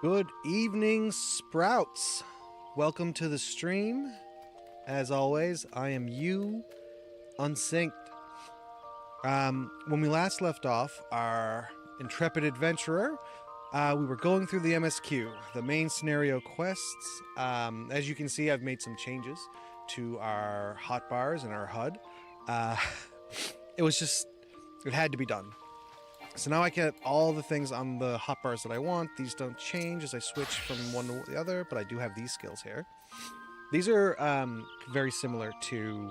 Good evening, Sprouts. Welcome to the stream. As always, I am you, Unsynced. When we last left off, our intrepid adventurer, we were going through the MSQ, the main scenario quests. As you can see, I've made some changes to our hotbars and our HUD. It had to be done. So now I get all the things on the hotbars that I want. These don't change as I switch from one to the other, but I do have these skills here. These are very similar to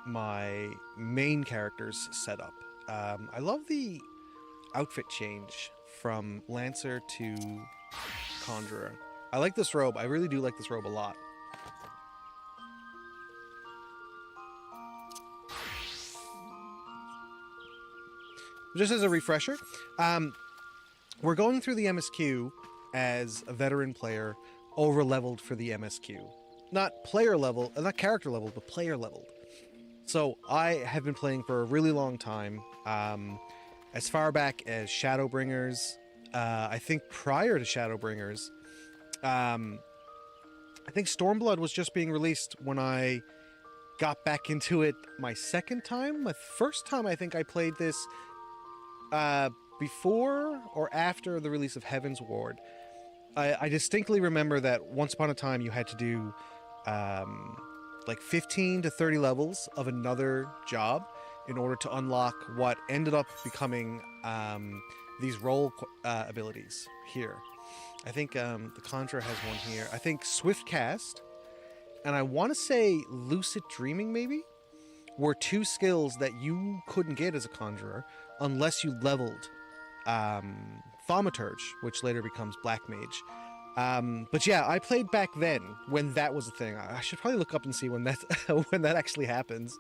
my main character's setup. I love the outfit change from Lancer to Conjurer. I like this robe. I really do like this robe a lot. Just as a refresher, we're going through the MSQ as a veteran player, over-leveled for the MSQ. Not player level, not character level, but player leveled. So I have been playing for a really long time, as far back as Shadowbringers. I think prior to Shadowbringers, I think Stormblood was just being released when I got back into it my second time. My first time I think I played this before or after the release of Heaven's Ward. I distinctly remember that once upon a time you had to do like 15 to 30 levels of another job in order to unlock what ended up becoming these role abilities here. I think the Conjurer has one here. I think Swift Cast and I want to say Lucid Dreaming maybe were two skills that you couldn't get as a Conjurer unless you leveled Thaumaturge, which later becomes Black Mage. But yeah, I played back then when that was a thing. I should probably look up and see when that when that actually happens.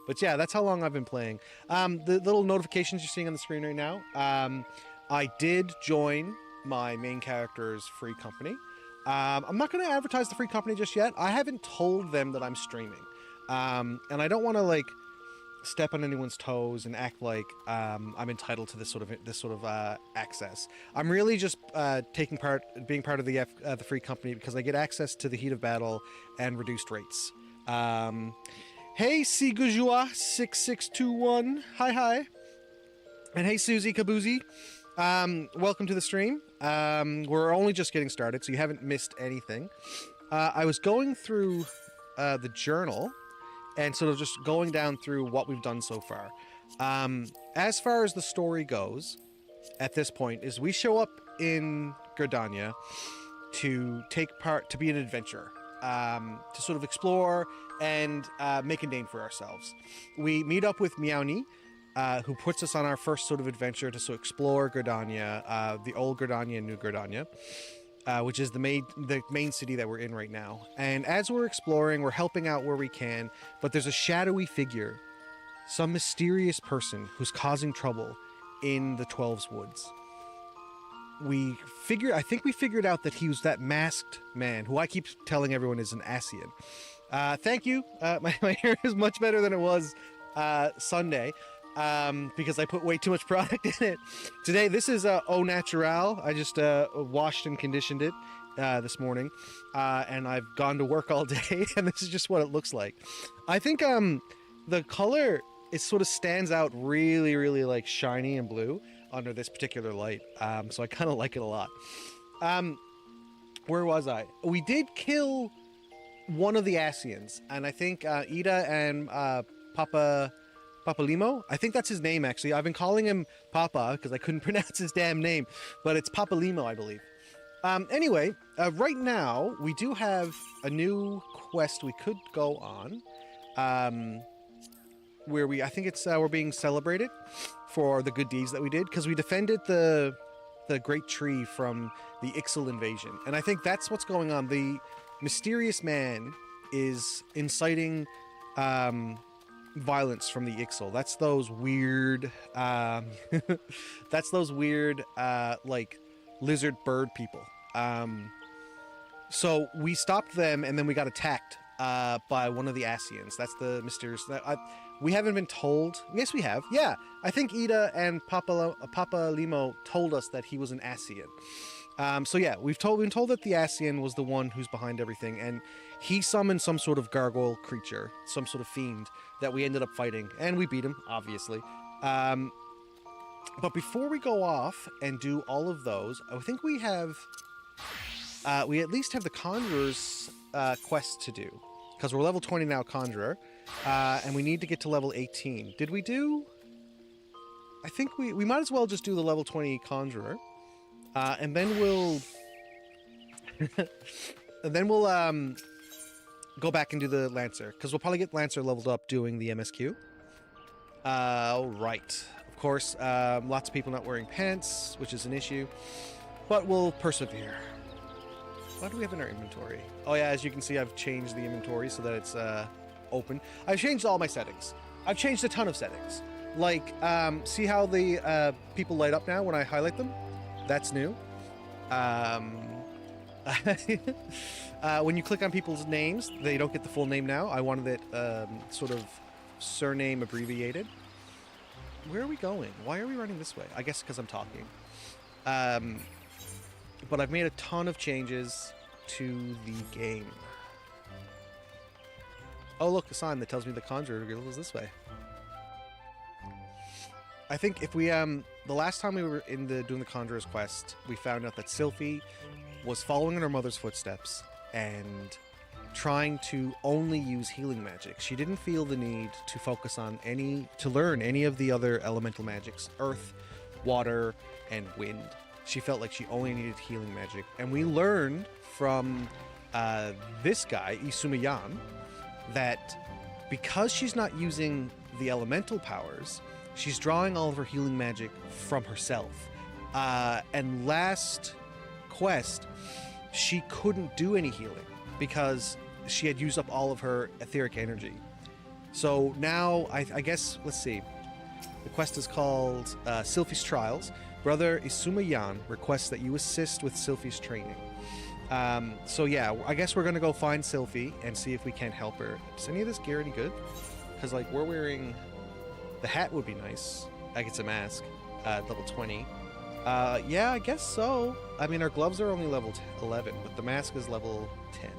But yeah, that's how long I've been playing. The little notifications you're seeing on the screen right now, I did join my main character's free company. I'm not going to advertise the free company just yet. I haven't told them that I'm streaming. And I don't want to like step on anyone's toes and act like I'm entitled to this sort of access. I'm really just being part of the free company because I get access to the heat of battle and reduced rates. Hey Sigujua 6621, hi, and hey Susie Kabuzi, welcome to the stream. We're only just getting started, so you haven't missed anything. I was going through the journal and sort of just going down through what we've done so far. As far as the story goes, at this point, is we show up in Gridania to take part, to be an adventurer. to sort of explore and make a name for ourselves. We meet up with Miaoni, who puts us on our first sort of adventure to sort of explore Gridania, the old Gridania and New Gridania, which is the main city that we're in right now. And as we're exploring, we're helping out where we can, but there's a shadowy figure, some mysterious person who's causing trouble in the 12's woods. I think we figured out that he was that masked man who I keep telling everyone is an Asian. Thank you. My hair is much better than it was Sunday, because I put way too much product in it. Today, this is au natural. I just washed and conditioned it this morning, and I've gone to work all day, and this is just what it looks like. I think the color, it sort of stands out really, really like shiny and blue under this particular light, so I kind of like it a lot. Where was I? We did kill one of the Asians, and I think Ida and Papa Limo, I think that's his name actually. I've been calling him Papa because I couldn't pronounce his damn name, but it's Papa Limo, I believe. Anyway, right now we do have a new quest we could go on, where I think it's we're being celebrated for the good deeds that we did, because we defended the great tree from the Ixal invasion, and I think that's what's going on. The mysterious man is inciting violence from the Ixal. That's those weird like lizard bird people. So we stopped them, and then we got attacked by one of the Asians. That's the mysterious. We haven't been told. Yes, we have. Yeah, I think Ida and Papa Limo told us that he was an Asian. So yeah, we've been told that the Asian was the one who's behind everything, and he summoned some sort of gargoyle creature, some sort of fiend that we ended up fighting, and we beat him, obviously. But before we go off and do all of those, I think we have, we at least have the Conjurer's quest to do, because we're level 20 now, Conjurer, and we need to get to level 18. Did we do? I think we might as well just do the level 20 Conjurer, and then we'll, go back and do the Lancer, because we'll probably get Lancer leveled up doing the MSQ. Right. Of course, lots of people not wearing pants, which is an issue, but we'll persevere. What do we have in our inventory? Oh yeah, as you can see, I've changed the inventory so that it's open. I've changed all my settings. I've changed a ton of settings. Like, see how the people light up now when I highlight them? That's new. When you click on people's names, they don't get the full name now. I wanted it sort of surname abbreviated. Where are we going? Why are we running this way? I guess because I'm talking. But I've made a ton of changes to the game. Oh, look, a sign that tells me the Conjurer Guild is this way. I think if we, the last time we were doing the Conjurer's quest, we found out that Sylphie was following in her mother's footsteps and trying to only use healing magic. She didn't feel the need to focus on to learn any of the other elemental magics, earth, water, and wind. She felt like she only needed healing magic. And we learned from this guy, Isumayan, that because she's not using the elemental powers, she's drawing all of her healing magic from herself. And last quest, she couldn't do any healing because she had used up all of her etheric energy. So now, I guess, let's see. The quest is called Sylphie's Trials. Brother Isumayan requests that you assist with Sylphie's training. So yeah, I guess we're gonna go find Sylphie and see if we can help her. Is any of this gear any good? Because like we're wearing, the hat would be nice. Like it's a mask, level 20. Yeah, I guess so. I mean, our gloves are only level 11, but the mask is level 10.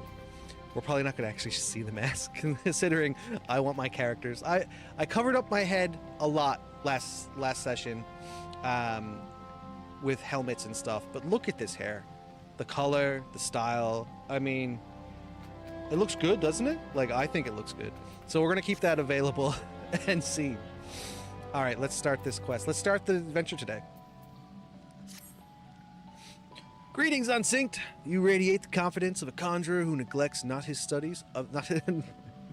We're probably not gonna actually see the mask, considering I want my characters. I covered up my head a lot last session. With helmets and stuff, but look at this hair, the color, the style. I mean, it looks good, doesn't it? Like, I think it looks good. So we're gonna keep that available and see. All right, let's start this quest. Let's start the adventure today. Greetings, Unsynced! You radiate the confidence of a conjurer who neglects not his studies of not who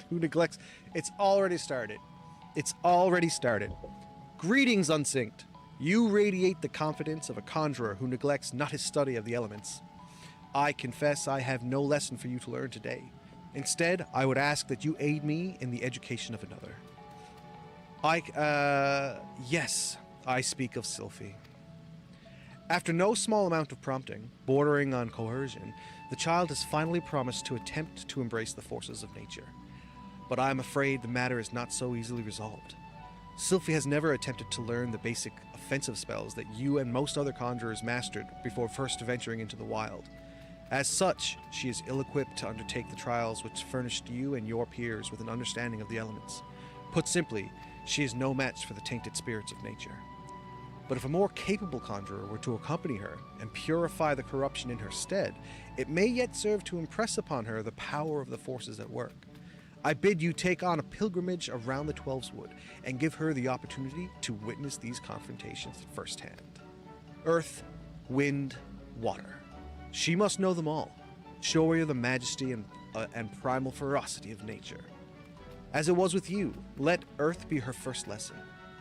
neglects. It's already started. It's already started. Greetings, Unsynced! You radiate the confidence of a conjurer who neglects not his study of the elements. I confess I have no lesson for you to learn today. Instead, I would ask that you aid me in the education of another. Yes, I speak of Sylphie. After no small amount of prompting, bordering on coercion, the child has finally promised to attempt to embrace the forces of nature. But I am afraid the matter is not so easily resolved. Sylphie has never attempted to learn the basic offensive spells that you and most other conjurers mastered before first venturing into the wild. As such, she is ill-equipped to undertake the trials which furnished you and your peers with an understanding of the elements. Put simply, she is no match for the tainted spirits of nature. But if a more capable conjurer were to accompany her and purify the corruption in her stead, it may yet serve to impress upon her the power of the forces at work. I bid you take on a pilgrimage around the Twelves Wood and give her the opportunity to witness these confrontations firsthand. Earth, wind, water. She must know them all. Show her the majesty and primal ferocity of nature. As it was with you, let Earth be her first lesson.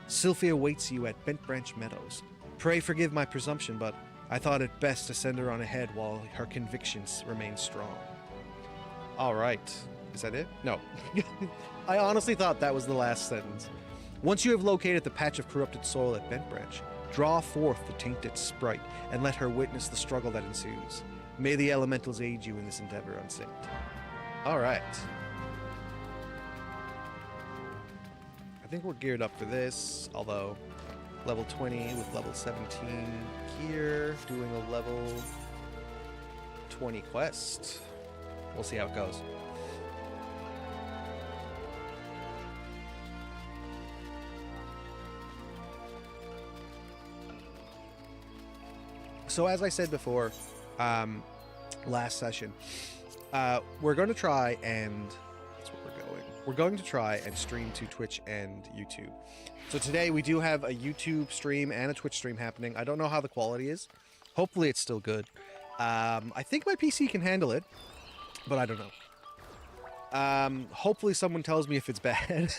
Sylphie awaits you at Bent Branch Meadows. Pray forgive my presumption, but I thought it best to send her on ahead while her convictions remain strong. All right. Is that it? No. I honestly thought that was the last sentence. Once you have located the patch of corrupted soil at Bent Branch, draw forth the tainted sprite and let her witness the struggle that ensues. May the elementals aid you in this endeavor, Unsynced. All right. I think we're geared up for this, although level 20 with level 17 gear, doing a level 20 quest. We'll see how it goes. So as I said before, last session, we're going to try and that's where we're going. We're going to try and stream to Twitch and YouTube. So today we do have a YouTube stream and a Twitch stream happening. I don't know how the quality is. Hopefully it's still good. I think my PC can handle it, but I don't know. Hopefully someone tells me if it's bad.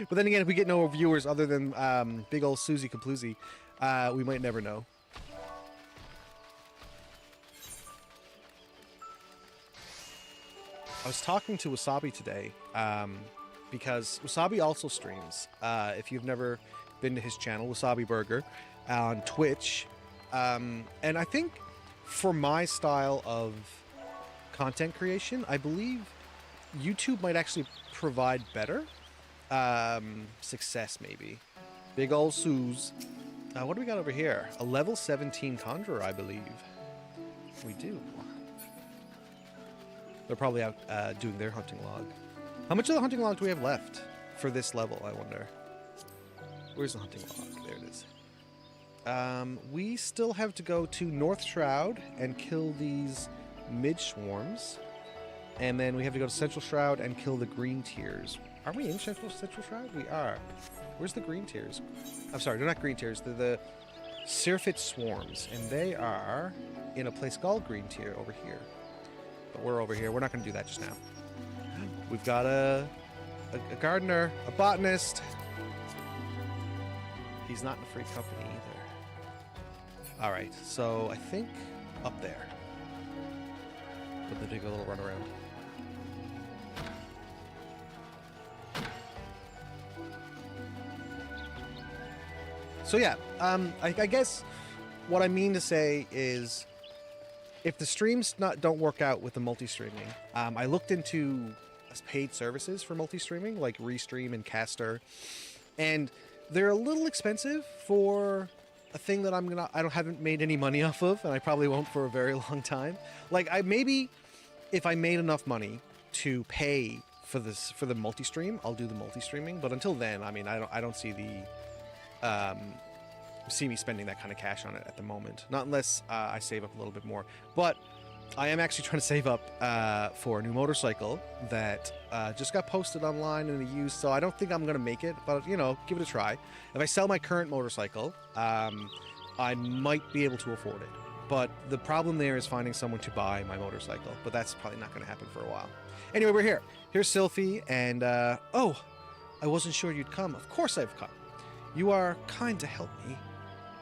But then again, if we get no viewers other than big old Susie Kaploozy, we might never know. I was talking to Wasabi today because Wasabi also streams. If you've never been to his channel, Wasabi Burger, on Twitch. And I think for my style of content creation, I believe YouTube might actually provide better success, maybe. Big ol' Suze. What do we got over here? A level 17 Conjurer, I believe. We do. They're probably out doing their hunting log. How much of the hunting log do we have left for this level, I wonder? Where's the hunting log? There it is. We still have to go to North Shroud and kill these mid-swarms. And then we have to go to Central Shroud and kill the green tiers. Are we in Central Shroud? We are. Where's the green tiers? I'm sorry, they're not green tiers. They're the Syrphid Swarms. And they are in a place called Green Tier over here. But we're over here. We're not going to do that just now. We've got a gardener, a botanist. He's not in a free company either. All right, so I think up there. But they take a little run around. So yeah, I guess what I mean to say is, if the streams don't work out with the multi-streaming, I looked into paid services for multi-streaming, like Restream and Caster, and they're a little expensive for a thing that I haven't made any money off of, and I probably won't for a very long time. Like, maybe if I made enough money to pay for the multi-stream, I'll do the multi-streaming. But until then, I mean, I don't see me spending that kind of cash on it at the moment. Not unless I save up a little bit more. But I am actually trying to save up for a new motorcycle that just got posted online in a used, so I don't think I'm going to make it, but, you know, give it a try. If I sell my current motorcycle, I might be able to afford it. But the problem there is finding someone to buy my motorcycle. But that's probably not going to happen for a while. Anyway, we're here. Here's Sylphie, and oh, I wasn't sure you'd come. Of course I've come. You are kind to help me.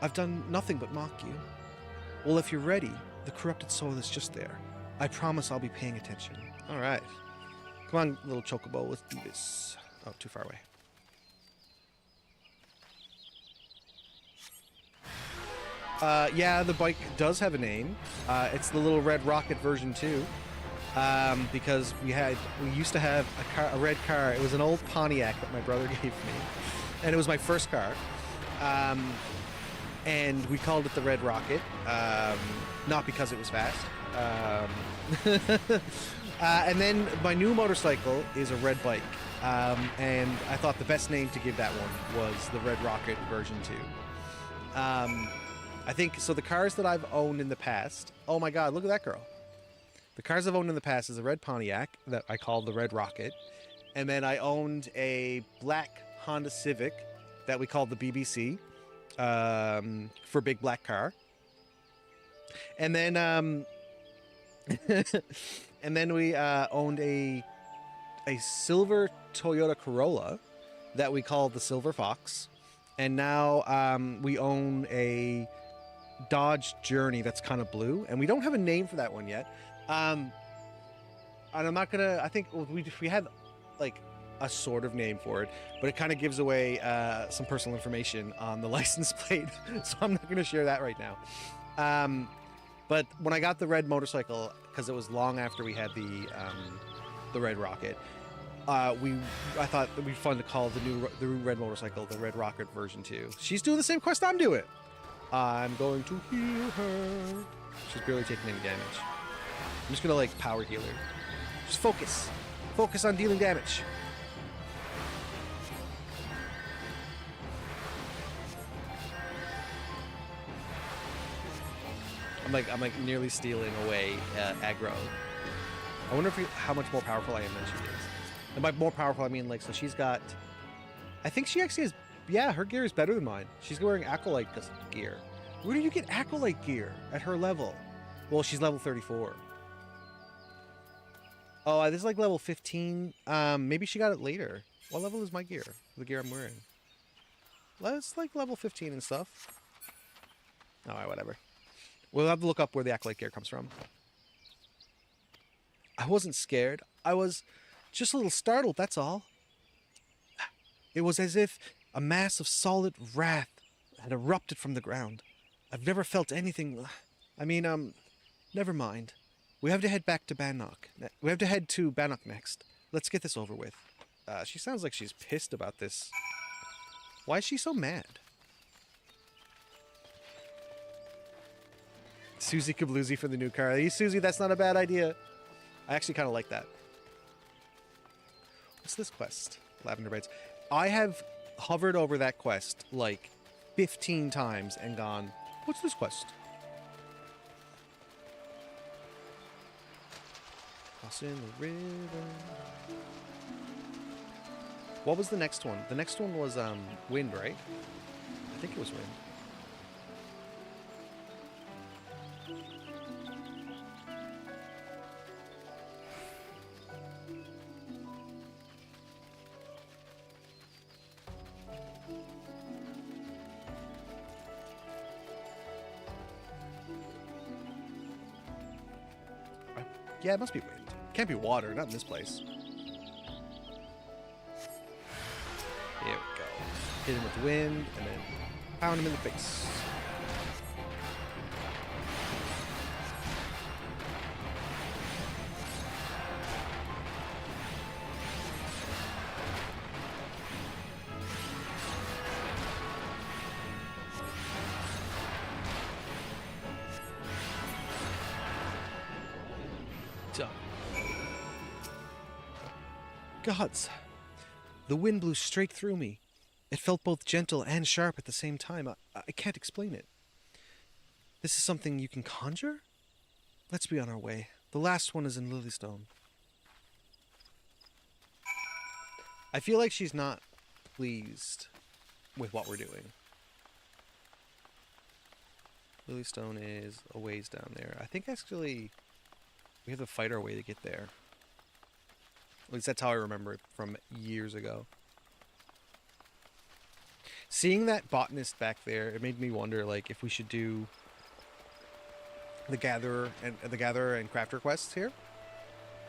I've done nothing but mock you. Well, if you're ready, the corrupted soul is just there. I promise I'll be paying attention. All right. Come on, little chocobo, let's do this. Oh, too far away. Yeah, the bike does have a name. It's the Little Red Rocket version 2. Because we used to have a red car. It was an old Pontiac that my brother gave me, and it was my first car. And we called it the Red Rocket, not because it was fast. And then my new motorcycle is a red bike, and I thought the best name to give that one was the Red Rocket version 2. I think so. The cars that I've owned in the past. Oh my God! Look at that girl. The cars I've owned in the past is a red Pontiac that I called the Red Rocket, and then I owned a black Honda Civic that we called the BBC for big black car, and then and then we owned a silver Toyota Corolla that we called the Silver Fox, and now we own a Dodge Journey that's kind of blue, and we don't have a name for that one yet. And I'm not gonna. I think we had like a sort of name for it, but it kind of gives away some personal information on the license plate, so I'm not gonna share that right now. But when I got the red motorcycle, because it was long after we had the Red Rocket, I thought it would be fun to call the new red motorcycle the Red Rocket version 2. She's doing the same quest I'm doing. I'm going to heal her. She's barely taking any damage. I'm just gonna like power heal her. Just focus. Focus on dealing damage. I'm like nearly stealing away aggro. I wonder how much more powerful I am than she is. And by more powerful, I mean like, so she's got, I think she actually has, yeah, her gear is better than mine. She's wearing Acolyte gear. Where do you get Acolyte gear at her level? Well, she's level 34. Oh, this is like level 15. Maybe she got it later. What level is my gear? The gear I'm wearing. Well, it's like level 15 and stuff. Alright, whatever. We'll have to look up where the Acolyte gear comes from. I wasn't scared. I was just a little startled, that's all. It was as if a mass of solid wrath had erupted from the ground. I've never felt anything... I mean, never mind. We have to head back to Bannock. We have to head to Bannock next. Let's get this over with. She sounds like she's pissed about this. Why is she so mad? Susie Kabloozy for the new car. Hey, Susie, that's not a bad idea. I actually kind of like that. What's this quest? Lavender Braids. I have hovered over that quest like 15 times and gone, what's this quest? Crossing the river. What was the next one? The next one was Wind, right? I think it was Wind. Yeah, it must be wind. Can't be water, not in this place. Here we go. Hit him with the wind, and then pound him in the face. Gods, the wind blew straight through me. It felt both gentle and sharp at the same time. I can't explain it. This is something you can conjure? Let's be on our way. The last one is in Lilystone. I feel like she's not pleased with what we're doing. Lily Stone is a ways down there. I think actually we have to fight our way to get there. At least that's how I remember it from years ago. Seeing that botanist back there, it made me wonder, like, if we should do the gatherer and crafter quests here.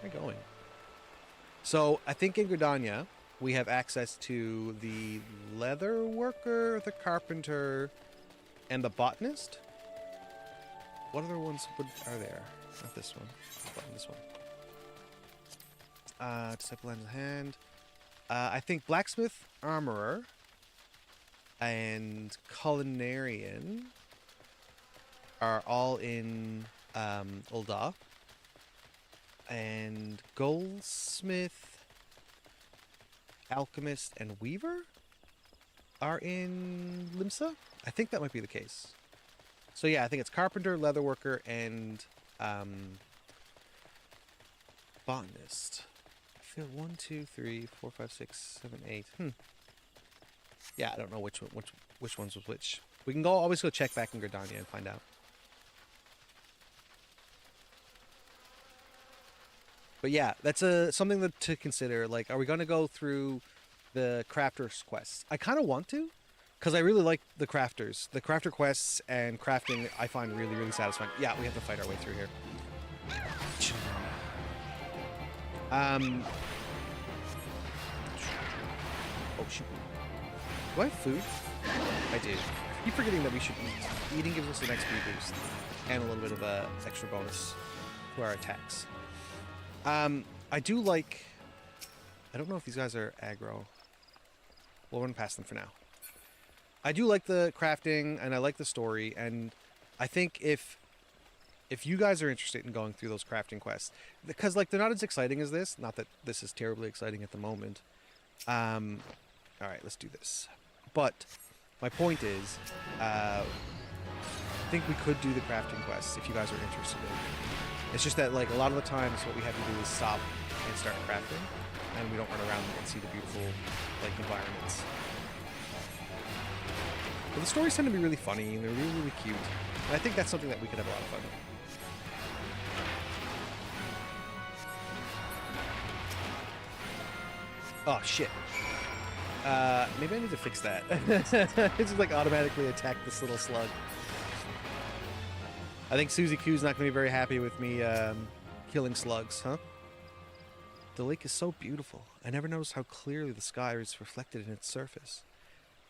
Where are we going? So I think in Gridania we have access to the leather worker, the carpenter, and the botanist. What other ones are there? Not this one. This one. Disciple Lens of Hand. I think blacksmith, armorer, and culinarian are all in Ul'dah. And goldsmith, alchemist, and weaver are in Limsa. I think that might be the case. So yeah, I think it's carpenter, leatherworker, and botanist. I feel 1, 2, 3, 4, 5, 6, 7, 8. Yeah, I don't know which ones was which. We can always go check back in Gridania and find out. But yeah, that's something to consider. Like, are we going to go through the crafter's quests? I kind of want to, because I really like the crafters. The crafter quests and crafting I find really, really satisfying. Yeah, we have to fight our way through here. Oh, shoot. Do I have food? I do. I keep forgetting that we should eat. Eating gives us an XP boost and a little bit of a extra bonus to our attacks. I do like... I don't know if these guys are aggro. We'll run past them for now. I do like the crafting, and I like the story, and I think if you guys are interested in going through those crafting quests, because, like, they're not as exciting as this. Not that this is terribly exciting at the moment. Alright, let's do this. But my point is, I think we could do the crafting quests if you guys are interested in it. It's just that, like, a lot of the times what we have to do is stop and start crafting, and we don't run around and see the beautiful, like, environments. But the stories tend to be really funny, and they're really, really cute. And I think that's something that we could have a lot of fun with. Oh, shit. Maybe I need to fix that. It just, like, automatically attack this little slug. I think Susie Q's not going to be very happy with me killing slugs, huh? The lake is so beautiful. I never noticed how clearly the sky is reflected in its surface.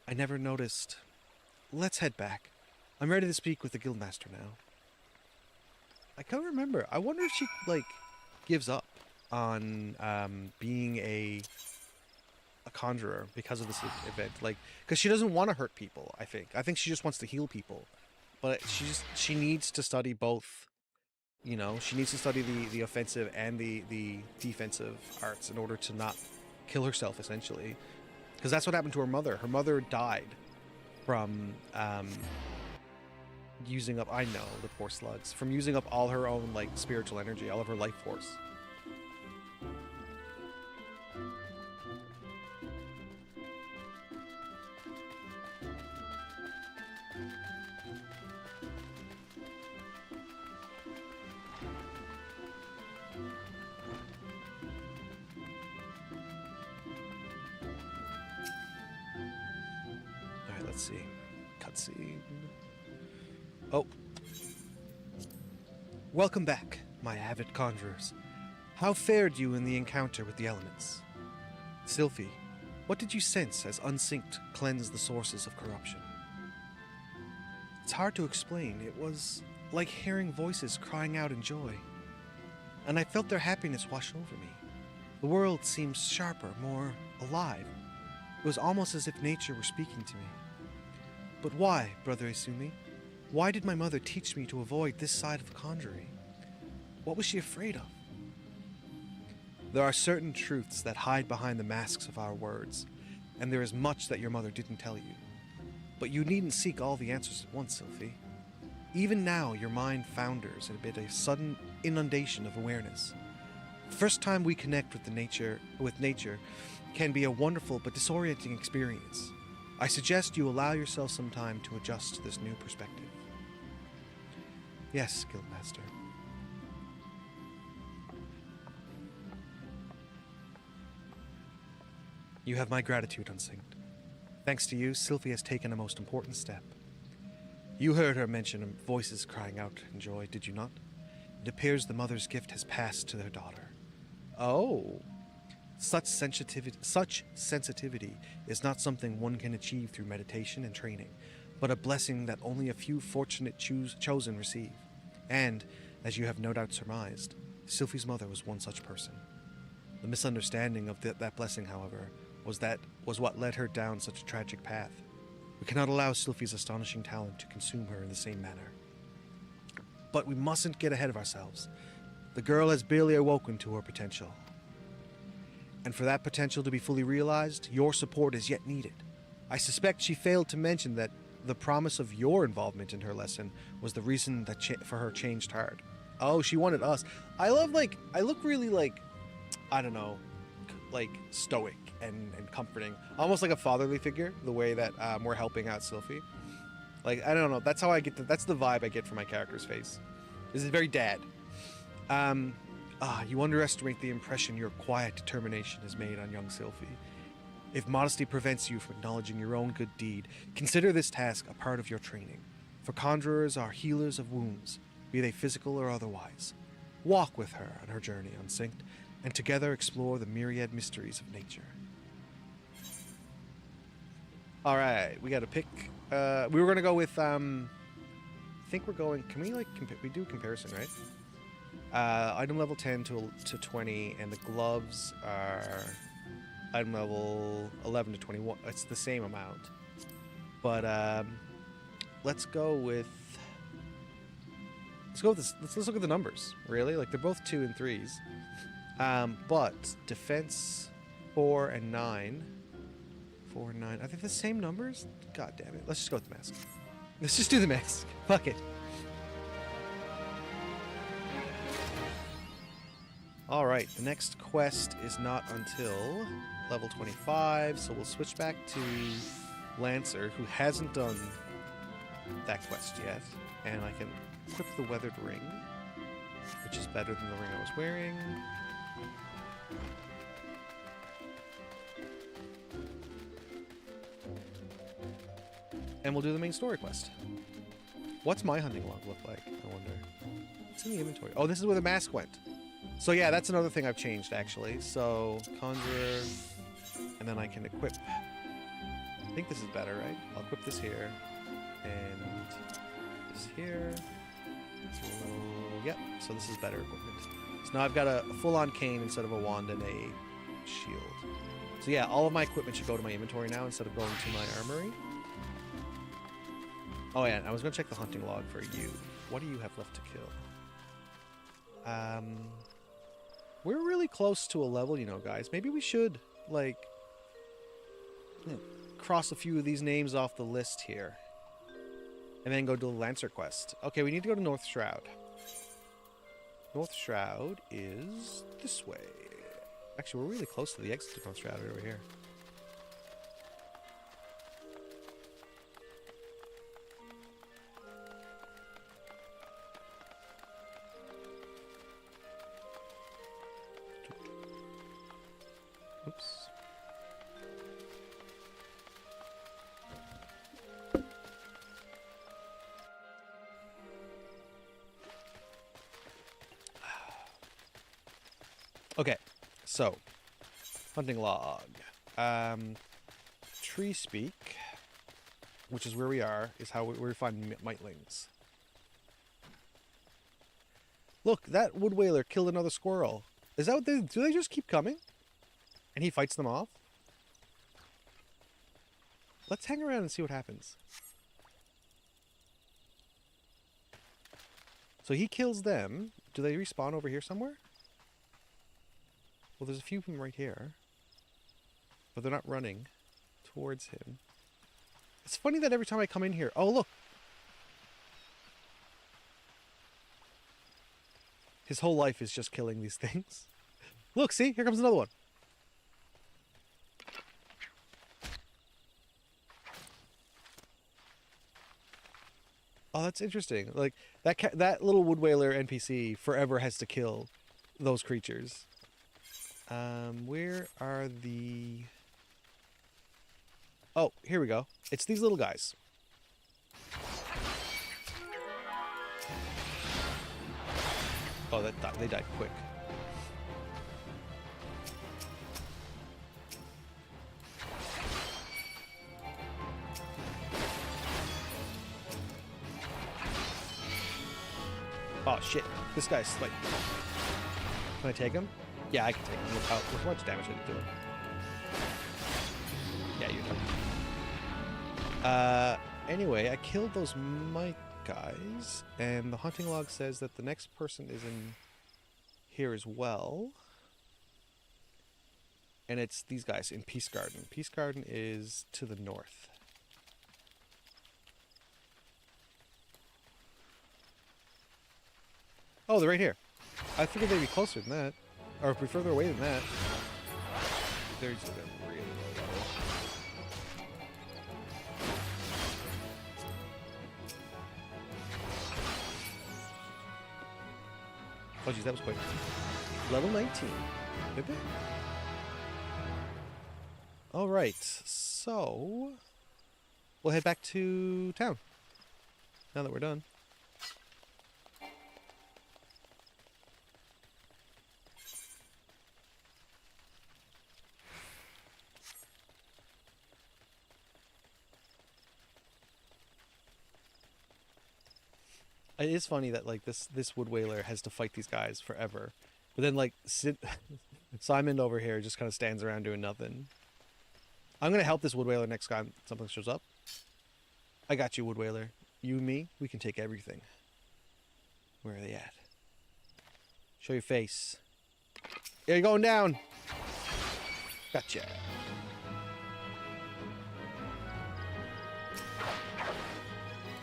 I never noticed... Let's head back. I'm ready to speak with the guildmaster now. I can't remember. I wonder if she, like, gives up on being a conjurer because of this event. Like, because she doesn't want to hurt people, I think. I think she just wants to heal people. But she needs to study both. You know, she needs to study the offensive and the defensive arts in order to not kill herself, essentially. Because that's what happened to her mother. Her mother died from using up, I know, the poor slugs, from using up all her own, like, spiritual energy, all of her life force. Let's see. Cutscene. Oh. Welcome back, my avid conjurers. How fared you in the encounter with the elements? Sylphie, what did you sense as unsynced cleansed the sources of corruption? It's hard to explain. It was like hearing voices crying out in joy. And I felt their happiness wash over me. The world seemed sharper, more alive. It was almost as if nature were speaking to me. But why, Brother Isumi? Why did my mother teach me to avoid this side of conjuring? What was she afraid of? There are certain truths that hide behind the masks of our words, and there is much that your mother didn't tell you. But you needn't seek all the answers at once, Sylphie. Even now, your mind founders amid a sudden inundation of awareness. The first time we connect with nature can be a wonderful but disorienting experience. I suggest you allow yourself some time to adjust to this new perspective. Yes, Guildmaster. You have my gratitude, Unsynced. Thanks to you, Sylvie has taken a most important step. You heard her mention voices crying out in joy, did you not? It appears the mother's gift has passed to their daughter. Oh. Such sensitivity is not something one can achieve through meditation and training, but a blessing that only a few fortunate chosen receive. And, as you have no doubt surmised, Sylvie's mother was one such person. The misunderstanding of that blessing, however, was what led her down such a tragic path. We cannot allow Sylvie's astonishing talent to consume her in the same manner. But we mustn't get ahead of ourselves. The girl has barely awoken to her potential. And for that potential to be fully realized, your support is yet needed. I suspect she failed to mention that the promise of your involvement in her lesson was the reason that for her changed heart. Oh, she wanted us. I look really I don't know, stoic and comforting. Almost like a fatherly figure, the way that we're helping out Sylvie. I don't know, that's how I get, that's the vibe I get from my character's face. This is very dad. You underestimate the impression your quiet determination has made on young Sylvie. If modesty prevents you from acknowledging your own good deed, consider this task a part of your training. For conjurers are healers of wounds, be they physical or otherwise. Walk with her on her journey, Unsynced, and together explore the myriad mysteries of nature. Alright, we gotta pick. We were gonna go with, I think we're going, can we we do comparison, right? Item level 10 to 20, and the gloves are item level 11 to 21. It's the same amount. But let's go with this. Let's look at the numbers, really. They're both 2 and 3s. But defense 4 and 9. 4 and 9. Are they the same numbers? God damn it. Let's just go with the mask. Let's just do the mask. Fuck it. Alright, the next quest is not until level 25, so we'll switch back to Lancer, who hasn't done that quest yet. And I can equip the Weathered Ring, which is better than the ring I was wearing. And we'll do the main story quest. What's my hunting log look like, I wonder? It's in the inventory. Oh, this is where the mask went. So yeah, that's another thing I've changed, actually. So, Conjurer, and then I can equip. I think this is better, right? I'll equip this here, and this here. Yep, so this is better equipment. So now I've got a full-on cane instead of a wand and a shield. So yeah, all of my equipment should go to my inventory now instead of going to my armory. Oh yeah, and I was going to check the hunting log for you. What do you have left to kill? We're really close to a level, you know, guys. Maybe we should, cross a few of these names off the list here. And then go to the Lancer quest. Okay, we need to go to North Shroud. North Shroud is this way. Actually, we're really close to the exit to North Shroud over here. Oops. Okay, so hunting log. Tree Speak, which is where we are, is how we find mitlings. Look, that wood whaler killed another squirrel. Is that what they do? They just keep coming? And he fights them off? Let's hang around and see what happens. So he kills them. Do they respawn over here somewhere? Well, there's a few of them right here. But they're not running towards him. It's funny that every time I come in here... Oh, look! His whole life is just killing these things. Look, see? Here comes another one. Oh, that's interesting. Like that little wood whaler NPC forever has to kill those creatures. Where are the? Oh, here we go. It's these little guys. Oh, they died quick. Oh shit! This guy's like. Can I take him? Yeah, I can take him. Look how much damage I did to him. Yeah, you're done. Anyway, I killed those mite guys, and the hunting log says that the next person is in here as well. And it's these guys in Peace Garden. Peace Garden is to the north. Oh, they're right here. I figured they'd be closer than that. Or if we're further away than that. They're just really low level. Oh geez, that was quick. Level 19. Did they? Alright, so we'll head back to town. Now that we're done. It is funny that like this wood whaler has to fight these guys forever, but then like Simon over here just kind of stands around doing nothing. I'm gonna help this wood whaler next time something shows up. I got you, wood whaler. You and me, we can take everything. Where are they at? Show your face. Yeah, you're going down. Gotcha.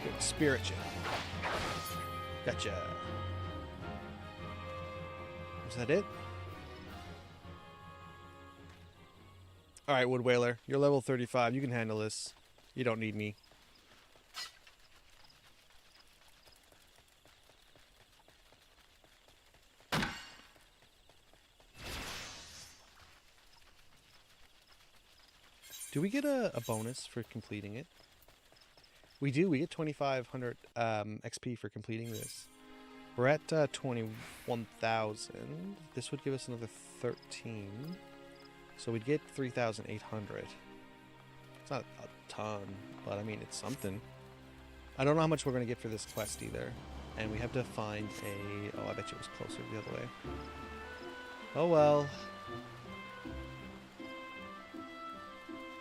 Good spirit you. Gotcha. Is that it? Alright, wood whaler. You're level 35. You can handle this. You don't need me. Do we get a bonus for completing it? We do. We get 2,500 XP for completing this. We're at 21,000. This would give us another 13. So we'd get 3,800. It's not a ton, but I mean, it's something. I don't know how much we're going to get for this quest either. And we have to find a... Oh, I bet you it was closer the other way. Oh well.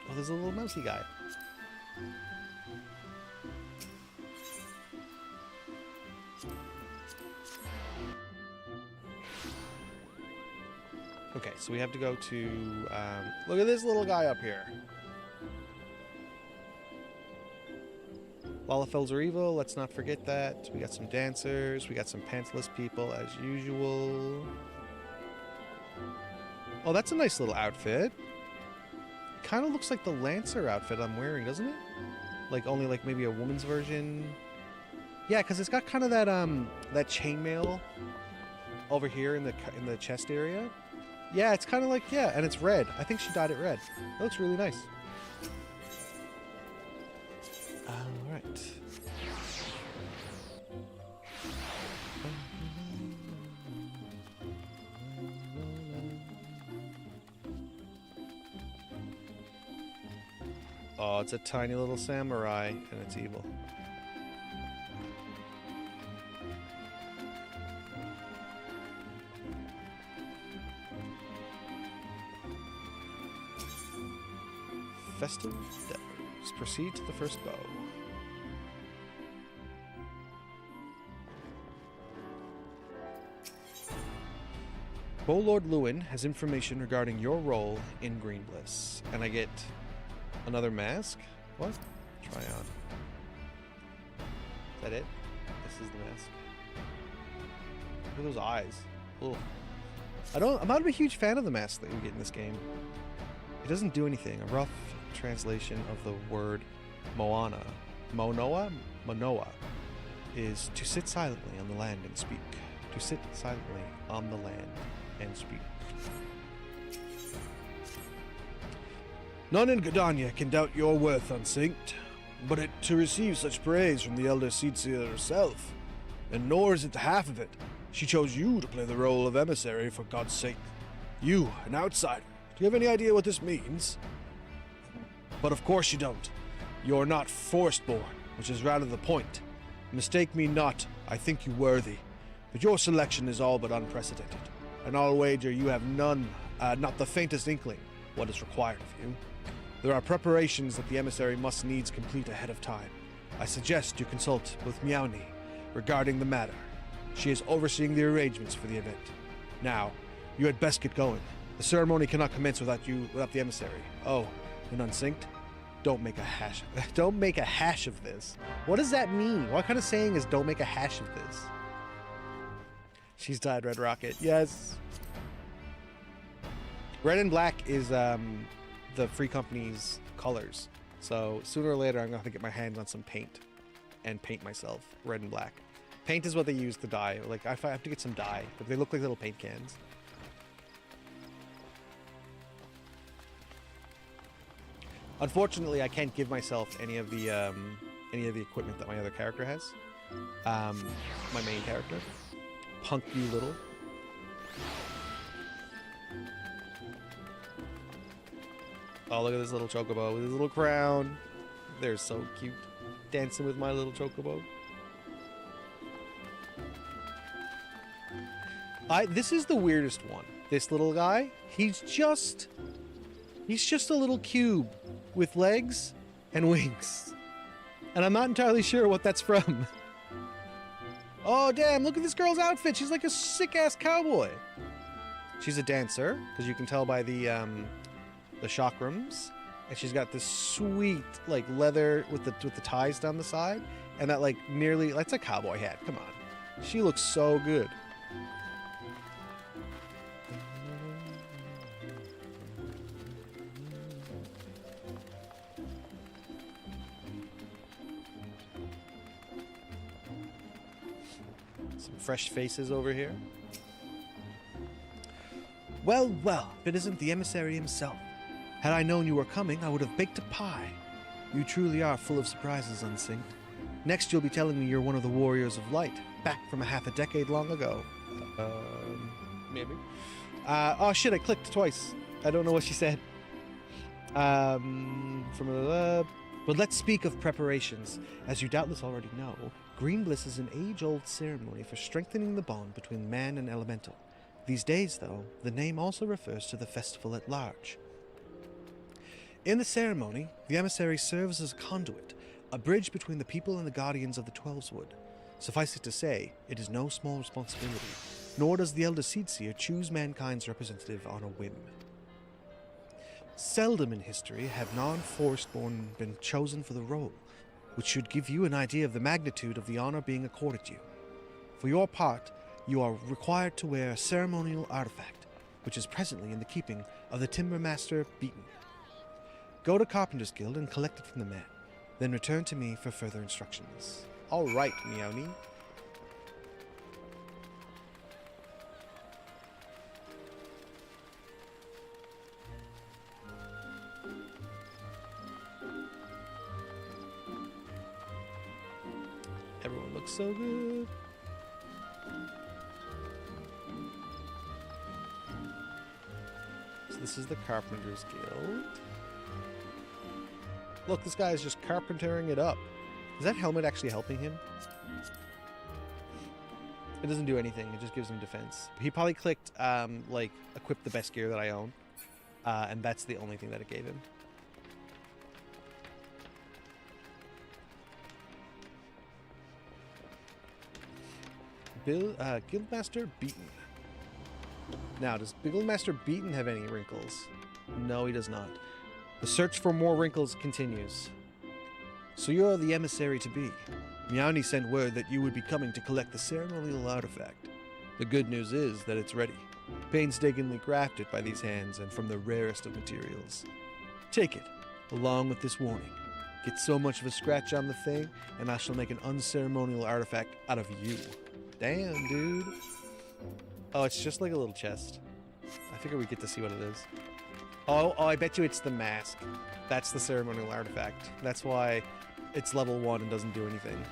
Oh, there's a little mousy guy. Okay, so we have to go to... look at this little guy up here. Lalafells are evil, let's not forget that. We got some dancers, we got some pantless people as usual. Oh, that's a nice little outfit. Kind of looks like the Lancer outfit I'm wearing, doesn't it? Like, only like maybe a woman's version. Yeah, because it's got kind of that that chainmail over here in the chest area. Yeah, it's kind of like, yeah, and it's red. I think she dyed it red. It looks really nice. Alright. Oh, it's a tiny little samurai, and it's evil. Festive Devils. Proceed to the first bow. Bowlord Lewin has information regarding your role in Green Bliss. And I get another mask? What? Try on. Is that it? This is the mask. Look at those eyes. Ugh. I'm not a huge fan of the mask that we get in this game. It doesn't do anything. A rough translation of the word Moana. Monoa? Manoa. is to sit silently on the land and speak. To sit silently on the land and speak. None in Gdania can doubt your worth, Unsynced, but to receive such praise from the Elder Seedseer herself, and nor is it half of it. She chose you to play the role of emissary, for God's sake. You, an outsider. Do you have any idea what this means? But of course you don't. You're not forced-born, which is rather the point. Mistake me not, I think you worthy. But your selection is all but unprecedented, and I'll wager you have not the faintest inkling what is required of you. There are preparations that the emissary must needs complete ahead of time. I suggest you consult with Miauni regarding the matter. She is overseeing the arrangements for the event. Now, you had best get going. The ceremony cannot commence without the emissary. Oh, and Unsynced, don't make a hash. Don't make a hash of this. What does that mean? What kind of saying is don't make a hash of this? She's died, Red Rocket. Yes. Red and black is the Free Company's colors. So sooner or later, I'm going to have to get my hands on some paint and paint myself red and black. Paint is what they use to dye. Like, I have to get some dye, but they look like little paint cans. Unfortunately, I can't give myself any of the equipment that my other character has. My main character, Punk You Little. Oh, look at this little chocobo with his little crown. They're so cute, dancing with my little chocobo. This is the weirdest one. This little guy, he's just a little cube with legs and wings. And I'm not entirely sure what that's from. Oh, damn, look at this girl's outfit. She's like a sick-ass cowboy. She's a dancer, because you can tell by the chakrams. And she's got this sweet, like, leather with the ties down the side. And that, like, that's a cowboy hat. Come on. She looks so good. Fresh faces over here. Well, well, if it isn't the emissary himself. Had I known you were coming, I would have baked a pie. You truly are full of surprises, Unsynced. Next, you'll be telling me you're one of the Warriors of Light, back from half a decade long ago. Maybe. Oh shit, I clicked twice. I don't know what she said. But let's speak of preparations. As you doubtless already know, Green Bliss is an age-old ceremony for strengthening the bond between man and elemental. These days, though, the name also refers to the festival at large. In the ceremony, the emissary serves as a conduit, a bridge between the people and the guardians of the Twelveswood. Suffice it to say, it is no small responsibility, nor does the Elder Seedseer choose mankind's representative on a whim. Seldom in history have non-forestborn been chosen for the role, which should give you an idea of the magnitude of the honor being accorded you. For your part, you are required to wear a ceremonial artifact, which is presently in the keeping of the Timber Master Beaton. Go to Carpenter's Guild and collect it from the man, then return to me for further instructions. All right, Miauni. Everyone looks so good. So this is the Carpenter's Guild. Look, this guy is just carpentering it up. Is that helmet actually helping him? It doesn't do anything. It just gives him defense. He probably clicked, like, equip the best gear that I own. And that's the only thing that it gave him. Guildmaster Beaton. Now, does Guildmaster Beaton have any wrinkles? No, he does not. The search for more wrinkles continues. So you're the emissary to be. Miauni sent word that you would be coming to collect the ceremonial artifact. The good news is that it's ready. Painstakingly crafted by these hands and from the rarest of materials. Take it, along with this warning. Get so much of a scratch on the thing, and I shall make an unceremonial artifact out of you. Damn, dude. Oh, it's just like a little chest. I figure we get to see what it is. Oh, I bet you it's the mask. That's the ceremonial artifact. That's why it's level 1 and doesn't do anything.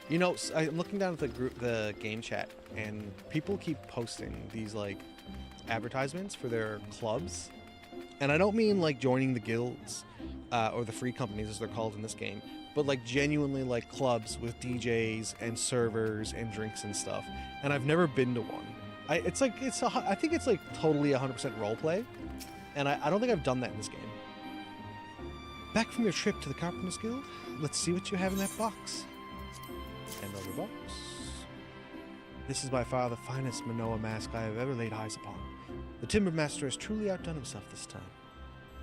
You know, I'm looking down at the game chat, and people keep posting these like advertisements for their clubs, and I don't mean like joining the guilds or the free companies as they're called in this game, but like genuinely like clubs with DJs and servers and drinks and stuff. And I've never been to one. I think it's like totally 100% roleplay, and I don't think I've done that in this game. Back from your trip to the Carpenters Guild, let's see what you have in that box. Another box. This is by far the finest Manoa mask I have ever laid eyes upon. The Timber Master has truly outdone himself this time.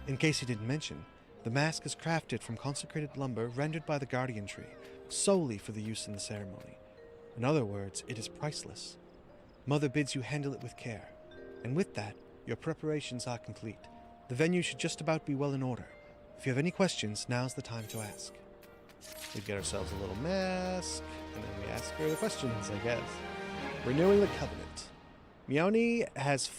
In case he didn't mention, the mask is crafted from consecrated lumber rendered by the Guardian Tree, solely for the use in the ceremony. In other words, it is priceless. Mother bids you handle it with care, and with that, your preparations are complete. The venue should just about be well in order. If you have any questions, now's the time to ask. We get ourselves a little mask, and then we ask her the questions, I guess. Renewing the Covenant. Mione has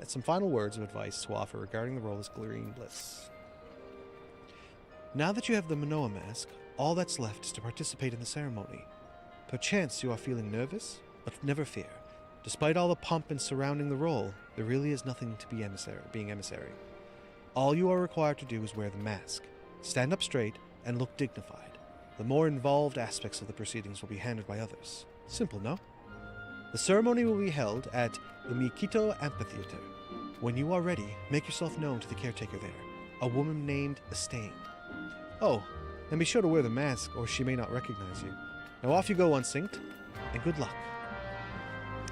some final words of advice to offer regarding the role as Green Bliss. Now that you have the Manoa mask, all that's left is to participate in the ceremony. Perchance you are feeling nervous, but never fear. Despite all the pomp and surrounding the role, there really is nothing to be being emissary. All you are required to do is wear the mask, stand up straight, and look dignified. The more involved aspects of the proceedings will be handled by others. Simple, no? The ceremony will be held at the Mikito Amphitheater. When you are ready, make yourself known to the caretaker there, a woman named Estain. Oh, and be sure to wear the mask, or she may not recognize you. Now off you go, Unsynced, and good luck.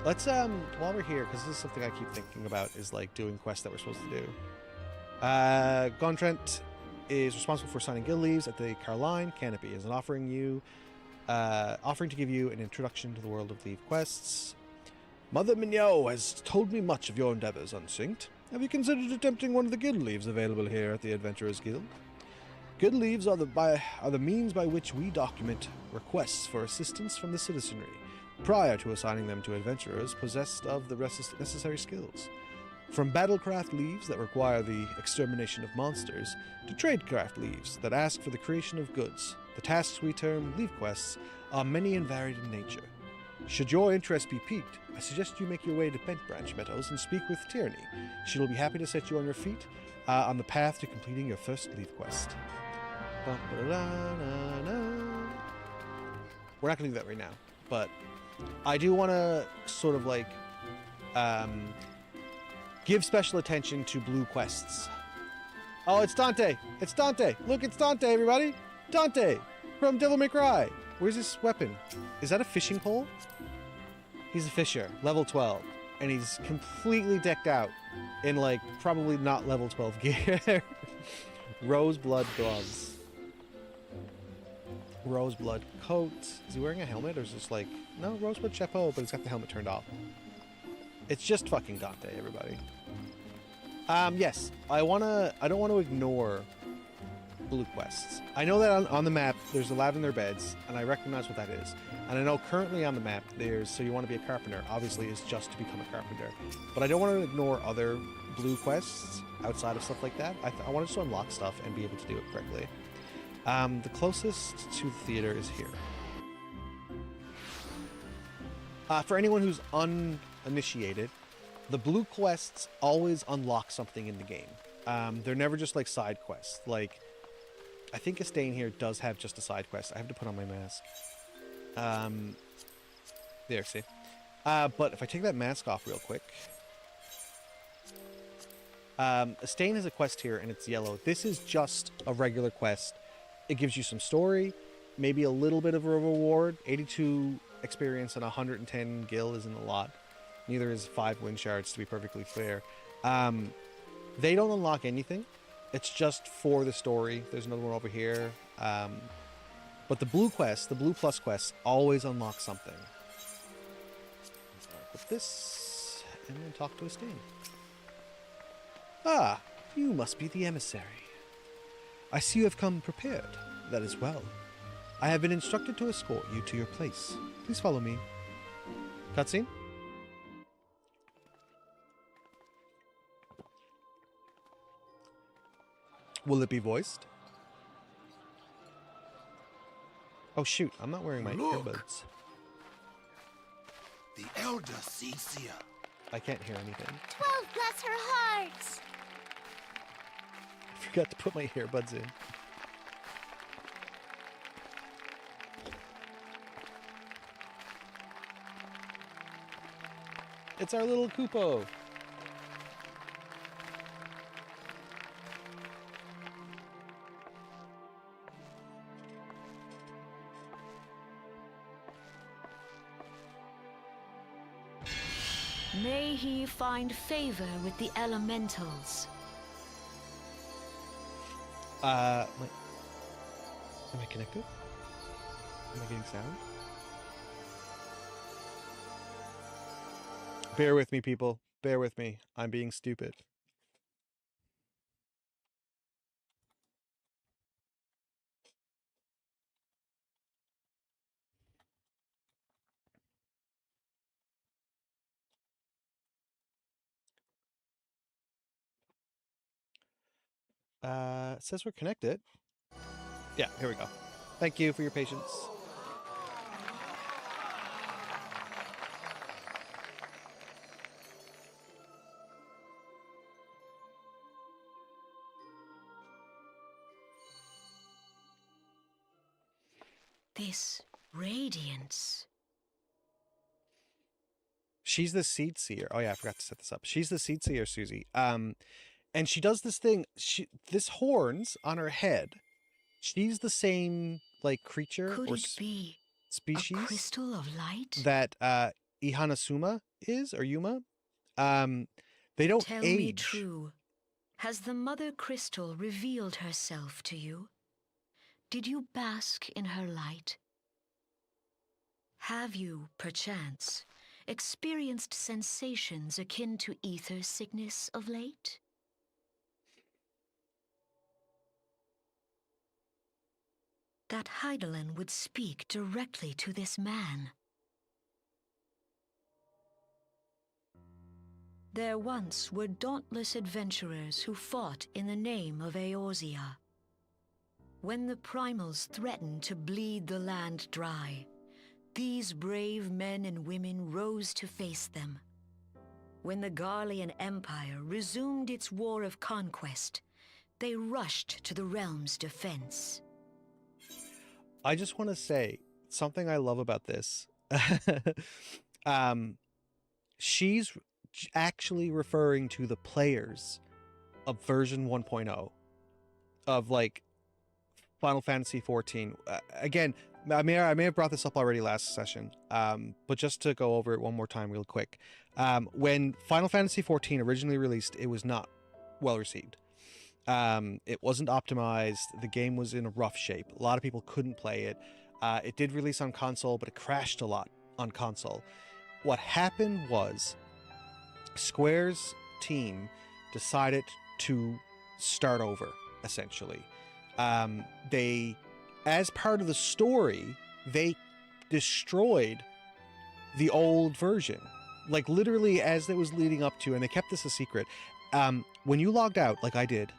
Let's, while we're here, because this is something I keep thinking about, is like doing quests that we're supposed to do. Gondrent is responsible for signing guild leaves at the Carline Canopy, is an offering to give you an introduction to the world of leave quests. Mother Mignot has told me much of your endeavors, Unsynced. Have you considered attempting one of the guild leaves available here at the Adventurers Guild? Guild leaves are the means by which we document requests for assistance from the citizenry, prior to assigning them to adventurers possessed of the necessary skills. From battlecraft leaves that require the extermination of monsters, to tradecraft leaves that ask for the creation of goods, the tasks we term leave quests are many and varied in nature. Should your interest be piqued, I suggest you make your way to Bent Branch Meadows and speak with Tierney. She will be happy to set you on your feet on the path to completing your first leave quest. We're not going to do that right now, but I do want to sort of like give special attention to blue quests. Oh, it's Dante! It's Dante! Look, it's Dante, everybody! Dante! From Devil May Cry! Where's this weapon? Is that a fishing pole? He's a fisher, level 12. And he's completely decked out in, like, probably not level 12 gear. Roseblood gloves. Roseblood coat. Is he wearing a helmet, or is this like... No, Roseblood chapeau, but he's got the helmet turned off. It's just fucking Dante, everybody. Yes, I don't want to ignore blue quests. I know that on the map there's a lavender beds, and I recognize what that is. And I know currently on the map so you want to be a carpenter, obviously is just to become a carpenter. But I don't want to ignore other blue quests outside of stuff like that. I want to just unlock stuff and be able to do it correctly. The closest to the theater is here. For anyone who's uninitiated, the blue quests always unlock something in the game. They're never just like side quests. Like, I think Estain here does have just a side quest. I have to put on my mask. There, see? But if I take that mask off real quick. Estain has a quest here, and it's yellow. This is just a regular quest. It gives you some story, maybe a little bit of a reward. 82 experience and 110 gil isn't a lot. Neither is 5 wind shards, to be perfectly fair. They don't unlock anything. It's just for the story. There's another one over here. But the blue quest, the blue plus quests, always unlock something. Put this and then talk to a sting. Ah, you must be the emissary. I see you have come prepared. That is well. I have been instructed to escort you to your place. Please follow me. Cutscene? Will it be voiced? Oh shoot, I'm not wearing my earbuds. The elder sees here. I can't hear anything. 12 bless her heart. I forgot to put my earbuds in. It's our little Koopo. May he find favor with the elementals. Am I connected? Am I getting sound? Bear with me, people. Bear with me. I'm being stupid. It says we're connected. Yeah, here we go. Thank you for your patience. This radiance. She's the seed seer. Oh yeah, I forgot to set this up. She's the seed seer, Susie. And she does this thing. This horns on her head. She's the same like creature Could or it be species a crystal of light? that Ihanasuma is, or Yuma. They don't Tell age. me true. Has the mother crystal revealed herself to you? Did you bask in her light? Have you, perchance, experienced sensations akin to ether sickness of late? That Heidelin would speak directly to this man. There once were dauntless adventurers who fought in the name of Eorzea. When the primals threatened to bleed the land dry, these brave men and women rose to face them. When the Garlean Empire resumed its war of conquest, they rushed to the realm's defense. I just want to say something I love about this. She's actually referring to the players of version 1.0 of like Final Fantasy 14. Again, I may have brought this up already last session, but just to go over it one more time real quick. When Final Fantasy 14 originally released, it was not well received. It wasn't optimized. The game was in a rough shape. A lot of people couldn't play it. It did release on console, but it crashed a lot on console. What happened was Square's team decided to start over, essentially. They, as part of the story, they destroyed the old version. Like literally as it was leading up to, and they kept this a secret. When you logged out, like I did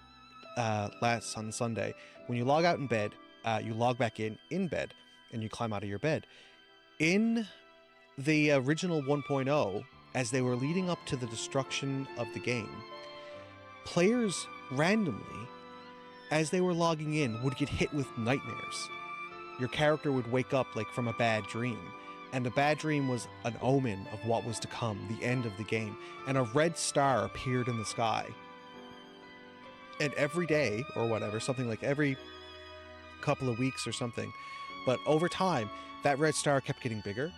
last on Sunday, when you log out in bed, you log back in bed, and you climb out of your bed. In the original 1.0, as they were leading up to the destruction of the game, players randomly, as they were logging in, would get hit with nightmares. Your character would wake up like from a bad dream, and the bad dream was an omen of what was to come, the end of the game, and a red star appeared in the sky. And every day, or whatever, something like every couple of weeks or something, but over time, that red star kept getting bigger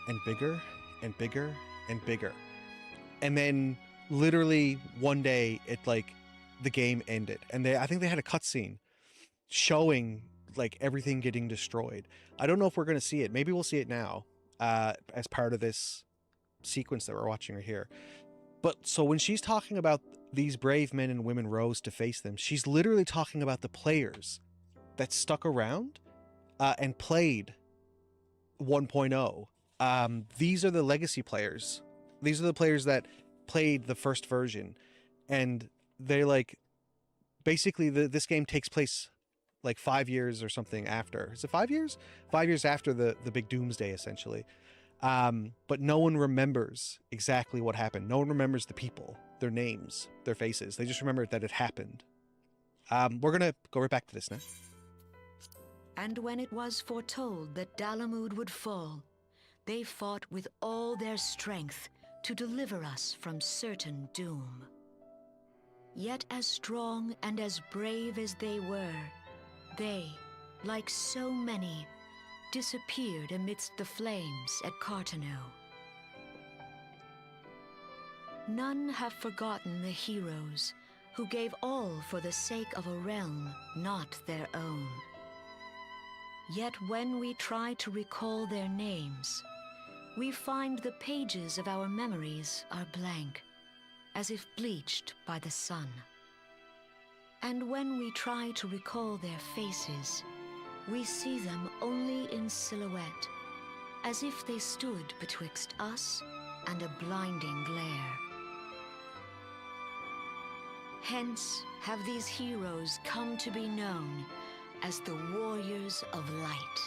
and bigger and bigger and bigger. And then literally one day it like the game ended, and I think they had a cutscene showing like everything getting destroyed. I don't know if we're going to see it. Maybe we'll see it now as part of this sequence that we're watching right here. But so when she's talking about these brave men and women rose to face them, she's literally talking about the players that stuck around and played 1.0. These are the legacy players. These are the players that played the first version, and they like basically this game takes place like 5 years or something after. Is it 5 years? 5 years after the big doomsday, essentially. But no one remembers exactly what happened. No one remembers the people, their names, their faces. They just remember that it happened. We're gonna go right back to this now. And when it was foretold that Dalamud would fall, they fought with all their strength to deliver us from certain doom. Yet as strong and as brave as they were, they, like so many, disappeared amidst the flames at Cartano. None have forgotten the heroes who gave all for the sake of a realm not their own. Yet when we try to recall their names, we find the pages of our memories are blank, as if bleached by the sun. And when we try to recall their faces, we see them only in silhouette, as if they stood betwixt us and a blinding glare. Hence have these heroes come to be known as the Warriors of Light.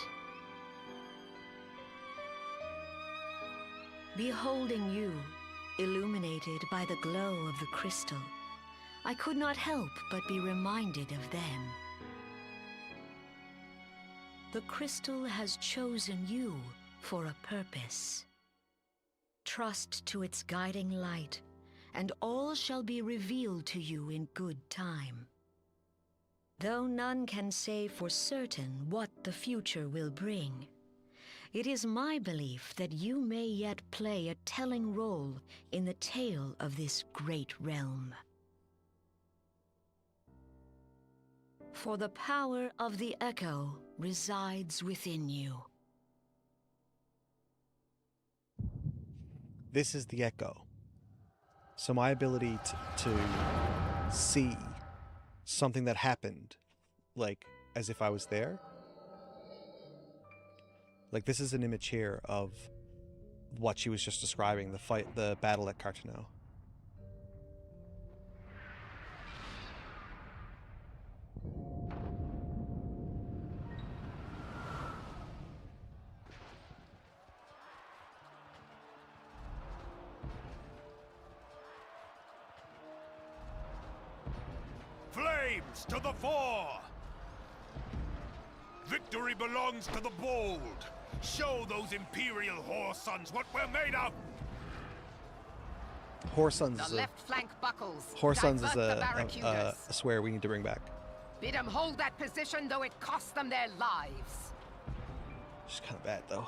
Beholding you, illuminated by the glow of the crystal, I could not help but be reminded of them. The crystal has chosen you for a purpose. Trust to its guiding light, and all shall be revealed to you in good time. Though none can say for certain what the future will bring, it is my belief that you may yet play a telling role in the tale of this great realm. For the power of the echo resides within you. This is the echo. So my ability to see something that happened, like as if I was there. Like this is an image here of what she was just describing, the battle at Cartano. Flames to the fore! Victory belongs to the bold. Show those Imperial whoresons what we're made of! Whoresons is The left flank buckles. Whoresons is Divert the a barracudas. swear we need to bring back. Bid them hold that position, though it costs them their lives. She's kind of bad though.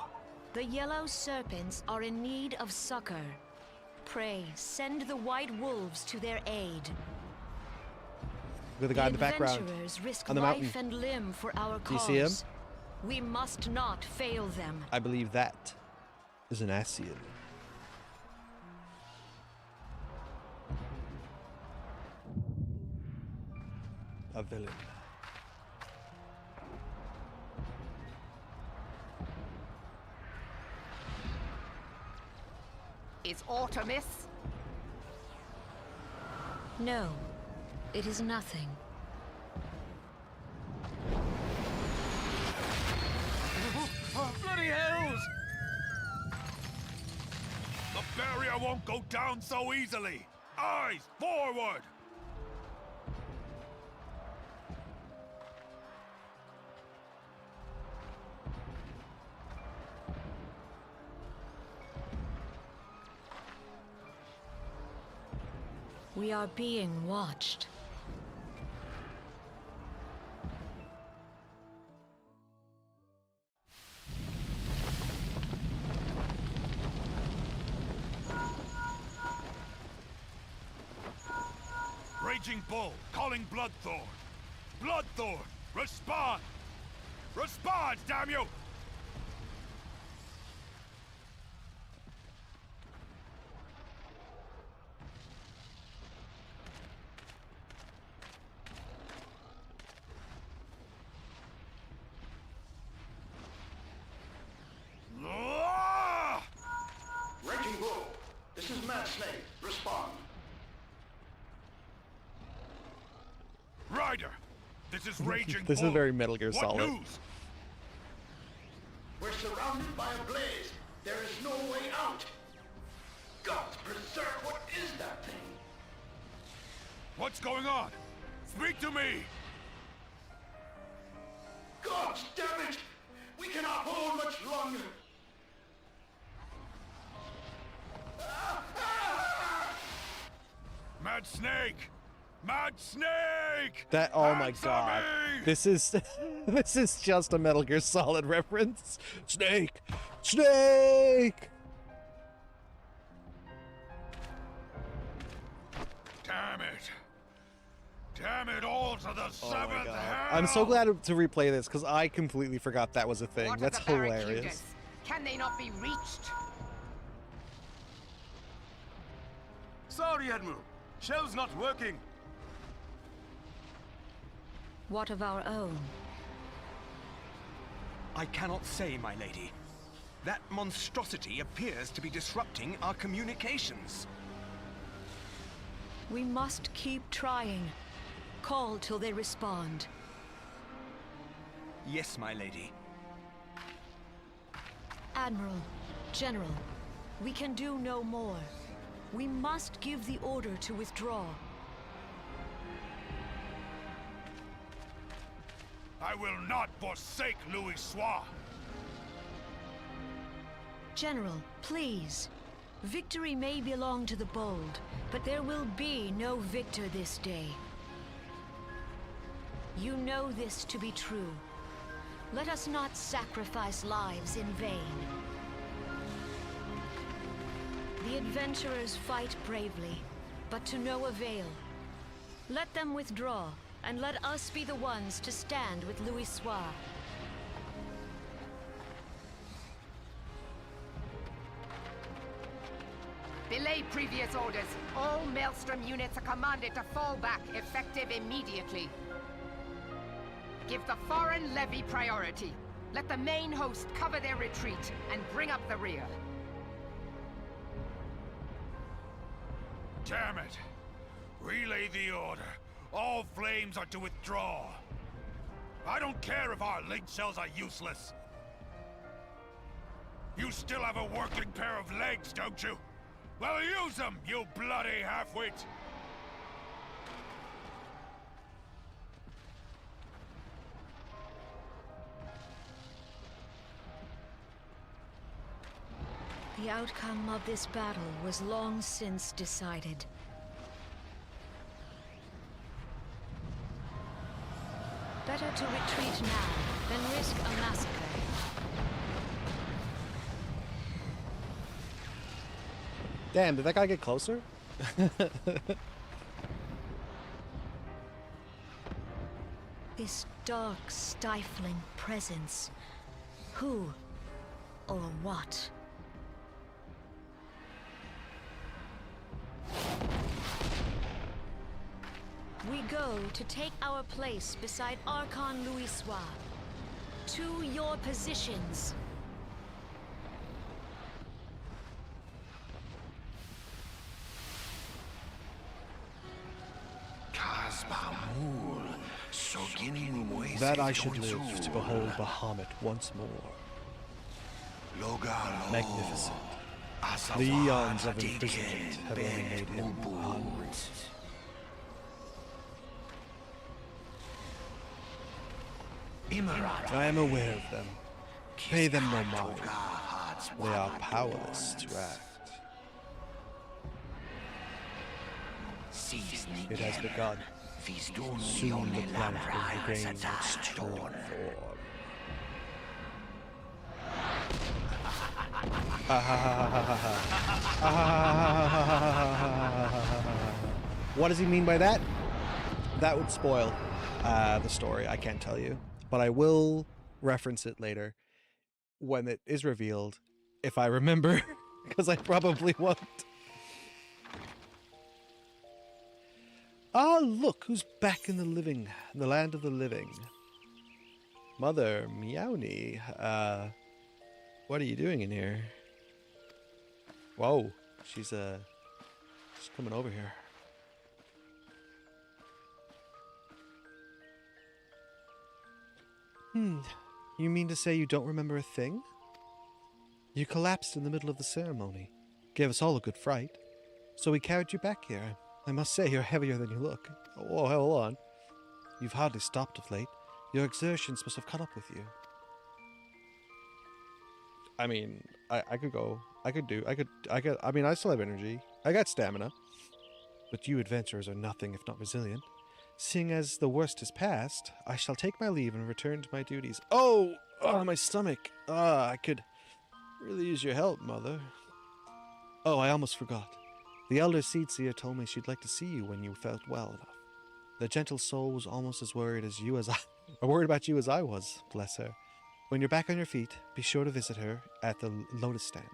The yellow serpents are in need of succor. Pray, send the white wolves to their aid. Look at the guy in the background adventurers risk on the mountain. life and limb for our Do you cause. see him? We must not fail them. I believe that is an Asian. A villain. Is aught amiss? No, it is nothing. Bloody hells! The barrier won't go down so easily! Eyes forward! We are being watched. Raging Bull, calling Bloodthorn. Bloodthorn, respond! Respond, damn you! Ah! Raging Bull, this is Mad Snake. Respond. Ryder, this is Raging This Bull. is very Metal Gear What Solid. news? We're surrounded by a blaze. There is no way out. Gods preserve, what is that thing? What's going on? Speak to me! Gods damn it! We cannot hold much longer. Mad Snake! Mad Snake! That, oh my Answer god. me! This is this is just a Metal Gear Solid reference. Snake! Snake! Damn it! Damn it all to the Oh my seventh god. hell! I'm so glad to replay this because I completely forgot that was a thing. What of That's the hilarious. Barracudas? Can they not be reached? Sorry, Admiral. Shell's not working. What of our own? I cannot say, my lady. That monstrosity appears to be disrupting our communications. We must keep trying. Call till they respond. Yes, my lady. Admiral, General, we can do no more. We must give the order to withdraw. I will not forsake Louis Soir! General, please. Victory may belong to the bold, but there will be no victor this day. You know this to be true. Let us not sacrifice lives in vain. The adventurers fight bravely, but to no avail. Let them withdraw, and let us be the ones to stand with Louis Soir. Belay previous orders. All Maelstrom units are commanded to fall back, effective immediately. Give the foreign levy priority. Let the main host cover their retreat and bring up the rear. Damn it! Relay the order. All flames are to withdraw. I don't care if our link cells are useless. You still have a working pair of legs, don't you? Well, use them, you bloody half-wit! The outcome of this battle was long since decided. Better to retreat now than risk a massacre. Damn, did that guy get closer? This dark, stifling presence. Who or what? We go to take our place beside Archon Louis Soir. To your positions. That I should live to behold Bahamut once more. Magnificent. The eons of imprisonment have only made him unreal. I am aware of them. Pay them no mind. They are powerless to act. It has begun. Soon the planet will regain its true form. What does he mean by that? that would spoil the story. I can't tell you, but I will reference it later when it is revealed, if I remember, because I probably won't. Ah, look who's back in the land of the living. Mother Meowny, what are you doing in here? Whoa, she's coming over here. You mean to say you don't remember a thing? You collapsed in the middle of the ceremony. Gave us all a good fright. So we carried you back here. I must say you're heavier than you look. Oh, hold on. You've hardly stopped of late. Your exertions must have caught up with you. I mean, I could go. I mean, I still have energy. I got stamina. But you adventurers are nothing if not resilient. Seeing as the worst is past, I shall take my leave and return to my duties. Oh, my stomach. I could really use your help, Mother. Oh, I almost forgot. The elder seed seer told me she'd like to see you when you felt well enough. The gentle soul was almost as worried about you as I was, bless her. When you're back on your feet, be sure to visit her at the lotus stand.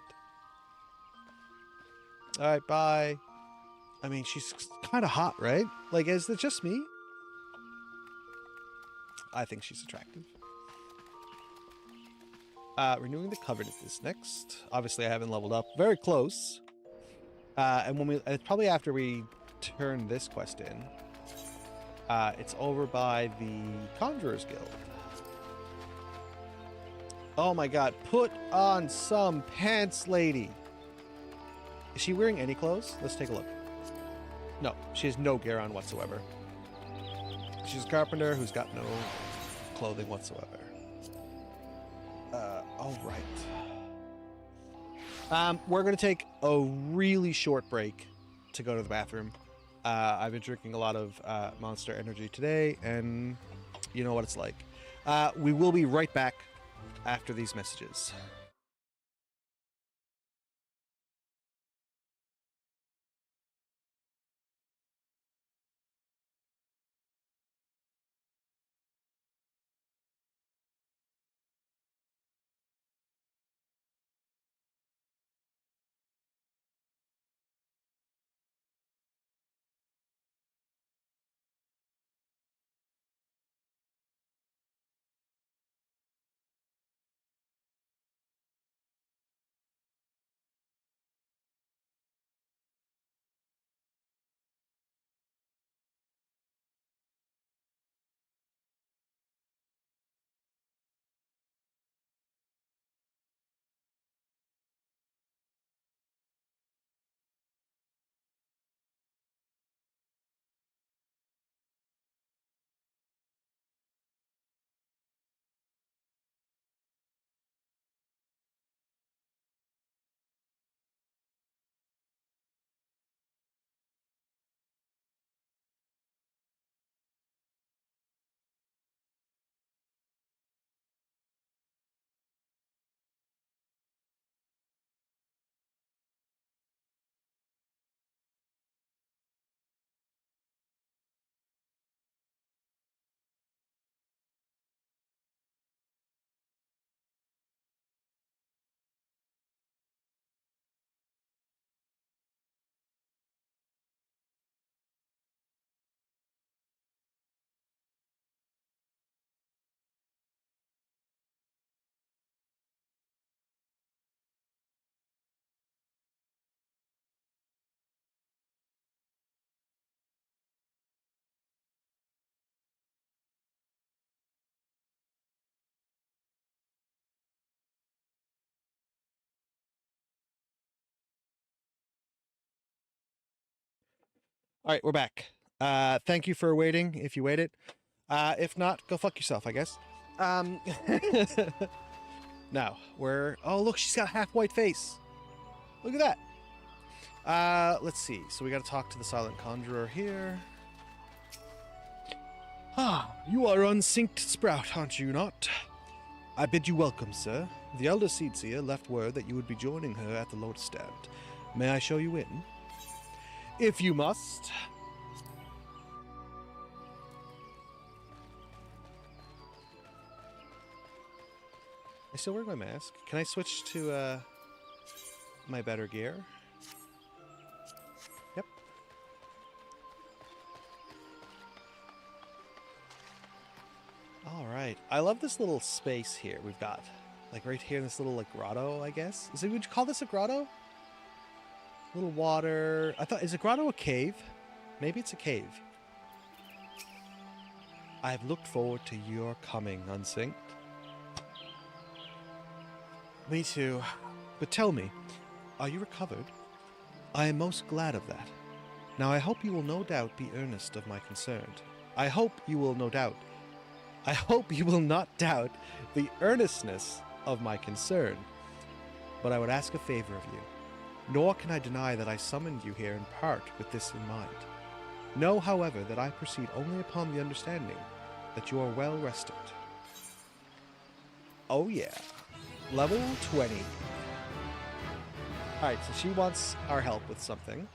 Alright, bye. I mean, she's kind of hot, right? Like, is it just me? I think she's attractive. Renewing the Covenant is next. Obviously, I haven't leveled up. Very close. And when it's probably after we turn this quest in. It's over by the Conjurer's Guild. Oh my god, put on some pants, lady. Is she wearing any clothes? Let's take a look. No, she has no gear on whatsoever. She's a carpenter who's got no clothing whatsoever. All right. We're going to take a really short break to go to the bathroom. I've been drinking a lot of Monster Energy today, and you know what it's like. We will be right back after these messages. All right, we're back. Thank you for waiting, if you waited. If not, go fuck yourself, I guess. Now, oh, look, she's got a half-white face. Look at that. Let's see. So we got to talk to the Silent Conjurer here. Ah, you are Unsynced Sprout, aren't you not? I bid you welcome, sir. The Elder Seedseer left word that you would be joining her at the Lotus Stand. May I show you in? If you must. still wearing my mask? Can I switch to my better gear? Yep. All right. I love this little space here we've got. Like right here in this little like grotto, I guess. Would you call this a grotto? Little water. Is a grotto a cave? Maybe it's a cave. I have looked forward to your coming, Unsynced. Me too. But tell me, are you recovered? I am most glad of that. Now I hope you will no doubt be earnest of my concern. I hope you will not doubt the earnestness of my concern. But I would ask a favor of you. Nor can I deny that I summoned you here in part with this in mind. Know, however, that I proceed only upon the understanding that you are well rested. Oh yeah. Level 20. Alright, so she wants our help with something,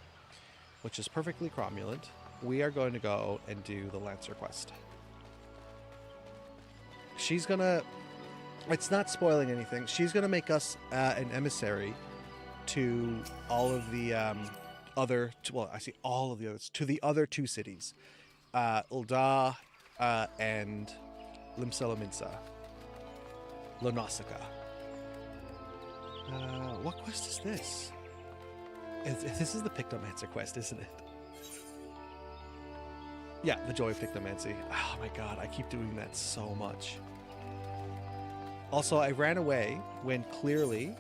which is perfectly cromulent. We are going to go and do the Lancer quest. She's gonna... It's not spoiling anything. She's gonna make us an emissary to all of the other... Well, I see all of the others. To the other two cities. Ul'dah and Limselaminsa. Lonassica. What quest is this? This is the Pictomancer quest, isn't it? Yeah, the Joy of Pictomancy. Oh my god, I keep doing that so much. Also, I ran away when clearly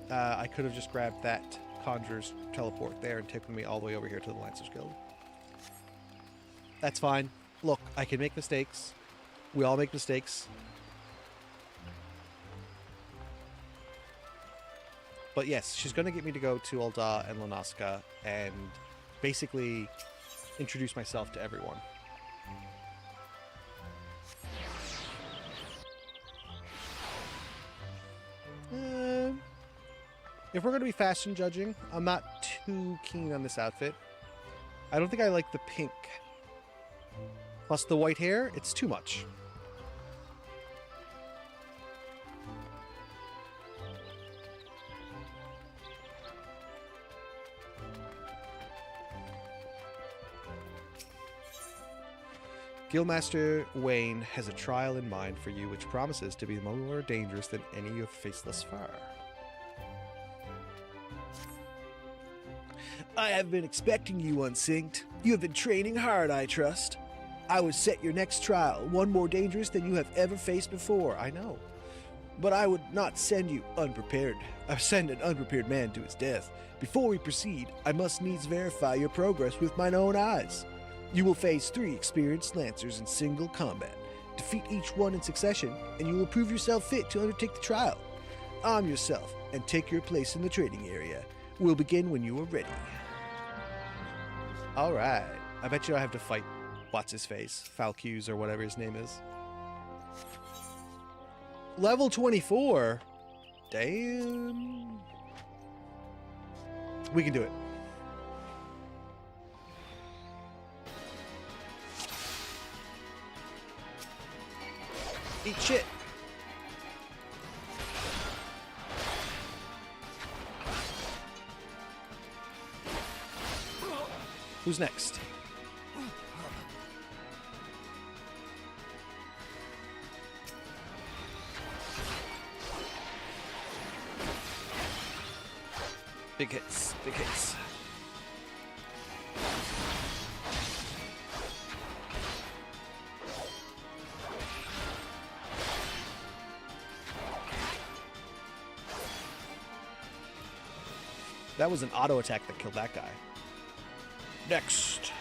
I could have just grabbed that Conjurer's teleport there and taken me all the way over here to the Lancers Guild. That's fine. Look, I can make mistakes. We all make mistakes. But yes, she's going to get me to go to Ul'dah and Lonassica and basically introduce myself to everyone. If we're going to be fashion judging, I'm not too keen on this outfit. I don't think I like the pink. Plus the white hair, it's too much. Guildmaster Wayne has a trial in mind for you which promises to be more dangerous than any you have faced thus far. I have been expecting you, Unsynced. You have been training hard, I trust. I would set your next trial one more dangerous than you have ever faced before, I know. But I would not send you unprepared. Send an unprepared man to his death. Before we proceed, I must needs verify your progress with mine own eyes. You will face 3 experienced Lancers in single combat. Defeat each one in succession, and you will prove yourself fit to undertake the trial. Arm yourself, and take your place in the trading area. We'll begin when you are ready. Alright. I bet you I have to fight what's-his-face, Falcuse or whatever his name is. Level 24? Damn. We can do it. Eat shit. Who's next? Big hits, big hits. That was an auto attack that killed that guy. Next.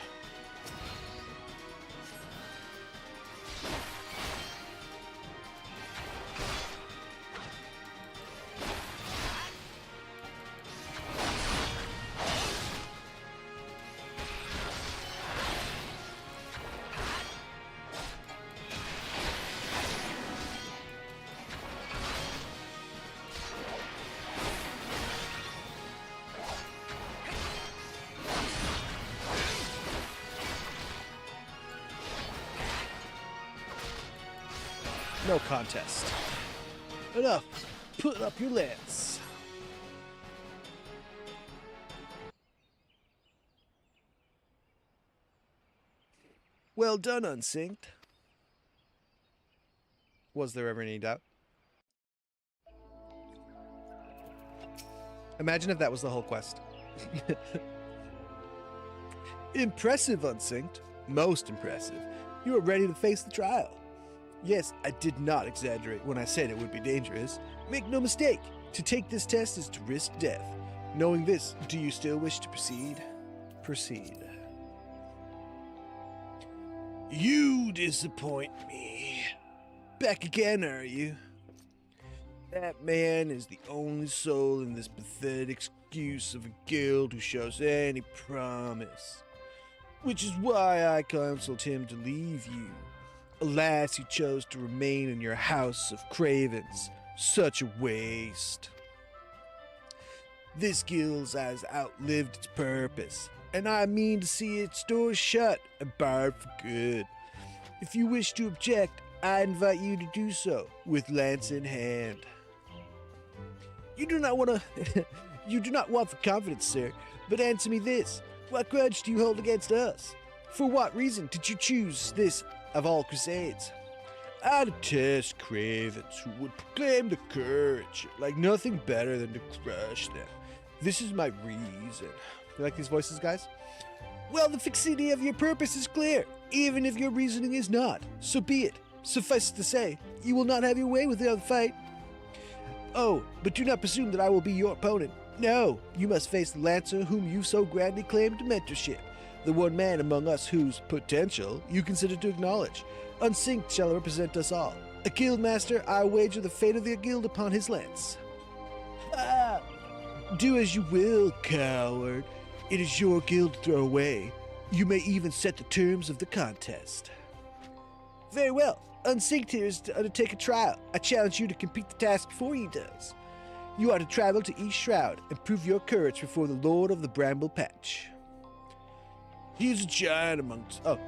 No contest. Enough. Put up your lance. Well done, Unsynced. Was there ever any doubt? Imagine if that was the whole quest. Impressive, Unsynced. Most impressive. You are ready to face the trial. Yes, I did not exaggerate when I said it would be dangerous. Make no mistake, to take this test is to risk death. Knowing this, do you still wish to proceed? Proceed. You disappoint me. Back again, are you? That man is the only soul in this pathetic excuse of a guild who shows any promise. Which is why I counseled him to leave you. Alas, he chose to remain in your house of cravens. Such a waste. This guild has outlived its purpose, and I mean to see its doors shut and barred for good. If you wish to object, I invite you to do so, with lance in hand. You do not want to... you do not want for confidence, sir, but answer me this. What grudge do you hold against us? For what reason did you choose this of all crusades? I detest cravens who would proclaim the courage like nothing better than to crush them. This is my reason. You like these voices, guys? Well, the fixity of your purpose is clear, even if your reasoning is not. So be it. Suffice to say, you will not have your way without the fight. Oh, but do not presume that I will be your opponent. No, you must face the Lancer whom you so grandly claim to mentorship. The one man among us whose potential you consider to acknowledge. Unsynced shall represent us all. A guild master, I wager the fate of the guild upon his lance. Ah! Do as you will, coward. It is your guild to throw away. You may even set the terms of the contest. Very well. Unsynced here is to undertake a trial. I challenge you to complete the task before he does. You are to travel to East Shroud and prove your courage before the Lord of the Bramble Patch. He is a giant amongst... Oh.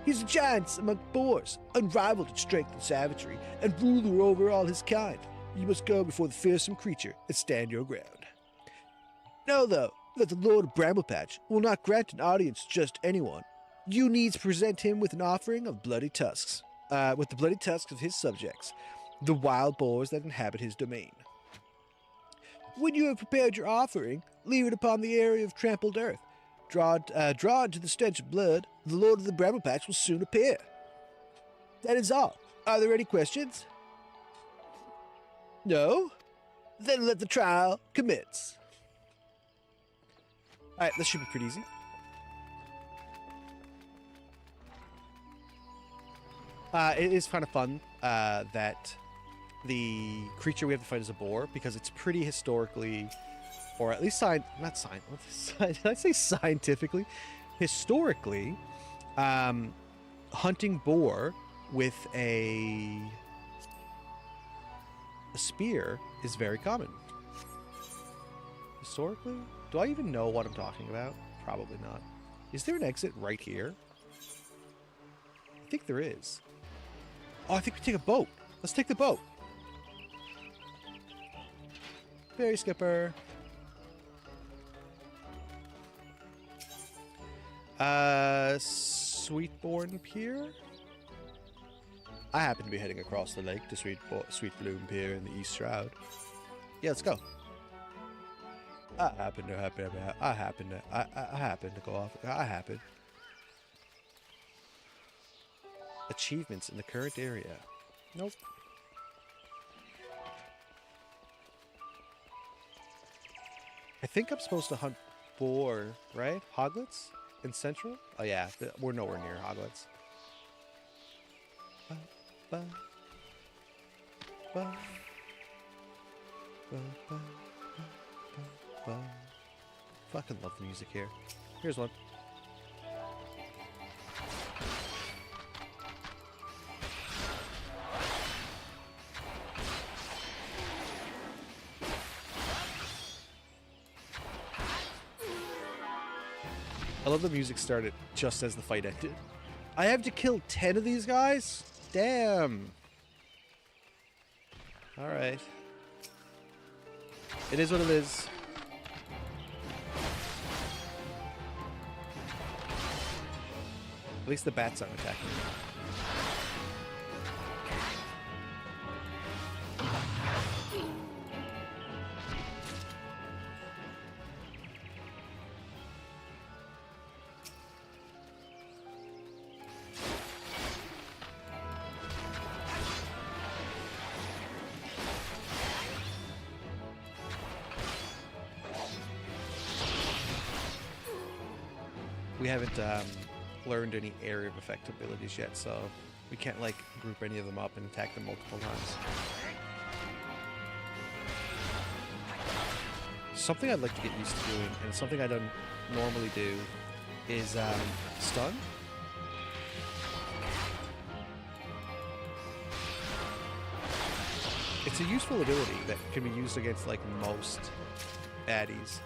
He's a giant among boars, unrivaled in strength and savagery, and ruler over all his kind. You must go before the fearsome creature and stand your ground. Know, though, that the Lord of Bramble Patch will not grant an audience to just anyone. You needs present him with an offering of bloody tusks, with the bloody tusks of his subjects, the wild boars that inhabit his domain. When you have prepared your offering, leave it upon the area of trampled earth. Drawn to the stench of blood, the Lord of the Bramble Patch will soon appear. That is all. Are there any questions? No? Then let the trial commence. Alright, this should be pretty easy. It is kind of fun that the creature we have to fight is a boar, because it's pretty historically, or at least did I say scientifically? Historically, hunting boar with a spear is very common. Historically? Do I even know what I'm talking about? Probably not. Is there an exit right here? I think there is. Oh, I think we take a boat. Let's take the boat. Ferry skipper. Sweetborn Pier? I happen to be heading across the lake to Sweet Bloom Pier in the East Shroud. Yeah, let's go. I happen to go off. I happen. Achievements in the current area. Nope. I think I'm supposed to hunt boar, right? Hoglets in Central? Oh yeah, we're nowhere near Hoglets. Ba, ba, ba, ba, ba. Fucking love the music here. Here's one. I love the music started just as the fight ended. I have to kill 10 of these guys? Damn. Alright. It is what it is. At least the bats aren't attacking me. We haven't learned any area of effect abilities yet, so we can't like group any of them up and attack them multiple times. Something I'd like to get used to doing, and something I don't normally do, is stun. It's a useful ability that can be used against like most baddies.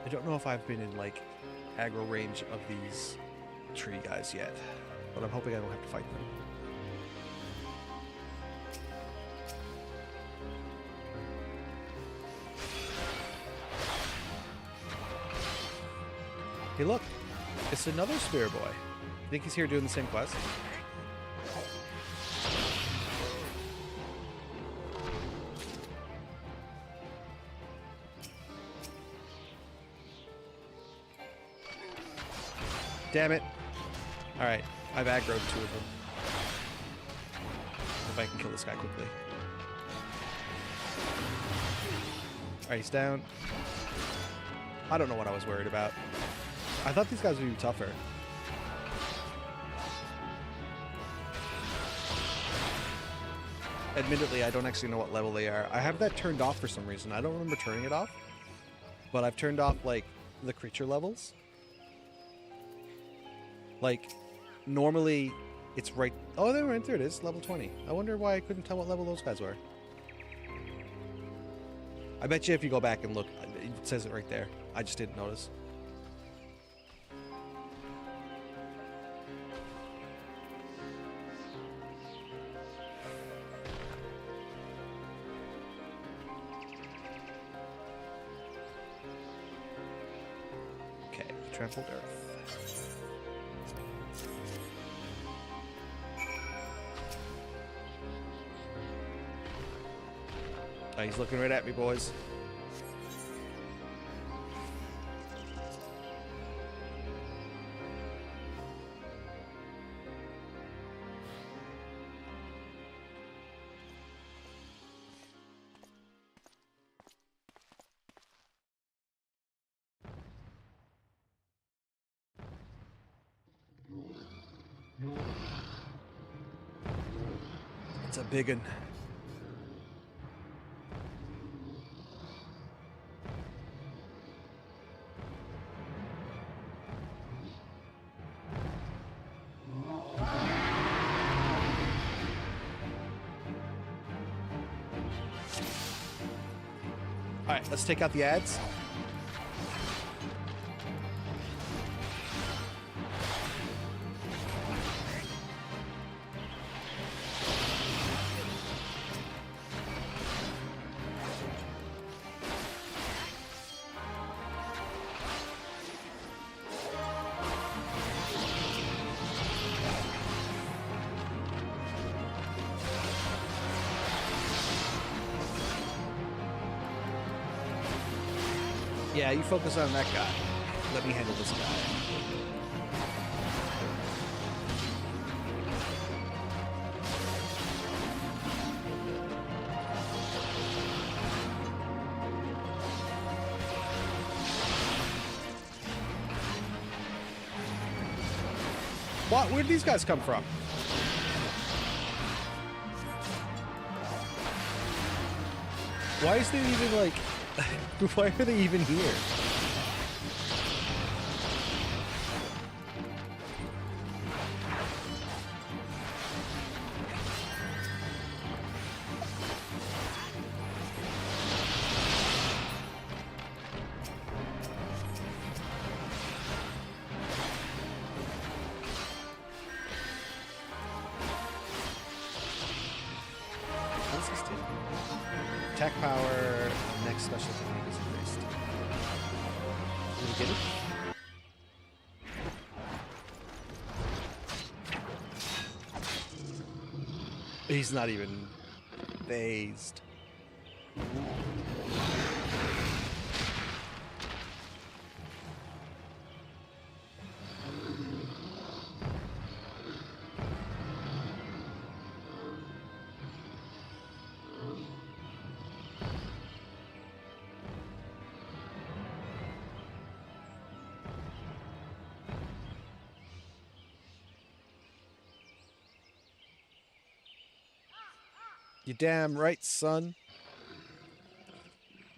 I don't know if I've been in like aggro range of these tree guys yet, but I'm hoping I don't have to fight them. Hey look, it's another Spear Boy. Think he's here doing the same quest? Damn it. Alright, I've aggroed 2 of them. If I can kill this guy quickly. Alright, he's down. I don't know what I was worried about. I thought these guys would be tougher. Admittedly, I don't actually know what level they are. I have that turned off for some reason. I don't remember turning it off. But I've turned off, like, the creature levels. Like, normally, it's right... Oh, there it is, level 20. I wonder why I couldn't tell what level those guys were. I bet you if you go back and look, it says it right there. I just didn't notice. Okay, trampled earth. Oh, he's looking right at me, boys. It's a big one. Alright, let's take out the ads. Yeah, you focus on that guy. Let me handle this guy. What? Where did these guys come from? Why is there even like... why are they even here? What does this do? Attack power, next special technique is increased. Did we get it? He's not even phased. You damn right, son.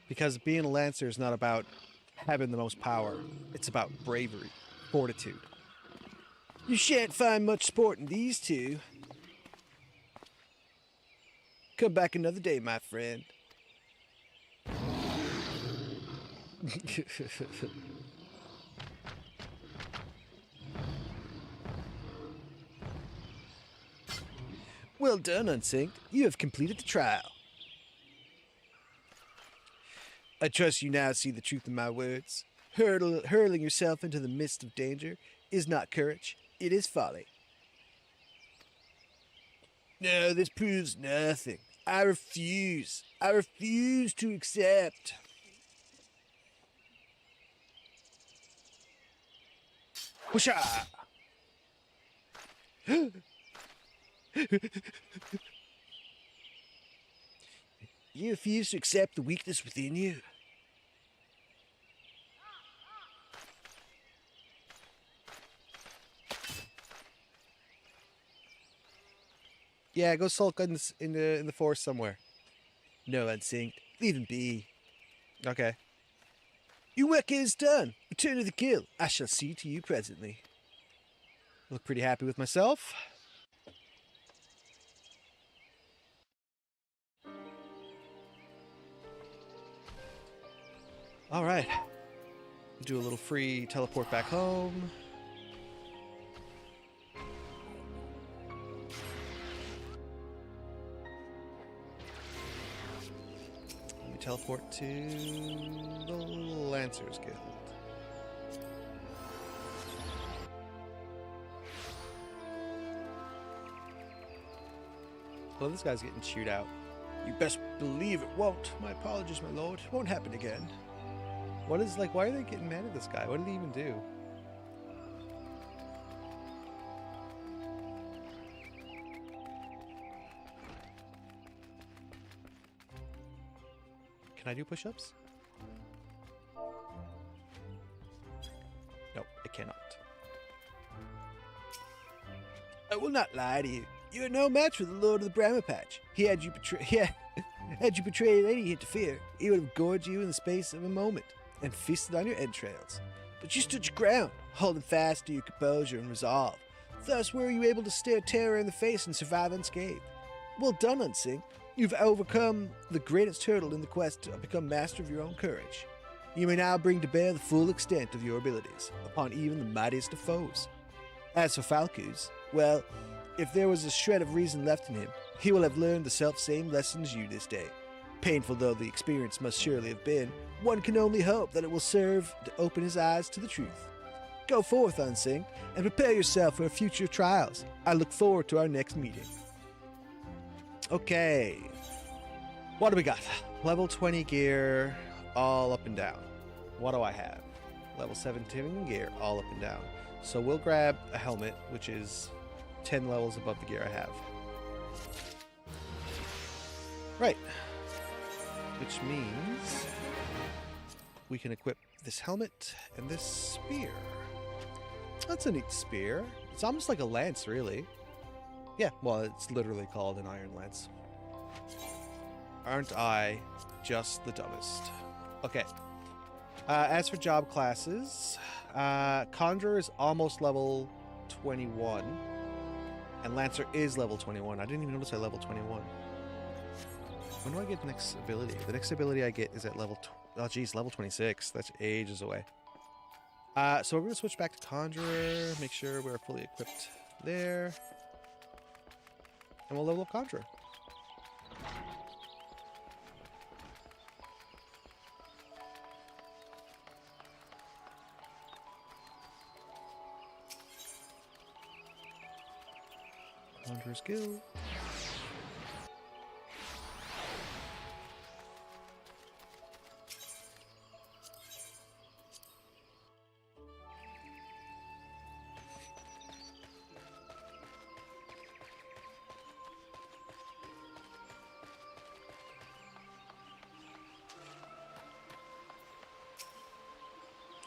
Because being a Lancer is not about having the most power. It's about bravery, fortitude. You shan't find much sport in these two. Come back another day, my friend. Well done, Unsynced. You have completed the trial. I trust you now see the truth in my words. Hurling yourself into the midst of danger is not courage, it is folly. No, this proves nothing. I refuse. I refuse to accept. Whoosha! You refuse to accept the weakness within you. Yeah, go sulk in the forest somewhere. No, Unsynced. Leave him be. Okay. Your work is done. Return to the guild. I shall see to you presently. Look pretty happy with myself. All right. Do a little free teleport back home. Let me teleport to the Lancers Guild. Well, this guy's getting chewed out. You best believe it won't. My apologies, my lord. It won't happen again. What is, like, why are they getting mad at this guy? What did he even do? Can I do push-ups? No, I cannot. I will not lie to you. You are no match for the Lord of the Brammer Patch. He had you had you betrayed any hint of fear, he would have gored you in the space of a moment and feasted on your entrails. But you stood your ground, holding fast to your composure and resolve. Thus were you able to stare terror in the face and survive unscathed. Well done, Unsynced. You've overcome the greatest hurdle in the quest to become master of your own courage. You may now bring to bear the full extent of your abilities upon even the mightiest of foes. As for Falcus, well, if there was a shred of reason left in him, he will have learned the self-same lessons you this day. Painful though the experience must surely have been, one can only hope that it will serve to open his eyes to the truth. Go forth, Unsynced, and prepare yourself for future trials. I look forward to our next meeting. Okay. What do we got? Level 20 gear, all up and down. what do I have? Level 17 gear, all up and down. So we'll grab a helmet, which is 10 levels above the gear I have. Right. Which means we can equip this helmet and this spear. That's a neat spear. It's almost like a lance, really. Yeah, well, it's literally called an iron lance. Aren't I just the dumbest? Okay. As for job classes, Conjurer is almost level 21. And Lancer is level 21. I didn't even notice I level 21. When do I get the next ability? The next ability I get is at level... oh, geez, level 26. That's ages away. So we're going to switch back to Conjurer. Make sure we're fully equipped there. And we'll level up Conjurer. Conjurer's Guild.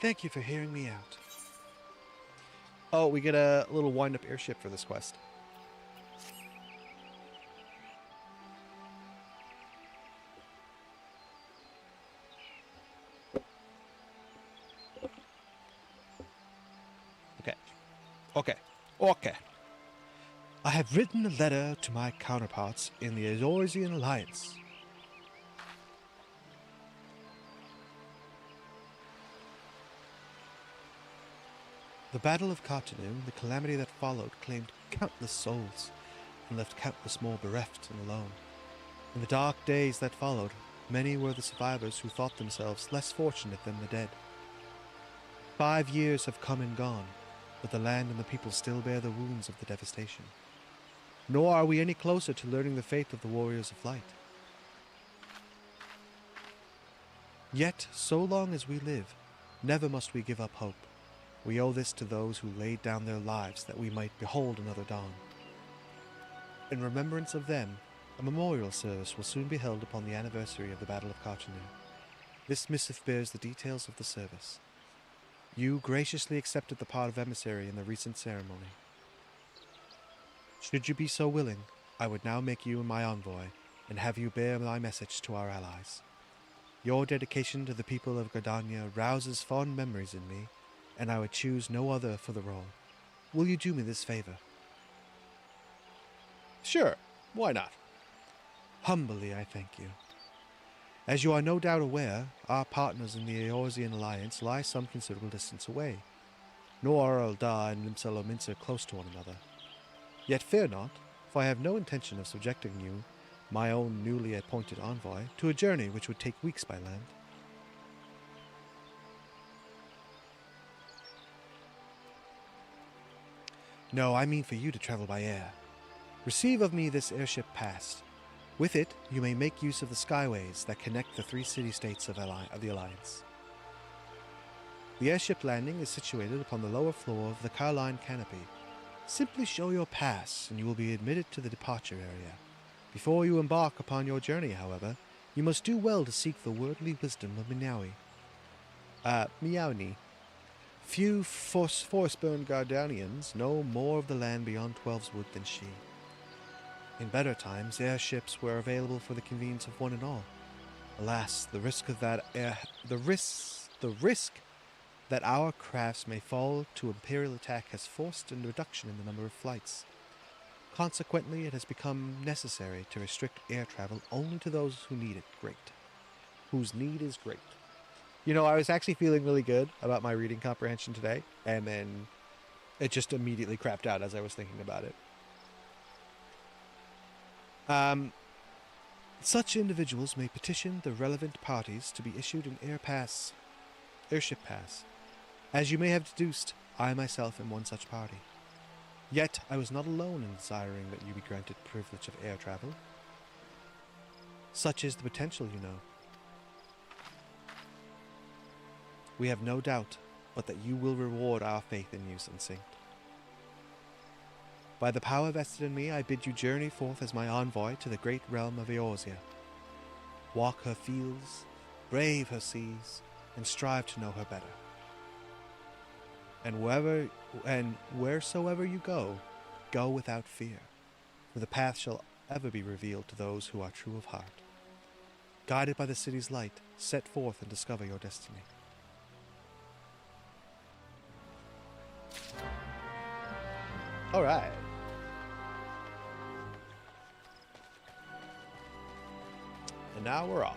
Thank you for hearing me out. Oh, we get a little wind-up airship for this quest. Okay. I have written a letter to my counterparts in the Eorzean Alliance. The Battle of Cartanu, the calamity that followed, claimed countless souls and left countless more bereft and alone. In the dark days that followed, many were the survivors who thought themselves less fortunate than the dead. 5 years have come and gone, but the land and the people still bear the wounds of the devastation. Nor are we any closer to learning the fate of the warriors of light. Yet, so long as we live, never must we give up hope. We owe this to those who laid down their lives that we might behold another dawn. In remembrance of them, a memorial service will soon be held upon the anniversary of the Battle of Cartanu. This missive bears the details of the service. You graciously accepted the part of emissary in the recent ceremony. Should you be so willing, I would now make you my envoy and have you bear my message to our allies. Your dedication to the people of Gardania rouses fond memories in me, and I would choose no other for the role. Will you do me this favor? Sure, why not? Humbly I thank you. As you are no doubt aware, our partners in the Eorzean Alliance lie some considerable distance away, nor are Eldar and Nimsel-Mincer close to one another. Yet fear not, for I have no intention of subjecting you, my own newly appointed envoy, to a journey which would take weeks by land. No, I mean for you to travel by air. Receive of me this airship pass. With it, you may make use of the skyways that connect the 3 city-states of the Alliance. The airship landing is situated upon the lower floor of the Carline canopy. Simply show your pass, and you will be admitted to the departure area. Before you embark upon your journey, however, you must do well to seek the worldly wisdom of Meowni. Few Force-burned Gardanians know more of the land beyond Twelve's Wood than she. In better times, airships were available for the convenience of one and all. Alas, the risk that our crafts may fall to Imperial attack has forced a reduction in the number of flights. Consequently, it has become necessary to restrict air travel only to those who need it whose need is great. You know, I was actually feeling really good about my reading comprehension today, and then it just immediately crapped out as I was thinking about it. Such individuals may petition the relevant parties to be issued an airship pass. As you may have deduced, I myself am one such party. Yet I was not alone in desiring that you be granted privilege of air travel. Such is the potential, you know. We have no doubt but that you will reward our faith in you, Unsynced. By the power vested in me, I bid you journey forth as my envoy to the great realm of Eorzea. Walk her fields, brave her seas, and strive to know her better. And wheresoever you go, go without fear, for the path shall ever be revealed to those who are true of heart. Guided by the city's light, set forth and discover your destiny. All right. And now we're off.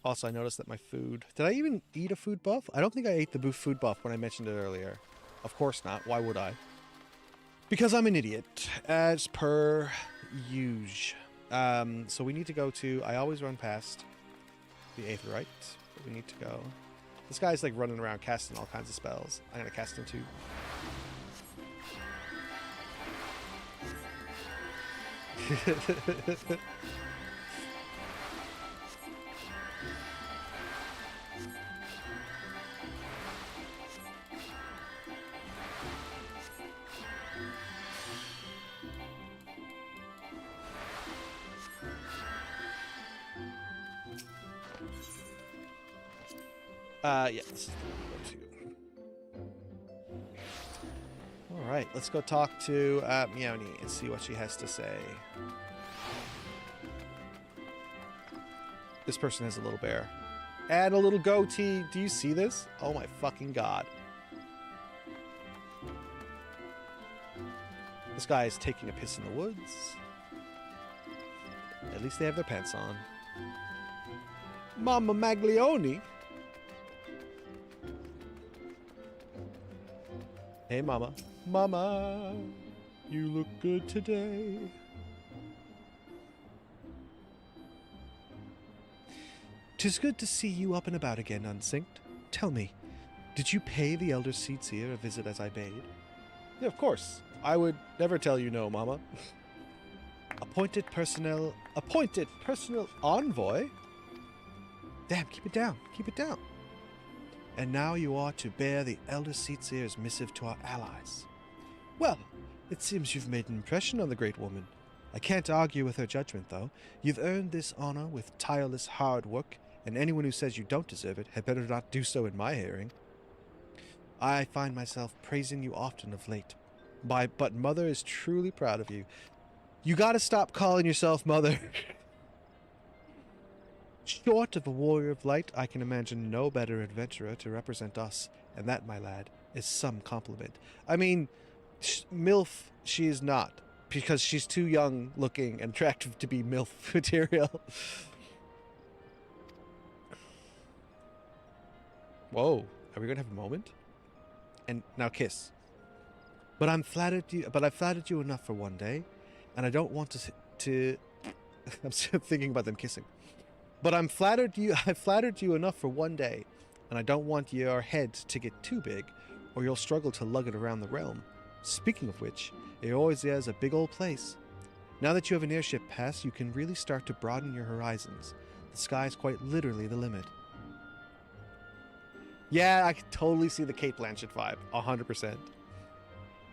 Also, I noticed that my food... Did I even eat a food buff? I don't think I ate the food buff when I mentioned it earlier. Of course not. Why would I? Because I'm an idiot, as per usual. So we need to go to... I always run past the Aetherite, but we need to go... This guy's like running around casting all kinds of spells. I'm going to cast him too. Yeah, this is the one to. Alright, let's go talk to Meowny and see what she has to say. This person has a little bear. And a little goatee. Do you see this? Oh my fucking god. This guy is taking a piss in the woods. At least they have their pants on. Mama Maglione. Hey, Mama. Mama, you look good today. "'Tis good to see you up and about again, Unsynced. Tell me, did you pay the Elder Seatseer a visit as I bade?" "Yeah, of course. I would never tell you no, Mama." Appointed personal envoy? Damn, keep it down. Keep it down. "And now you are to bear the Elder Seatseer's missive to our allies. Well, it seems you've made an impression on the great woman. I can't argue with her judgment, though. You've earned this honor with tireless hard work, and anyone who says you don't deserve it had better not do so in my hearing. I find myself praising you often of late. But Mother is truly proud of you. You gotta stop calling yourself Mother." "Short of a warrior of light, I can imagine no better adventurer to represent us, and that, my lad, is some compliment. I mean, MILF she is not, because she's too young looking and attractive to be MILF material." Whoa, are we gonna have a moment? And now kiss. I've flattered you enough for one day, and I don't want to I'm still thinking about them kissing. I've flattered you enough for one day, and I don't want your head to get too big, or you'll struggle to lug it around the realm. Speaking of which, Eorzea is a big old place. Now that you have an airship pass, you can really start to broaden your horizons. The sky's quite literally the limit." Yeah, I can totally see the Kate Blanchett vibe, 100%.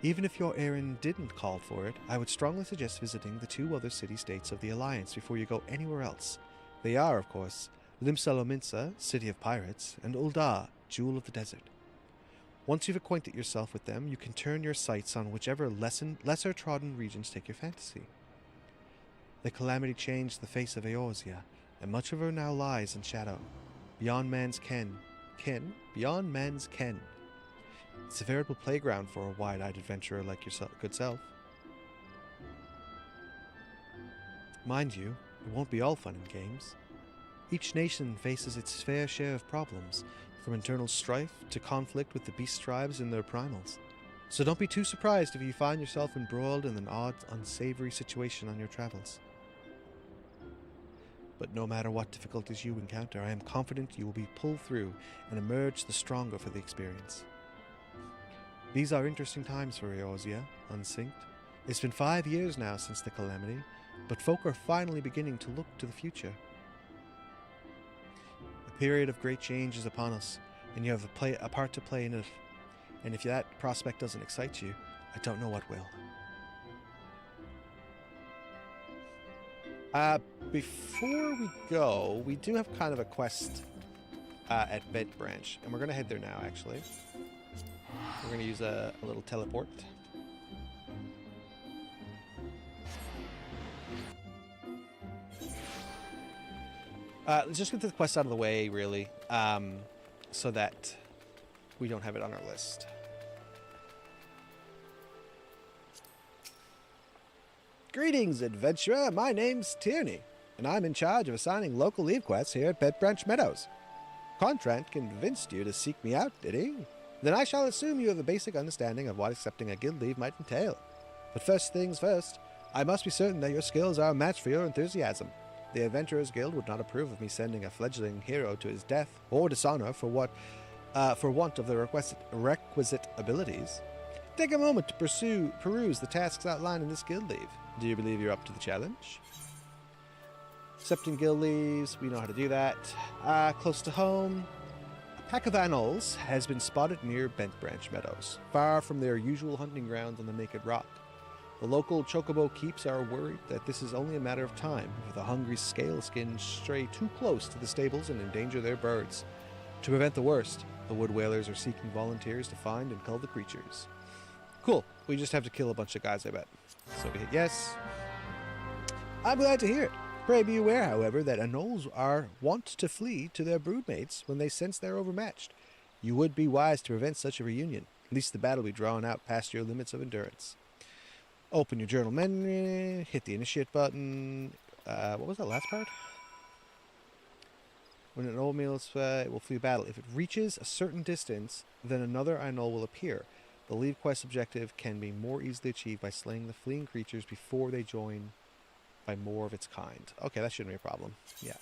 "Even if your errand didn't call for it, I would strongly suggest visiting the 2 other city-states of the Alliance before you go anywhere else. They are, of course, Limsa-Lominsa, City of Pirates, and Ul'dah, Jewel of the Desert. Once you've acquainted yourself with them, you can turn your sights on whichever lesser-trodden regions take your fancy. The calamity changed the face of Eorzea, and much of her now lies in shadow, beyond man's ken. Beyond man's ken. It's a veritable playground for a wide-eyed adventurer like your good self. Mind you, it won't be all fun and games. Each nation faces its fair share of problems, from internal strife to conflict with the beast tribes and their primals. So don't be too surprised if you find yourself embroiled in an odd, unsavory situation on your travels. But no matter what difficulties you encounter, I am confident you will be pulled through and emerge the stronger for the experience. These are interesting times for Eorzea, Unsynced. It's been 5 years now since the calamity, but folk are finally beginning to look to the future. A period of great change is upon us, and you have a part to play in it. And if that prospect doesn't excite you, I don't know what will. Before we go, we do have kind of a quest at Vent Branch, and we're going to head there now, actually. We're going to use a little teleport. Let's just get the quest out of the way, really, so that we don't have it on our list. Greetings, adventurer. My name's Tierney, and I'm in charge of assigning local leave quests here at Bent Branch Meadows. Contrant convinced you to seek me out, did he? Then I shall assume you have a basic understanding of what accepting a guild leave might entail. But first things first, I must be certain that your skills are a match for your enthusiasm. The Adventurers Guild would not approve of me sending a fledgling hero to his death or dishonor for want of the requisite abilities. Take a moment to peruse the tasks outlined in this guild leave. Do you believe you're up to the challenge? Accepting guild leaves, we know how to do that. Close to home, a pack of anoles has been spotted near Bent Branch Meadows, far from their usual hunting grounds on the Naked Rock. The local chocobo keeps are worried that this is only a matter of time if the hungry scaleskins stray too close to the stables and endanger their birds. To prevent the worst, the wood whalers are seeking volunteers to find and cull the creatures. Cool. We just have to kill a bunch of guys, I bet. So we hit yes. I'm glad to hear it. Pray be aware, however, that anoles are wont to flee to their broodmates when they sense they're overmatched. You would be wise to prevent such a reunion. At least the battle be drawn out past your limits of endurance. Open your journal menu, hit the initiate button. What was that last part? When an anole meal is it will flee battle. If it reaches a certain distance, then another anole will appear. The leave quest objective can be more easily achieved by slaying the fleeing creatures before they join by more of its kind. Okay, that shouldn't be a problem. Yeah.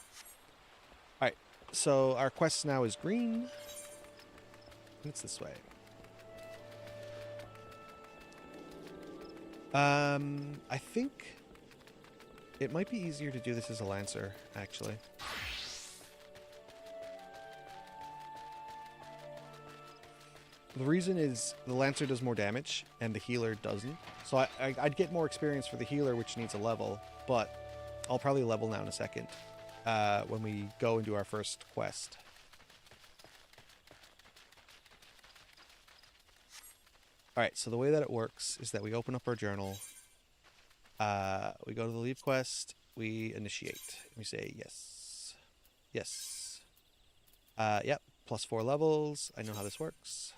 Alright, so our quest now is green. It's this way. I think it might be easier to do this as a Lancer, actually. The reason is the Lancer does more damage and the healer doesn't. So I'd get more experience for the healer, which needs a level, but I'll probably level now in a second when we go and do our first quest. Alright, so the way that it works is that we open up our journal, we go to the leave quest, we initiate, we say yes, yes, yep, +4 levels, I know how this works.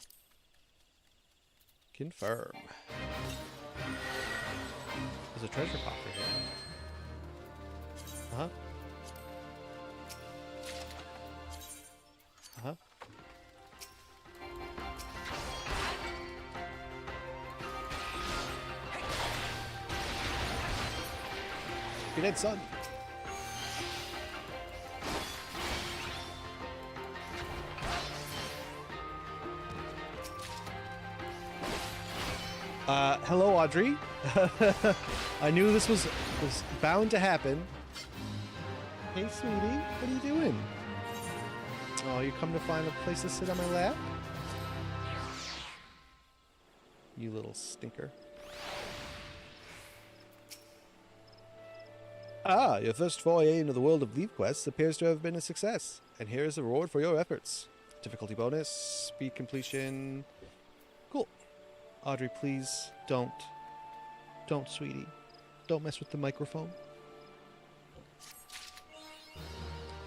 Confirm. There's a treasure coffer here. Uh-huh. Uh-huh. You're dead, son. Hello, Audrey. I knew this was bound to happen. Hey, sweetie, what are you doing? Oh, you come to find a place to sit on my lap? You little stinker. Ah, your first foray into the world of leave quests appears to have been a success, and here is the reward for your efforts. Difficulty bonus, speed completion. Cool. Audrey, please don't, sweetie. Don't mess with the microphone.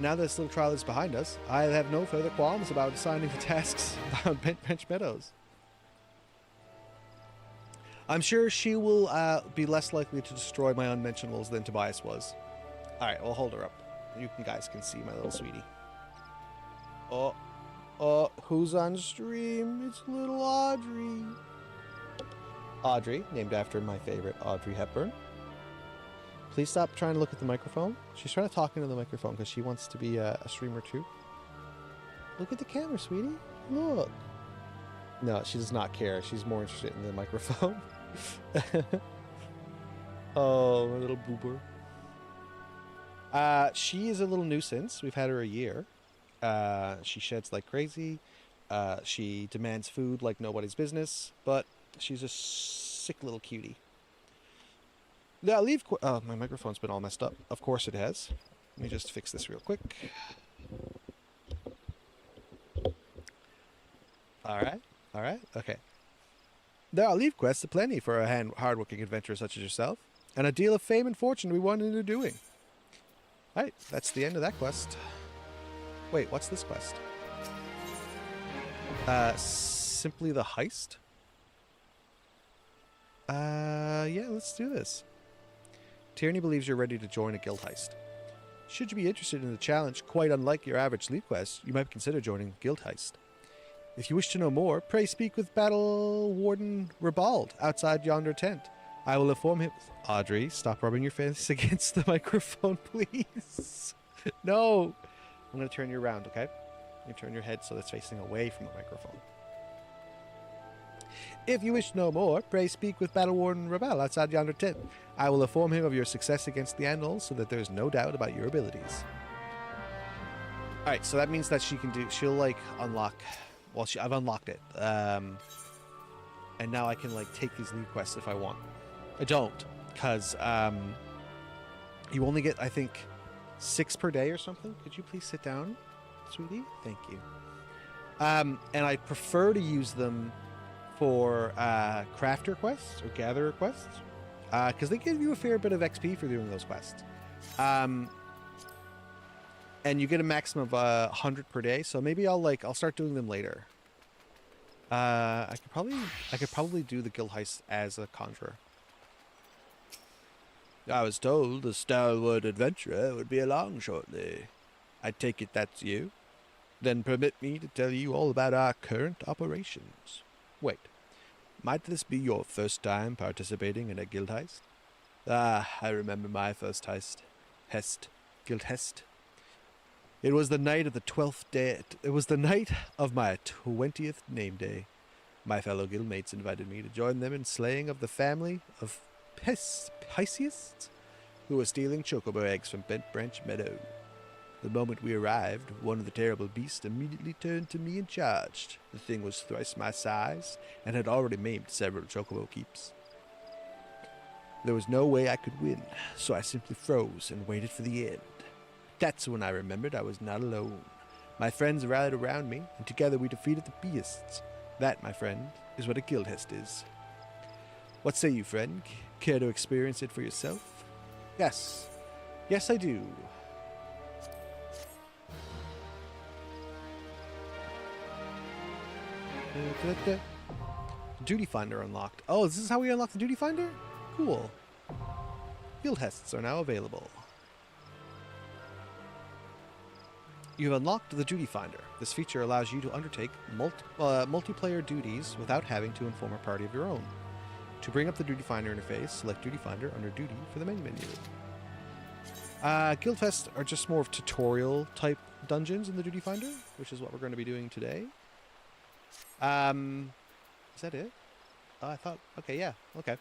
Now that this little trial is behind us, I have no further qualms about assigning the tasks around Bent Branch Meadows. I'm sure she will be less likely to destroy my unmentionables than Tobias was. Alright, we'll hold her up. You guys can see my little sweetie. Oh, who's on stream? It's little Audrey. Audrey, named after my favorite Audrey Hepburn. Please stop trying to look at the microphone. She's trying to talk into the microphone because she wants to be a streamer too. Look at the camera, sweetie. Look. No, she does not care. She's more interested in the microphone. Oh, my little boober. She is a little nuisance. We've had her a year. She sheds like crazy. She demands food like nobody's business, but she's a sick little cutie. Yeah, oh, my microphone's been all messed up. Of course it has. Let me just fix this real quick. Alright, okay. There are leave quests aplenty for a hard-working adventurer such as yourself, and a deal of fame and fortune we want into doing. Alright, that's the end of that quest. Wait, what's this quest? Simply the heist? Yeah, let's do this. Tierney believes you're ready to join a guild heist. Should you be interested in the challenge, quite unlike your average sleep quest, you might consider joining guild heist. If you wish to know more, pray speak with Battle Warden Reborn outside yonder tent. I will inform him. Audrey, stop rubbing your face against the microphone, please. No. I'm going to turn you around, okay? You turn your head so it's facing away from the microphone. If you wish to know more, pray speak with Battle Warden Reborn outside yonder tent. I will inform him of your success against the Andals so that there is no doubt about your abilities. Alright, so that means that she'll like unlock. Well, I've unlocked it. And now I can like take these lead quests if I want. I don't, because you only get, I think, 6 per day or something. Could you please sit down, sweetie? Thank you. And I prefer to use them for crafter quests or gatherer quests, because they give you a fair bit of XP for doing those quests. And you get a maximum of 100 per day, so maybe I'll start doing them later. I could probably do the guild heist as a conjurer. I was told the stalwart adventurer would be along shortly. I take it that's you? Then permit me to tell you all about our current operations. Wait, might this be your first time participating in a guild heist? Ah, I remember my first heist. Guild heist. It was the night of the 12th day. It was the night of my 20th name day. My fellow guildmates invited me to join them in slaying of the family of Pisces, who was stealing chocobo eggs from Bent Branch Meadow. The moment we arrived, one of the terrible beasts immediately turned to me and charged. The thing was thrice my size, and had already maimed several chocobo keeps. There was no way I could win, so I simply froze and waited for the end. That's when I remembered I was not alone. My friends rallied around me, and together we defeated the beasts. That, my friend, is what a guild heist is. What say you, friend? Care to experience it for yourself? Yes. Yes, I do. Duty Finder unlocked. Oh, this is how we unlock the Duty Finder? Cool. Guild heists are now available. You have unlocked the Duty Finder. This feature allows you to undertake multiplayer duties without having to inform a party of your own. To bring up the Duty Finder interface, select Duty Finder under Duty for the main menu. Guild Fests are just more of tutorial type dungeons in the Duty Finder, which is what we're going to be doing today. Is that it? I thought, okay, yeah, okay.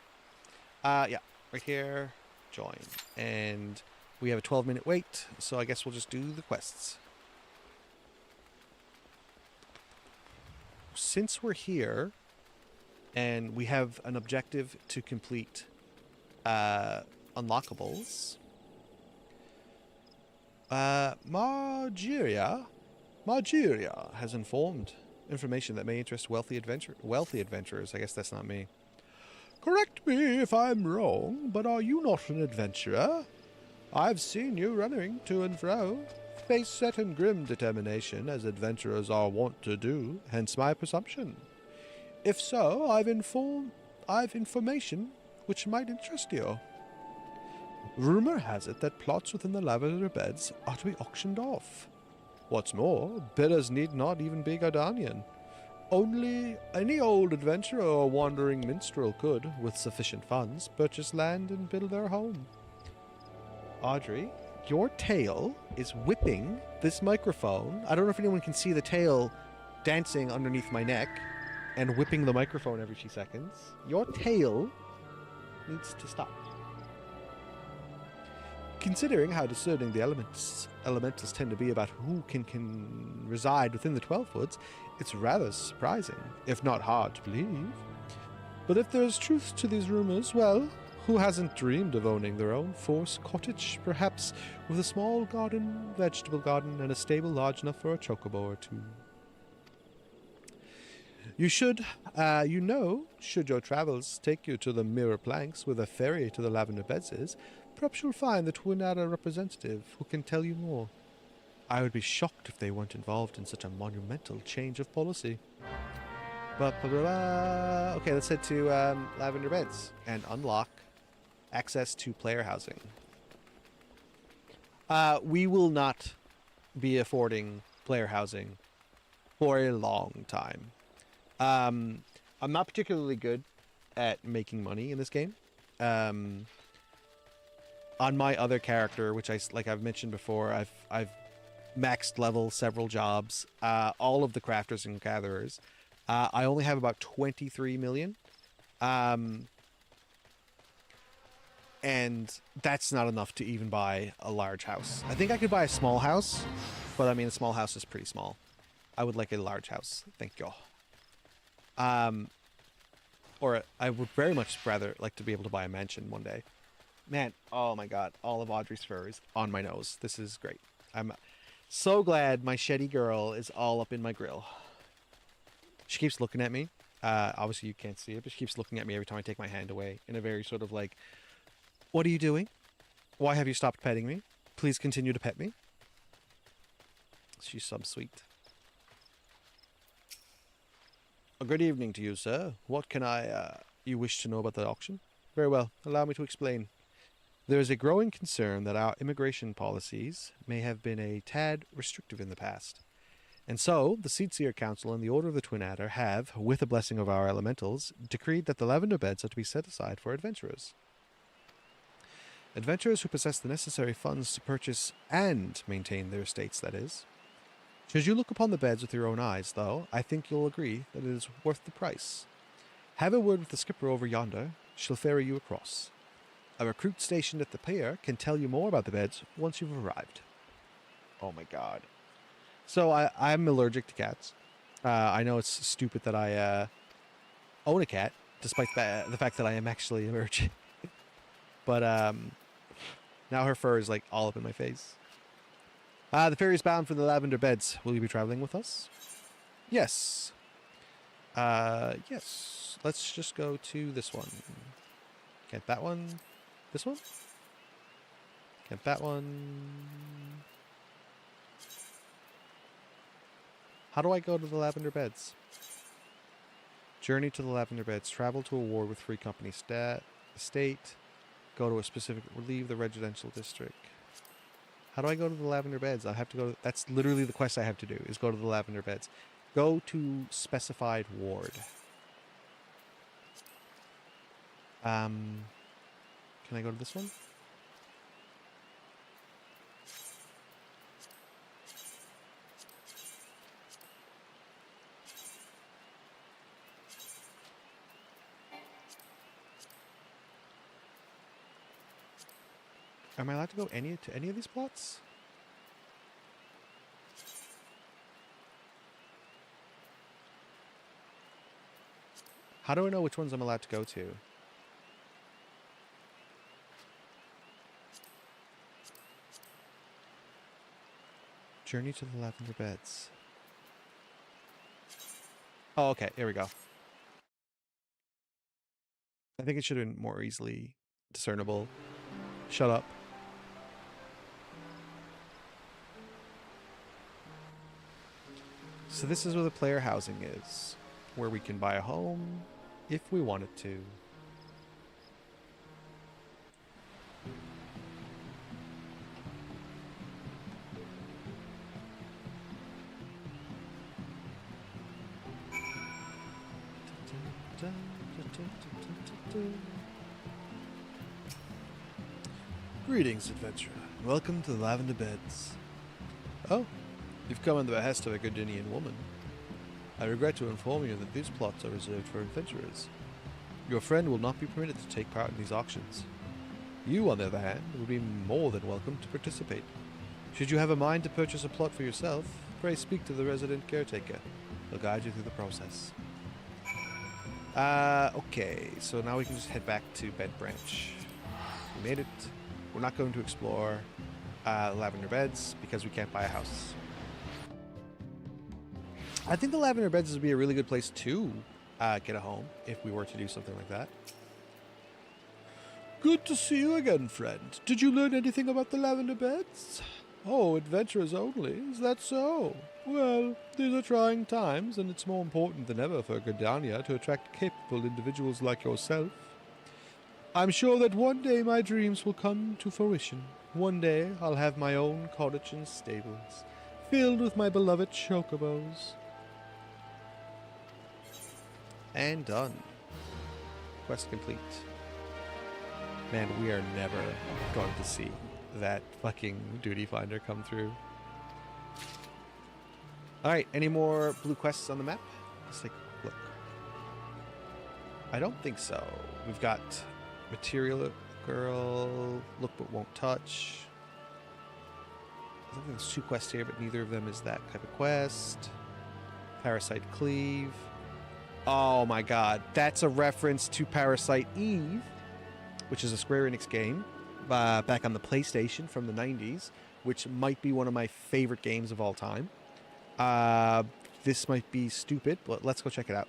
Yeah, right here, join. And we have a 12-minute wait, so I guess we'll just do the quests. Since we're here, and we have an objective to complete unlockables, Margeria has informed information that may interest wealthy adventurers. I guess that's not me. Correct me if I'm wrong, but are you not an adventurer? I've seen you running to and fro. Face set and grim determination, as adventurers are wont to do, hence my presumption. If so, I've information which might interest you. Rumor has it that plots within the lavender beds are to be auctioned off. What's more, bidders need not even be Gardanian. Only any old adventurer or wandering minstrel could, with sufficient funds, purchase land and build their home. Audrey, your tail is whipping this microphone. I don't know if anyone can see the tail dancing underneath my neck and whipping the microphone every few seconds. Your tail needs to stop. Considering how discerning the elementals tend to be about who can reside within the 12 Woods, it's rather surprising, if not hard to believe. But if there's truth to these rumors, well, who hasn't dreamed of owning their own forest cottage, perhaps with a small garden, vegetable garden, and a stable large enough for a chocobo or two? You should, should your travels take you to the Mirror Planks where the ferry to the Lavender Beds is, perhaps you'll find the Twin Adder representative who can tell you more. I would be shocked if they weren't involved in such a monumental change of policy. Okay, let's head to Lavender Beds and unlock access to player housing. We will not be affording player housing for a long time. I'm not particularly good at making money in this game. On my other character, which I've mentioned before, I've maxed level several jobs, all of the crafters and gatherers. I only have about 23 million. And that's not enough to even buy a large house. I think I could buy a small house, but I mean, a small house is pretty small. I would like a large house. Thank you. Or I would very much rather like to be able to buy a mansion one day. Man, oh my god, all of Audrey's fur is on my nose. This is great. I'm so glad my sheddy girl is all up in my grill. She keeps looking at me. Obviously you can't see it, but she keeps looking at me every time I take my hand away in a very sort of like, what are you doing? Why have you stopped petting me? Please continue to pet me. She's so sweet. A good evening to you, sir. What can you wish to know about the auction? Very well. Allow me to explain. There is a growing concern that our immigration policies may have been a tad restrictive in the past. And so, the Seedseer Council and the Order of the Twin Adder have, with the blessing of our elementals, decreed that the Lavender Beds are to be set aside for adventurers. Adventurers who possess the necessary funds to purchase and maintain their estates, that is. Should you look upon the beds with your own eyes, though, I think you'll agree that it is worth the price. Have a word with the skipper over yonder. She'll ferry you across. A recruit stationed at the pier can tell you more about the beds once you've arrived. Oh my god. So I'm allergic to cats. I know it's stupid that I own a cat, despite the fact that I am actually allergic. But now her fur is like all up in my face. The ferry is bound for the Lavender Beds. Will you be traveling with us? Yes. Yes. Let's just go to this one. Can't that one? This one? Can't that one? How do I go to the Lavender Beds? Journey to the Lavender Beds. Travel to a ward with free company estate. Go to a specific... Leave the residential district. How do I go to the Lavender Beds? I have to go... That's literally the quest I have to do, is go to the Lavender Beds. Go to specified ward. Can I go to this one? Am I allowed to go to any of these plots? How do I know which ones I'm allowed to go to? Journey to the Lavender Beds. Oh, okay. Here we go. I think it should have been more easily discernible. Shut up. So this is where the player housing is, where we can buy a home if we wanted to. Greetings, adventurer. Welcome to the Lavender Beds. Oh, you've come on the behest of a Gardenian woman. I regret to inform you that these plots are reserved for adventurers. Your friend will not be permitted to take part in these auctions. You, on the other hand, would be more than welcome to participate. Should you have a mind to purchase a plot for yourself, pray speak to the resident caretaker. He'll guide you through the process. Okay, so now we can just head back to Bed Branch. We made it. We're not going to explore Lavender Beds because we can't buy a house. I think the Lavender Beds would be a really good place to get a home if we were to do something like that. Good to see you again, friend. Did you learn anything about the Lavender Beds? Oh, adventurers only, is that so? Well, these are trying times, and it's more important than ever for Gardania to attract capable individuals like yourself. I'm sure that one day my dreams will come to fruition. One day I'll have my own cottage and stables, filled with my beloved chocobos. And done. Quest complete. Man, we are never going to see that fucking duty finder come through. Alright, any more blue quests on the map? Let's take a look. I don't think so. We've got Material Girl, Look But Won't Touch. I think there's 2 quests here, but neither of them is that type of quest. Parasite Cleave. Oh my god, that's a reference to Parasite Eve, which is a Square Enix game back on the PlayStation from the 90s, which might be one of my favorite games of all time. This might be stupid, but let's go check it out.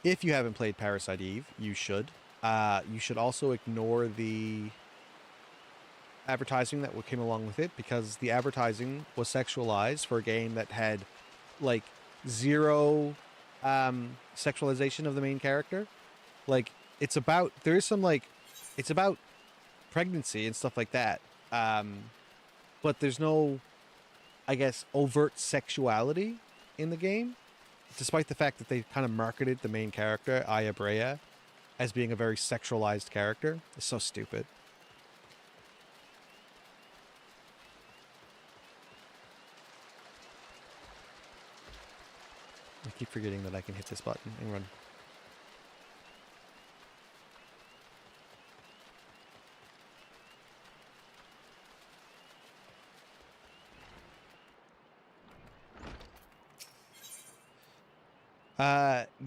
If you haven't played Parasite Eve, you should. You should also ignore the advertising that came along with it, because the advertising was sexualized for a game that had like 0 sexualization of the main character. Like, it's about, there is some like, it's about pregnancy and stuff like that, but there's no, I guess, overt sexuality in the game, despite the fact that they kind of marketed the main character, Aya Brea, as being a very sexualized character. It's so stupid. I keep forgetting that I can hit this button and run.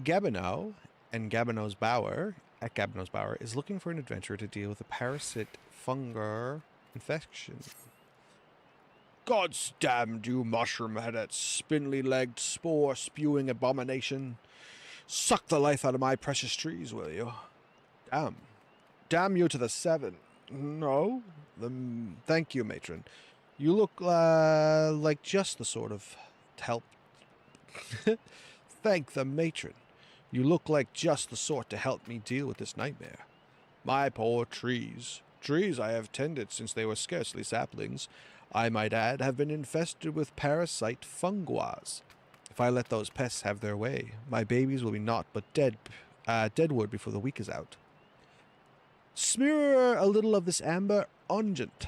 Gabino and Gabino's Bower, at Gabino's Bower, is looking for an adventurer to deal with a parasite fungal infection. God's damned, you mushroom-headed, spindly-legged, spore-spewing abomination. Suck the life out of my precious trees, will you? Damn. Damn you to the 7. No? Thank you, matron. You look like just the sort of help. Thank the matron. You look like just the sort to help me deal with this nightmare. My poor trees. Trees I have tended since they were scarcely saplings, I might add, have been infested with parasite funguas. If I let those pests have their way, my babies will be naught but deadwood before the week is out. Smear a little of this amber unguent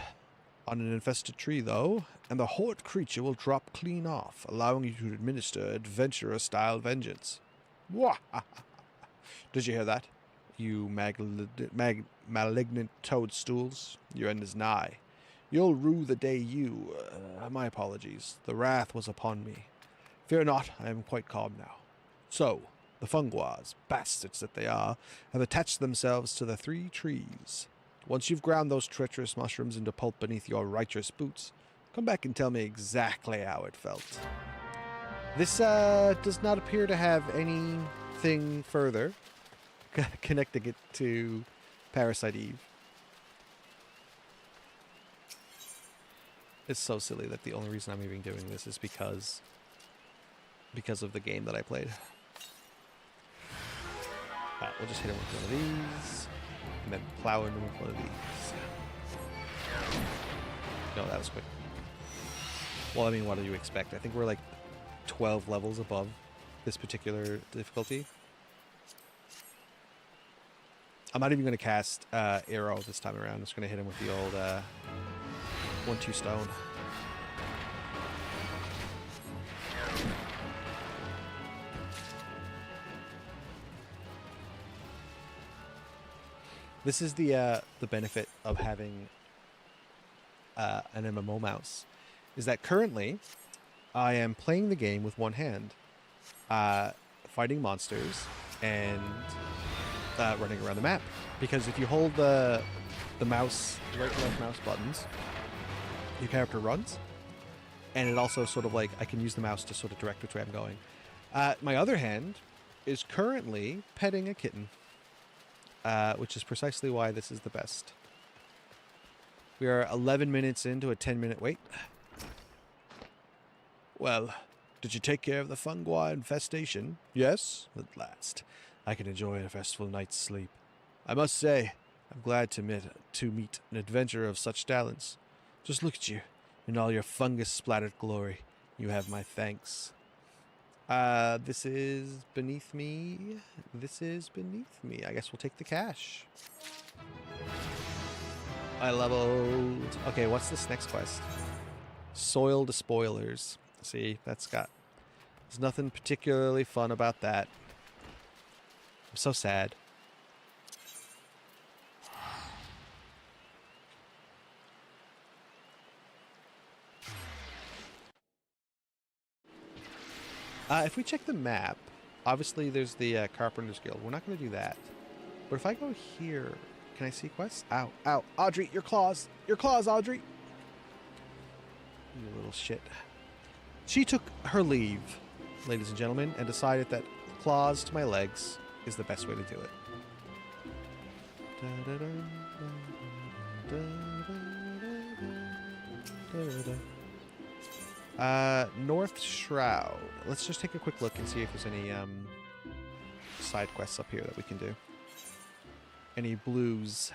on an infested tree, though, and the horrid creature will drop clean off, allowing you to administer adventurer-style vengeance. Wah! Did you hear that? You malignant toadstools, your end is nigh. You'll rue the day you... my apologies. The wrath was upon me. Fear not, I am quite calm now. So, the funguas, bastards that they are, have attached themselves to the 3 trees. Once you've ground those treacherous mushrooms into pulp beneath your righteous boots, come back and tell me exactly how it felt. This does not appear to have anything further connecting it to Parasite Eve. It's so silly that the only reason I'm even doing this is because of the game that I played. Alright, we'll just hit him with one of these, and then plow into him with one of these. No, that was quick. Well, I mean, what do you expect? I think we're like 12 levels above this particular difficulty. I'm not even going to cast Arrow this time around. I'm just going to hit him with the old 1-2 stone. This is the benefit of having an MMO mouse, is that currently I am playing the game with one hand, fighting monsters and running around the map. Because if you hold the mouse, right and left mouse buttons, your character runs, and it also sort of like I can use the mouse to sort of direct which way I'm going. My other hand is currently petting a kitten, which is precisely why this is the best. We are 11 minutes into a 10-minute wait. Well, did you take care of the fungi infestation? Yes, at last. I can enjoy a restful night's sleep. I must say, I'm glad to meet an adventurer of such talents. Just look at you, in all your fungus-splattered glory. You have my thanks. This is beneath me. This is beneath me. I guess we'll take the cash. I leveled... Okay, what's this next quest? Soil Despoilers. See, there's nothing particularly fun about that. I'm so sad. If we check the map, obviously there's the Carpenter's Guild. We're not going to do that. But if I go here, can I see quests? Ow, ow. Audrey, your claws. Your claws, Audrey. You little shit. She took her leave, ladies and gentlemen, and decided that claws to my legs is the best way to do it. North Shroud. Let's just take a quick look and see if there's any side quests up here that we can do. Any blues?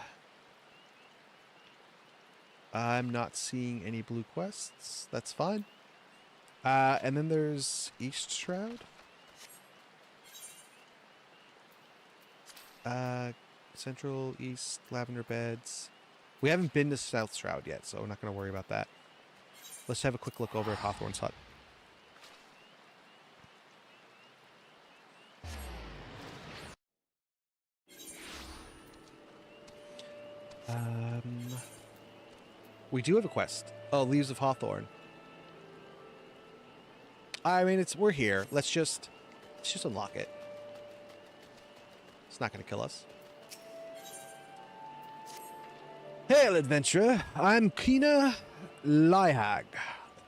I'm not seeing any blue quests. That's fine. And then there's East Shroud. Central, East, Lavender Beds. We haven't been to South Shroud yet, so we're not going to worry about that. Let's have a quick look over at Hawthorne's hut. We do have a quest. Oh, Leaves of Hawthorne. I mean, we're here. Let's just unlock it. It's not going to kill us. Hail, adventurer! I'm Kina Lihag,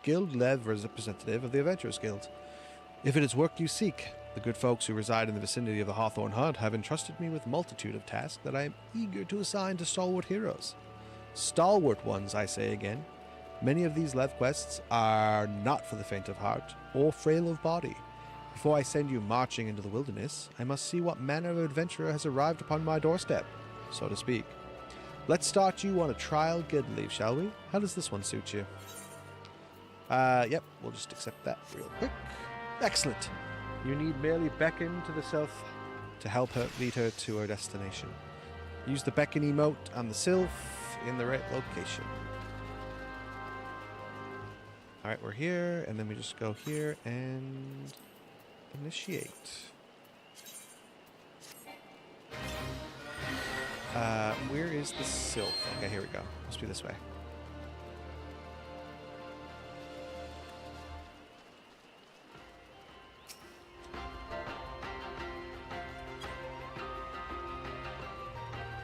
Guild Lev representative of the Adventurers Guild. If it is work you seek, the good folks who reside in the vicinity of the Hawthorne Hut have entrusted me with a multitude of tasks that I am eager to assign to stalwart heroes. Stalwart ones, I say again. Many of these Lev quests are not for the faint of heart or frail of body. Before I send you marching into the wilderness, I must see what manner of adventurer has arrived upon my doorstep, so to speak. Let's start you on a trial guild leave, shall we? How does this one suit you? Yep, we'll just accept that real quick. Excellent. You need merely beckon to the south to help her lead her to her destination. Use the beckon emote on the sylph in the right location. Alright, we're here, and then we just go here and initiate. Where is the sylph? Okay, here we go. Must be this way.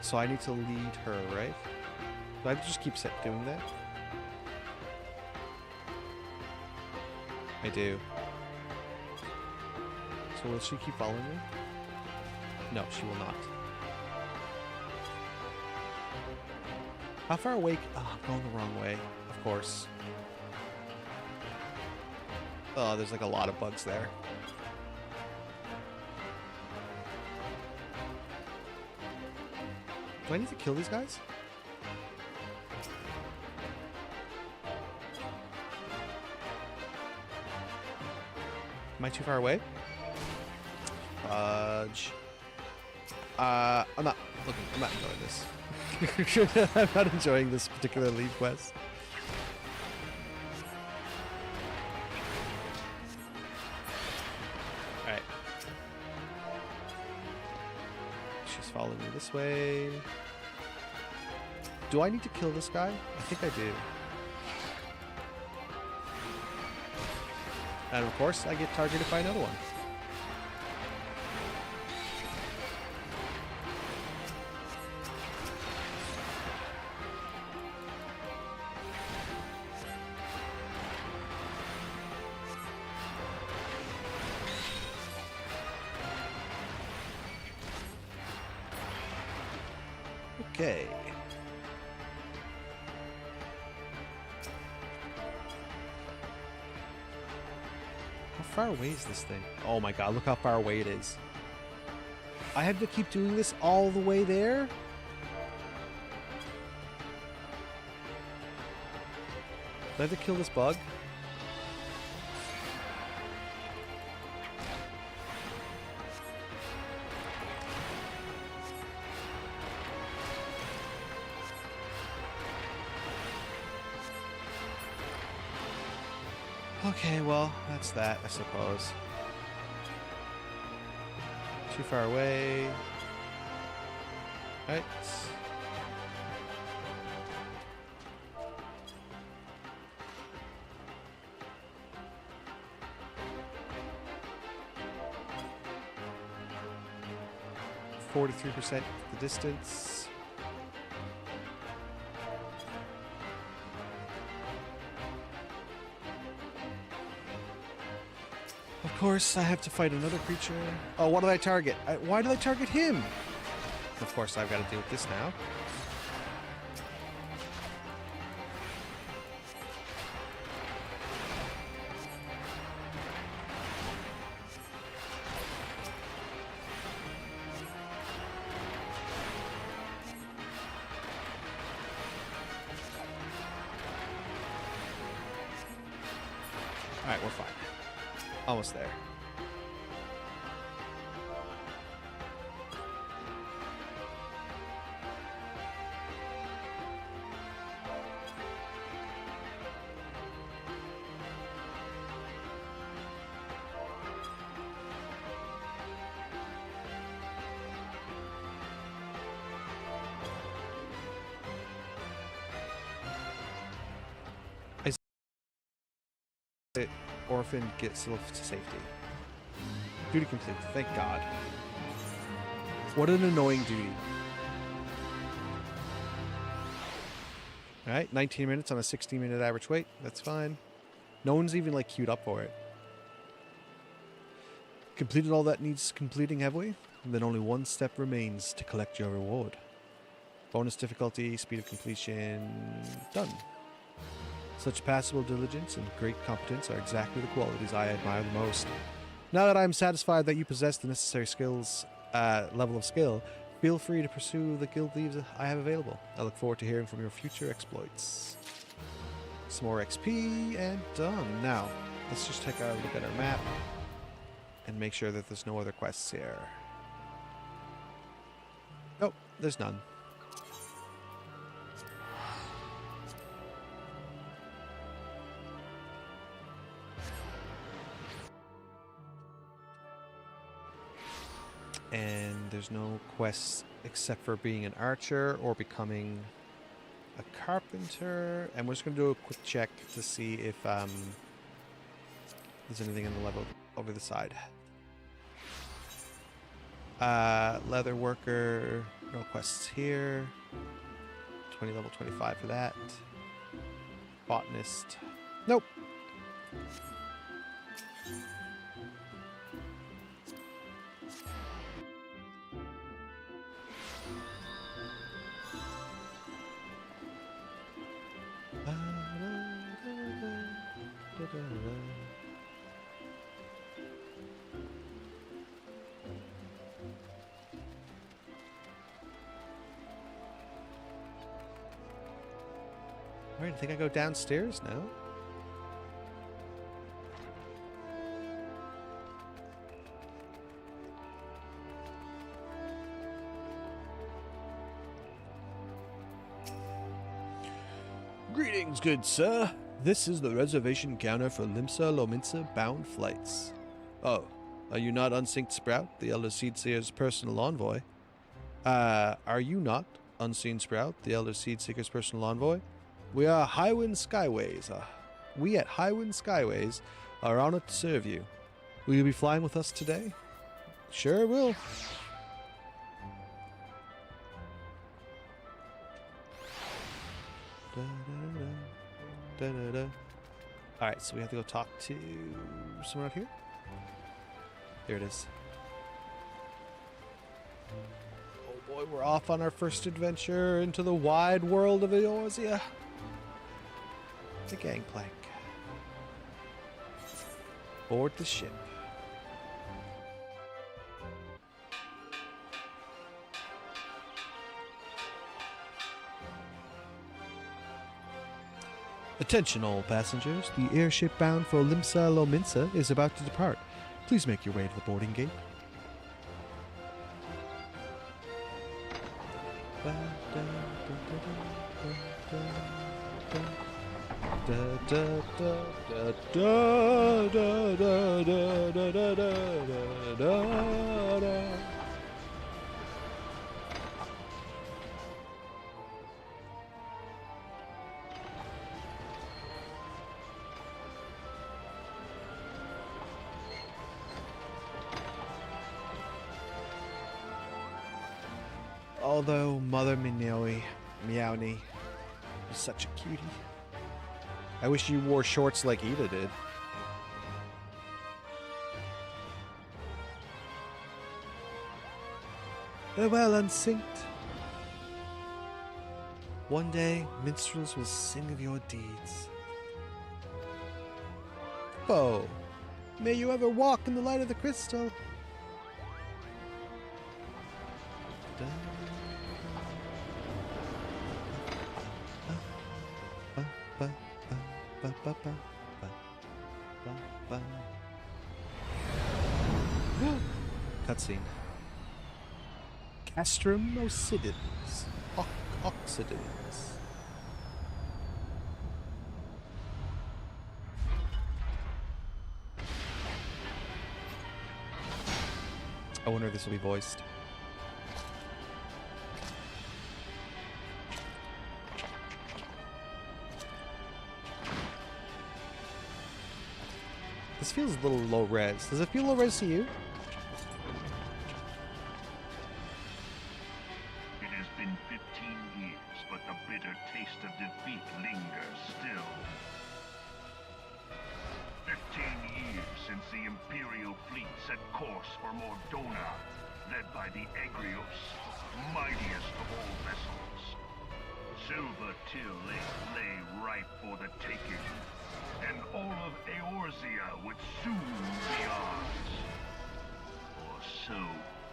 So I need to lead her, right? Do I just keep doing that? I do. So will she keep following me? No, she will not. How far away? Oh, I'm going the wrong way. Of course. Oh, there's like a lot of bugs there. Do I need to kill these guys? Am I too far away? Fudge. I'm not enjoying this. I'm not enjoying this particular lead quest. Alright. She's following me this way. do I need to kill this guy? I think I do. And of course, I get targeted by another one. Okay. How far away is this thing? Oh my god, look how far away it is. I have to keep doing this all the way there? Do I have to kill this bug? Okay, well, that's that, I suppose. Too far away. Right. 43% the distance. Of course, I have to fight another creature. Oh, what did I target? Why did I target him? Of course, I've got to deal with this now. Alright, we're fine. Almost there. Orphan gets to safety. Duty complete. Thank God. What an annoying duty. Alright, 19 minutes on a 16-minute average wait. That's fine. No one's even, like, queued up for it. Completed all that needs completing, have we? And then only one step remains to collect your reward. Bonus difficulty, speed of completion, done. Such passable diligence and great competence are exactly the qualities I admire the most. Now that I am satisfied that you possess the necessary skills, level of skill, feel free to pursue the guild leaves I have available. I look forward to hearing from your future exploits. Some more XP, and done. Now, let's just take a look at our map and make sure that there's no other quests here. Nope, there's none. And there's no quests except for being an archer or becoming a carpenter. And we're just going to do a quick check to see if there's anything in the level over the side. Leather worker, no quests here. 20 level 25 for that. Botanist, nope. Alright, I think I go downstairs now. Greetings, good sir. This is the reservation counter for Limsa Lominsa bound flights. Oh, are you not Unsynced Sprout, the Elder Seedseer's personal envoy? Are you not? Unseen Sprout, the Elder Seed Seeker's personal envoy. We are Highwind Skyways. We at Highwind Skyways are honored to serve you. Will you be flying with us today? Sure will. Alright, so we have to go talk to someone out here. There it is. Oh boy, we're off on our first adventure into the wide world of Eorzea. The gangplank. Board the ship. Attention all passengers, the airship bound for Limsa Lominsa is about to depart. Please make your way to the boarding gate. Although Mother Meowni is such a cutie. I wish you wore shorts like Ida did. Farewell, unsynced. One day, minstrels will sing of your deeds. Oh, may you ever walk in the light of the crystal. Cutscene. Castrum Oxidans. Oxidans. I wonder if this will be voiced. This feels a little low res. Does it feel low res to you? It has been 15 years, but the bitter taste of defeat lingers still. 15 years since the Imperial fleet set course for Mordona, led by the Egrios, mightiest of all vessels. Silver Till lay ripe for the taking, and all of Eorzea would soon be ours. Or so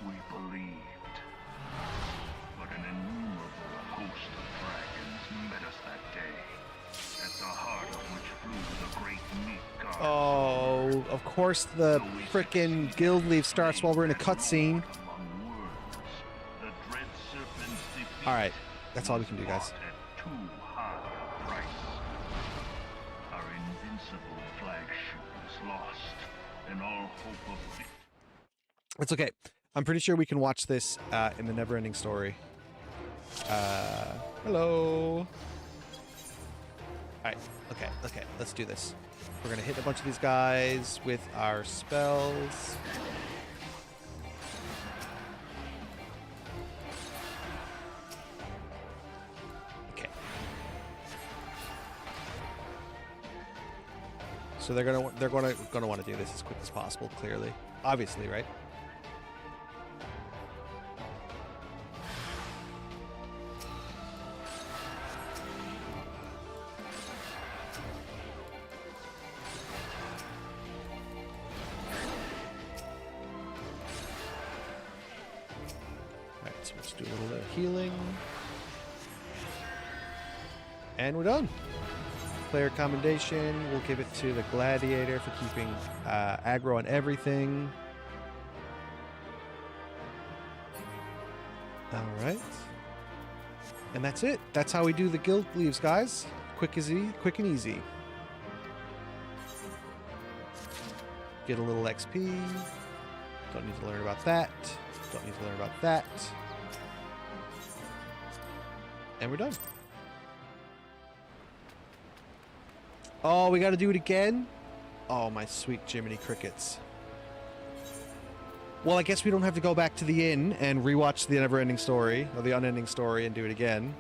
we believed. But an innumerable host of dragons met us that day, at the heart of which flew the great meat god. Oh, of course the frickin' guild leaf starts while we're in a cutscene. Alright, that's all we can do, guys. Too high a price. Our invincible flagship is lost, and all hope of victory. It's okay. I'm pretty sure we can watch this in the never-ending story. Hello. Alright, okay, let's do this. We're gonna hit a bunch of these guys with our spells. Okay. So they're gonna want to do this as quick as possible, clearly. Obviously, right? Alright, so let's do a little bit of healing. And we're done. Player commendation, we'll give it to the gladiator for keeping aggro on everything. Alright. And that's it. That's how we do the guild leaves, guys. Quick and easy. Get a little XP. Don't need to learn about that. Don't need to learn about that. And we're done. Oh, we got to do it again? Oh, my sweet Jiminy Crickets. Well, I guess we don't have to go back to the inn and rewatch the never-ending story, or the unending story, and do it again,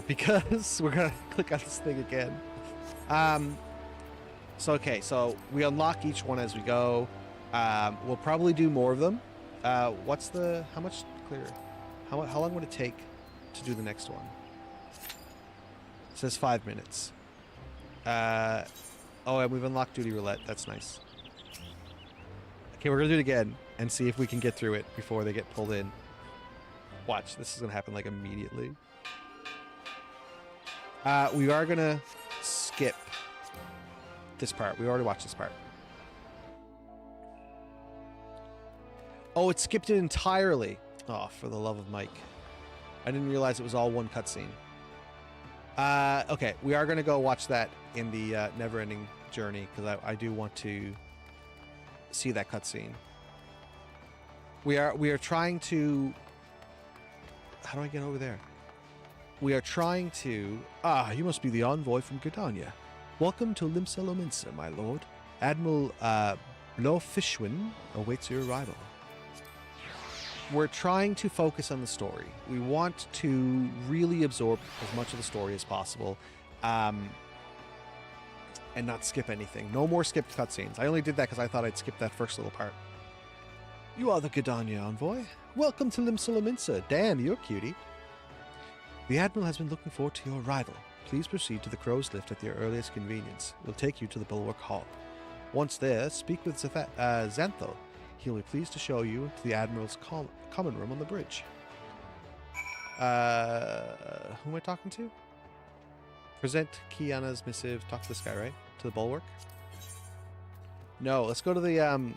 because we're going to click on this thing again. Okay, so we unlock each one as we go. We'll probably do more of them. How much clearer? How long would it take to do the next one? It says 5 minutes. Oh, and we've unlocked Duty Roulette. That's nice. Okay, we're gonna do it again and see if we can get through it before they get pulled in. Watch, this is gonna happen like immediately. We are gonna skip this part. We already watched this part. Oh, it skipped it entirely. Oh, for the love of Mike. I didn't realize it was all one cutscene. Okay, we are going to go watch that in the never-ending journey, because I do want to see that cutscene. We are trying to... How do I get over there? We are trying to... Ah, you must be the envoy from Gridania. Welcome to Limsa Lominsa, my lord. Admiral Blofishwin awaits your arrival. We're trying to focus on the story. We want to really absorb as much of the story as possible, and not skip anything. No more skipped cutscenes. I only did that because I thought I'd skip that first little part. You are the Gridania envoy. Welcome to Limsa Lominsa. Damn, you're cutie. The Admiral has been looking forward to your arrival. Please proceed to the Crow's Lift at your earliest convenience. We'll take you to the Bulwark Hall. Once there, speak with Xanthel. He'll be pleased to show you to the Admiral's common room on the bridge. Who am I talking to? Present Kiana's missive. Talk to this guy, right? To the Bulwark? No, let's go to the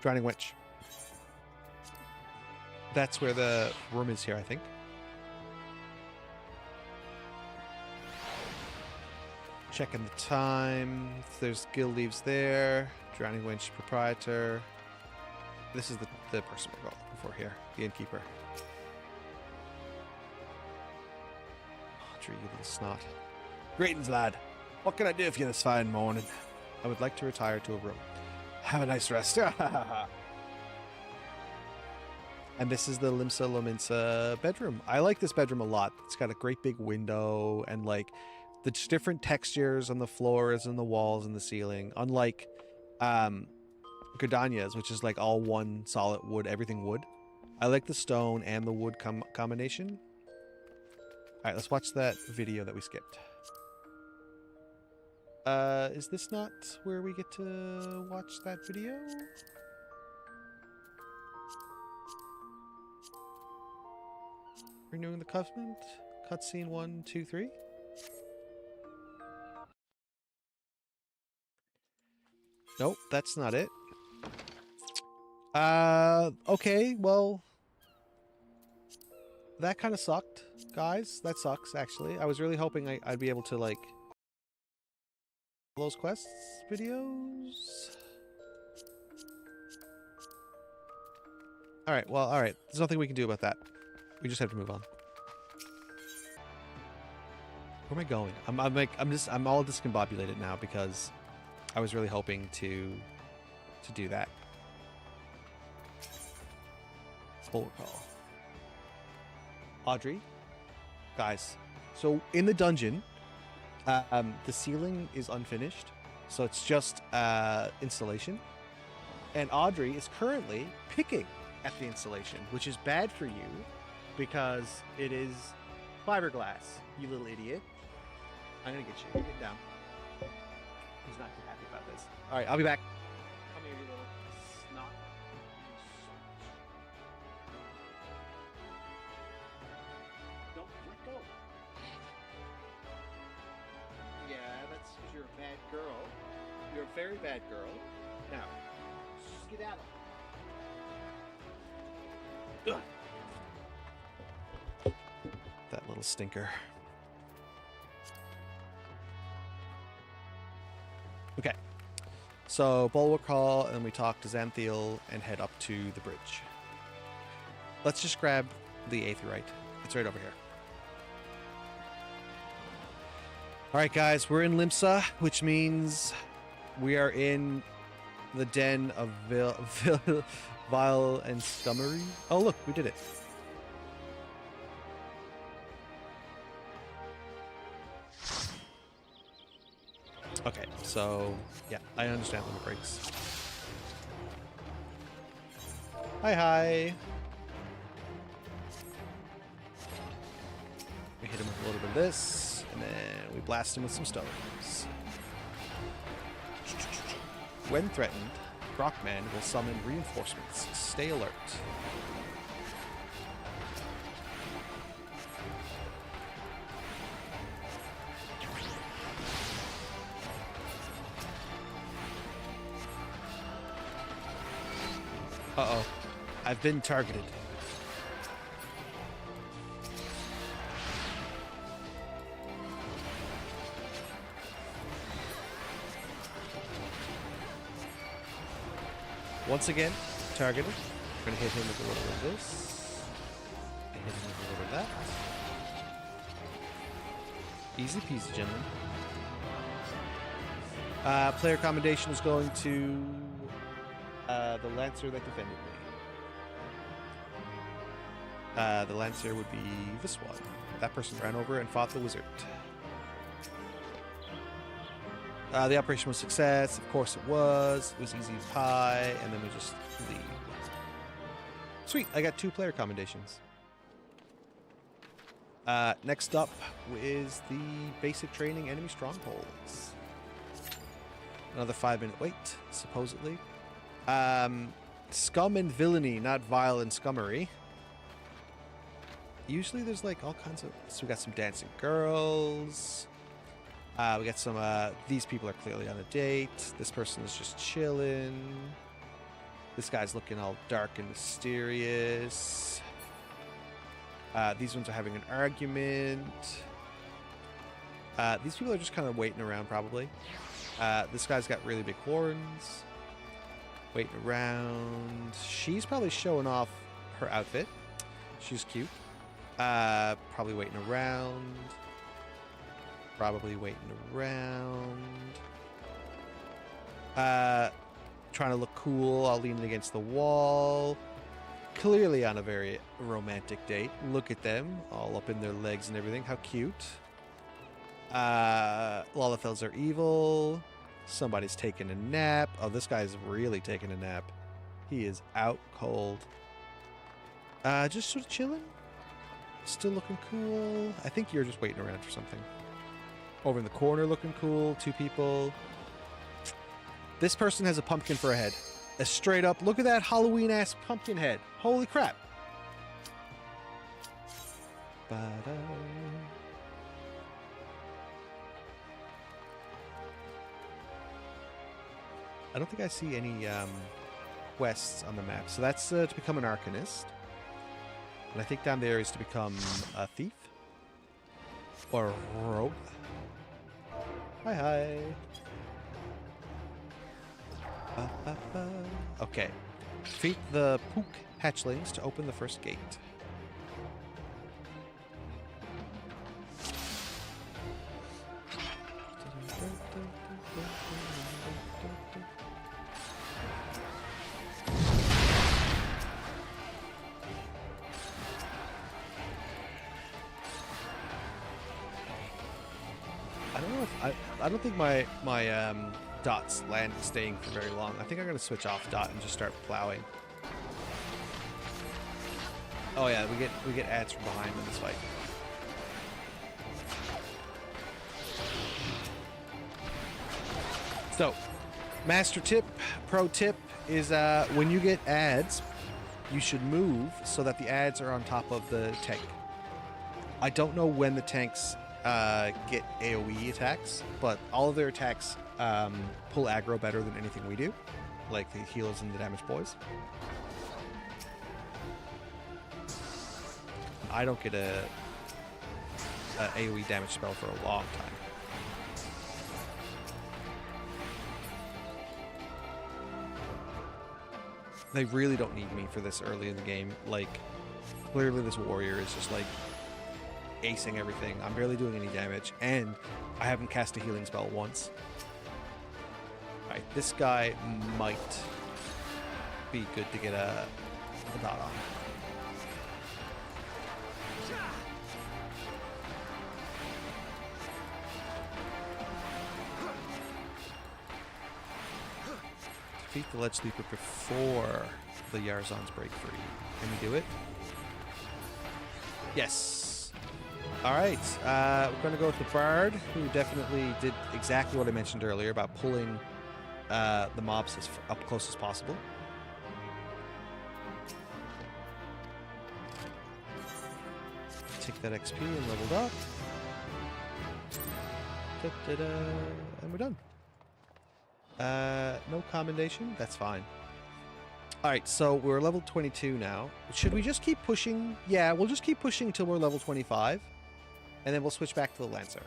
Drowning Witch. That's where the room is here, I think. Checking the time. If there's guild leaves there. Drowning Wench proprietor. This is the person we're going for here. The innkeeper. Audrey, you little snot. Greetings, lad. What can I do for you this fine morning? I would like to retire to a room. Have a nice rest. And this is the Limsa Lominsa bedroom. I like this bedroom a lot. It's got a great big window and like the different textures on the floors and the walls and the ceiling. Unlike Gridania's, which is like all one solid wood, everything wood. I like the stone and the wood combination. Alright, let's watch that video that we skipped. Is this not where we get to watch that video? Renewing the Covenant? Cutscene 1, 2, 3? Nope, that's not it. Okay, well... That kind of sucked, guys. That sucks, actually. I was really hoping I'd be able to, like... those quests videos? Alright, well, alright. There's nothing we can do about that. We just have to move on. Where am I going? I'm all discombobulated now because I was really hoping to do that. Bulwark Hall. Audrey, guys. So in the dungeon, the ceiling is unfinished, so it's just installation. And Audrey is currently picking at the installation, which is bad for you because it is fiberglass. You little idiot. I'm gonna get you. Get down. He's not too happy about this. All right, I'll be back. Come here, you little snot. Don't let go. Yeah, that's because you're a bad girl. You're a very bad girl. Now, skedaddle. Ugh. That little stinker. Okay, so Bulwark Hall, and we talk to Xanthiel and head up to the bridge. Let's just grab the Aetheryte. It's right over here. All right, guys, we're in Limsa, which means we are in the den of Vile and Scummery. Oh, look, we did it. Okay, so yeah, I understand when it breaks. Hi. We hit him with a little bit of this, and then we blast him with some stones. When threatened, Rockman will summon reinforcements. Stay alert. Uh-oh. I've been targeted. Once again, targeted. We're gonna hit him with a little bit of this. And hit him with a little bit of that. Easy peasy, gentlemen. Player commendation is going to the Lancer that defended me. The Lancer would be this one. That person ran over and fought the wizard. The operation was a success. Of course it was. It was easy as pie. And then we just leave. Sweet. I got 2 player commendations. Next up is the basic training enemy strongholds. Another 5-minute wait, supposedly. Scum and villainy, not vile and scummery. Usually there's like all kinds of... So we got some dancing girls. We got some... these people are clearly on a date. This person is just chilling. This guy's looking all dark and mysterious. These ones are having an argument. These people are just kind of waiting around, probably. This guy's got really big horns. Waiting around. She's probably showing off her outfit. She's cute. Probably waiting around. Probably waiting around. Trying to look cool, all leaning against the wall. Clearly on a very romantic date. Look at them, all up in their legs and everything. How cute. Lalafells are evil. Somebody's taking a nap. Oh, this guy's really taking a nap. He is out cold. Just sort of chilling. Still looking cool. I think you're just waiting around for something. Over in the corner looking cool. 2 people. This person has a pumpkin for a head. A straight up, look at that Halloween-ass pumpkin head. Holy crap. Ba-da. I don't think I see any quests on the map. So that's to become an Arcanist. And I think down there is to become a thief. Or a rogue. Hi. Okay. Defeat the Pook hatchlings to open the first gate. I don't know if I don't think my dots land staying for very long. I think I'm gonna switch off dot and just start plowing. Oh yeah, we get ads from behind in this fight. So, master tip, pro tip is when you get ads, you should move so that the ads are on top of the tank. I don't know when the tanks get AoE attacks, but all of their attacks pull aggro better than anything we do, like the heals and the damage boys. I don't get a AoE damage spell for a long time. They really don't need me for this early in the game. Like, clearly this warrior is just like acing everything. I'm barely doing any damage, and I haven't cast a healing spell once. Alright, this guy might be good to get a dot on. Defeat the Ledge Sleeper before the Yarzons break free. Can we do it? Yes. Alright, we're going to go with the Bard, who definitely did exactly what I mentioned earlier about pulling the mobs as up close as possible. Take that XP and leveled up. Da-da-da, and we're done. No commendation? That's fine. Alright, so we're level 22 now. Should we just keep pushing? Yeah, we'll just keep pushing until we're level 25. And then we'll switch back to the Lancer.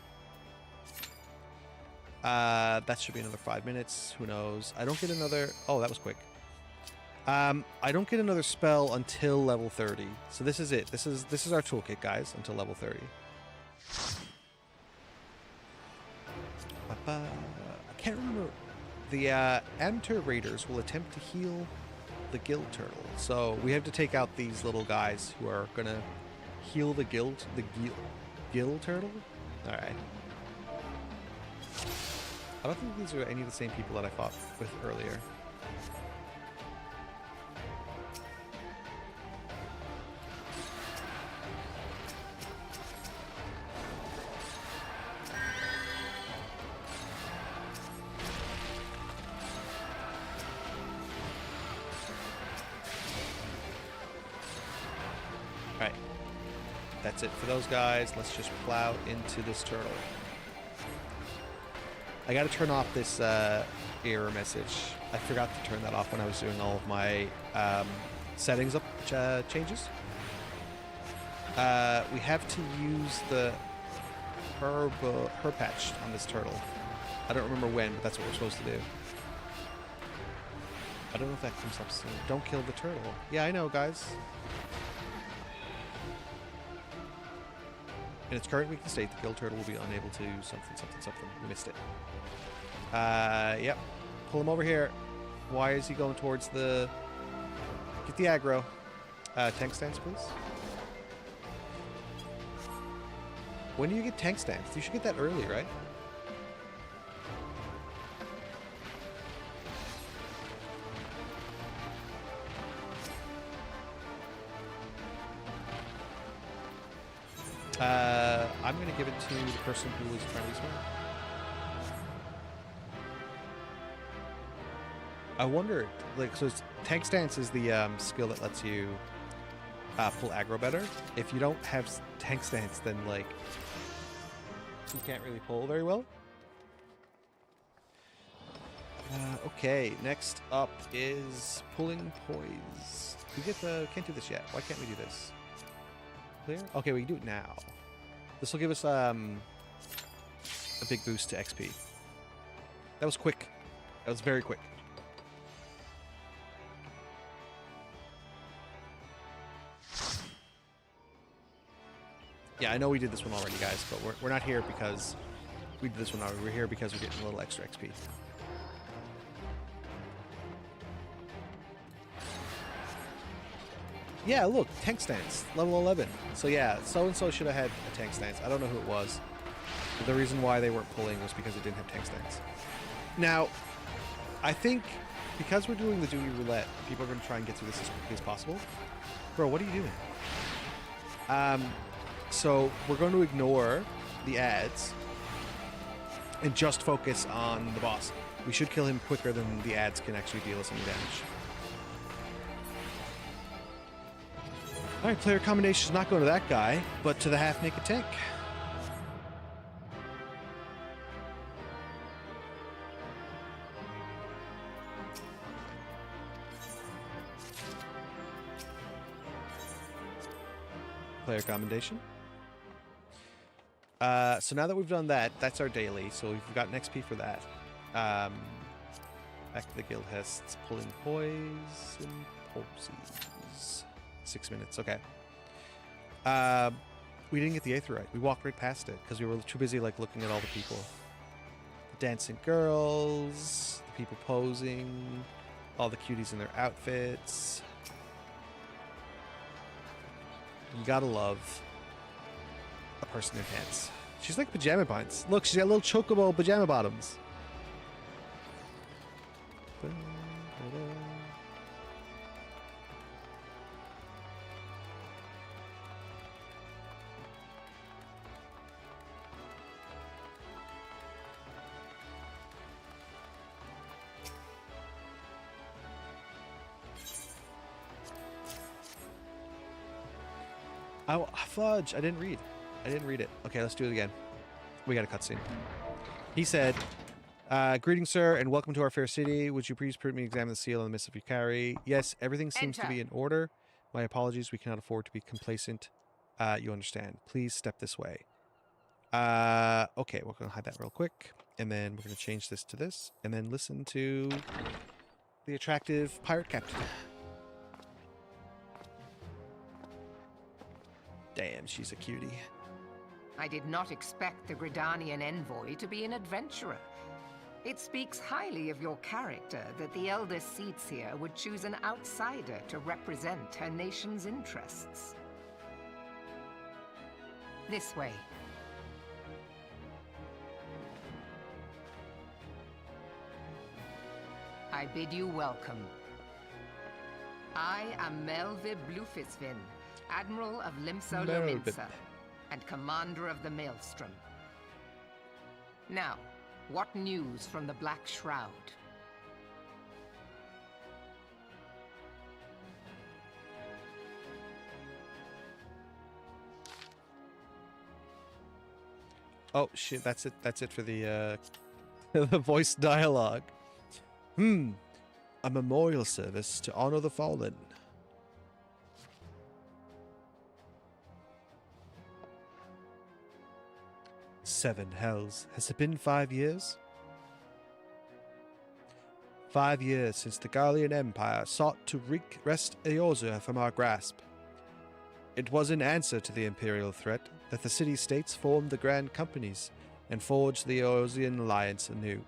That should be another 5 minutes. Who knows? I don't get another... Oh, that was quick. I don't get another spell until level 30. So this is it. This is our toolkit, guys, until level 30. I can't remember. The amateur raiders will attempt to heal the gill turtle. So we have to take out these little guys who are gonna heal the gill turtle. All right. I don't think these are any of the same people that I fought with earlier. Alright. That's it for those guys. Let's just plow into this turtle. I gotta turn off this error message. I forgot to turn that off when I was doing all of my settings up changes. We have to use the herb patch on this turtle. I don't remember when, but that's what we're supposed to do. I don't know if that comes up soon. Don't kill the turtle. Yeah, I know, guys. In its current weakness state, the gill turtle will be unable to something. We missed it. Yep. Pull him over here. Why is he going towards the... Get the aggro. Tank stance, please. When do you get tank stance? You should get that early, right? I'm going to give it to the person who is trying to be smart. I wonder, like, so tank stance is the skill that lets you pull aggro better. If you don't have tank stance, then, like, you can't really pull very well. Okay, next up is pulling poise. We get the... Can't do this yet. Why can't we do this? Clear? Okay, we can do it now. This will give us a big boost to XP. That was quick. That was very quick. Yeah, I know we did this one already, guys, but we're not here because we did this one already. We're here because we're getting a little extra XP. Yeah, look, tank stance, level 11. So yeah, so-and-so should have had a tank stance. I don't know who it was. But the reason why they weren't pulling was because it didn't have tank stance. Now, I think because we're doing the duty roulette, people are going to try and get through this as quickly as possible. Bro, what are you doing? So we're going to ignore the ads and just focus on the boss. We should kill him quicker than the ads can actually deal us any damage. Alright, player combination is not going to that guy, but to the half-naked tank. Player commendation. So now that we've done that, that's our daily, so we've got an XP for that. Back to the guild hests, pulling poison posies. 6 minutes, okay. We didn't get the Aetherite. We walked right past it because we were too busy like looking at all the people. The dancing girls, the people posing, all the cuties in their outfits. You gotta love a person in pants. She's like pajama pants. Look, she's got little chocobo pajama bottoms. Oh, fudge. I didn't read. it. Okay, let's do it again. We got a cutscene. He said, greetings, sir, and welcome to our fair city. Would you please permit me to examine the seal and the missive you carry? Yes, everything seems to be in order. My apologies. We cannot afford to be complacent. You understand. Please step this way. Okay, we're going to hide that real quick. And then we're going to change this to this. And then listen to the attractive pirate captain. Damn, she's a cutie. I did not expect the Gridanian envoy to be an adventurer. It speaks highly of your character that the Elder Seats here would choose an outsider to represent her nation's interests. This way. I bid you welcome. I am Melvib Blufisvin, Admiral of Limso Lominsa, and Commander of the Maelstrom. Now, what news from the Black Shroud? Oh shit, that's it. That's it for the the voice dialogue. A memorial service to honor the fallen. Seven hells. Has it been 5 years? 5 years since the Garlean Empire sought to wrest Eorzea from our grasp. It was in answer to the Imperial threat that the city-states formed the Grand Companies and forged the Eorzean alliance anew.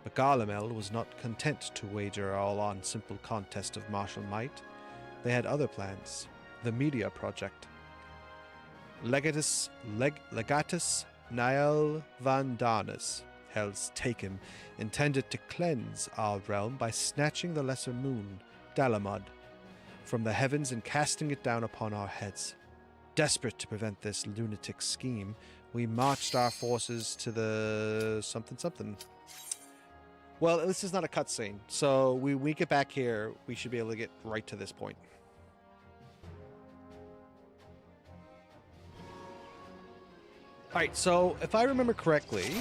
But Garlemald was not content to wager all on simple contest of martial might. They had other plans. The Media Project. Legatus Niall van Darnus, Hell's Taken, intended to cleanse our realm by snatching the lesser moon, Dalamud, from the heavens and casting it down upon our heads. Desperate to prevent this lunatic scheme, we marched our forces to the something. Well, this is not a cutscene, so we get back here, we should be able to get right to this point. Alright, so if I remember correctly,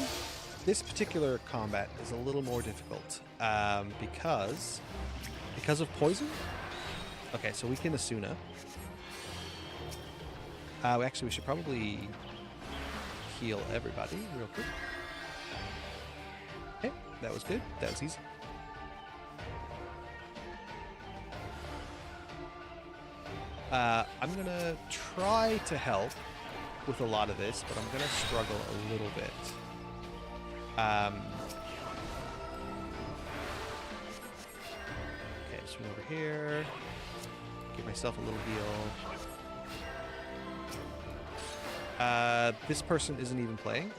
this particular combat is a little more difficult because of poison? Okay, so we can Asuna. Actually, we should probably heal everybody real quick. Okay, that was good. That was easy. I'm gonna try to help with a lot of this, but I'm gonna struggle a little bit. Okay, swing over here. Give myself a little heal. This person isn't even playing,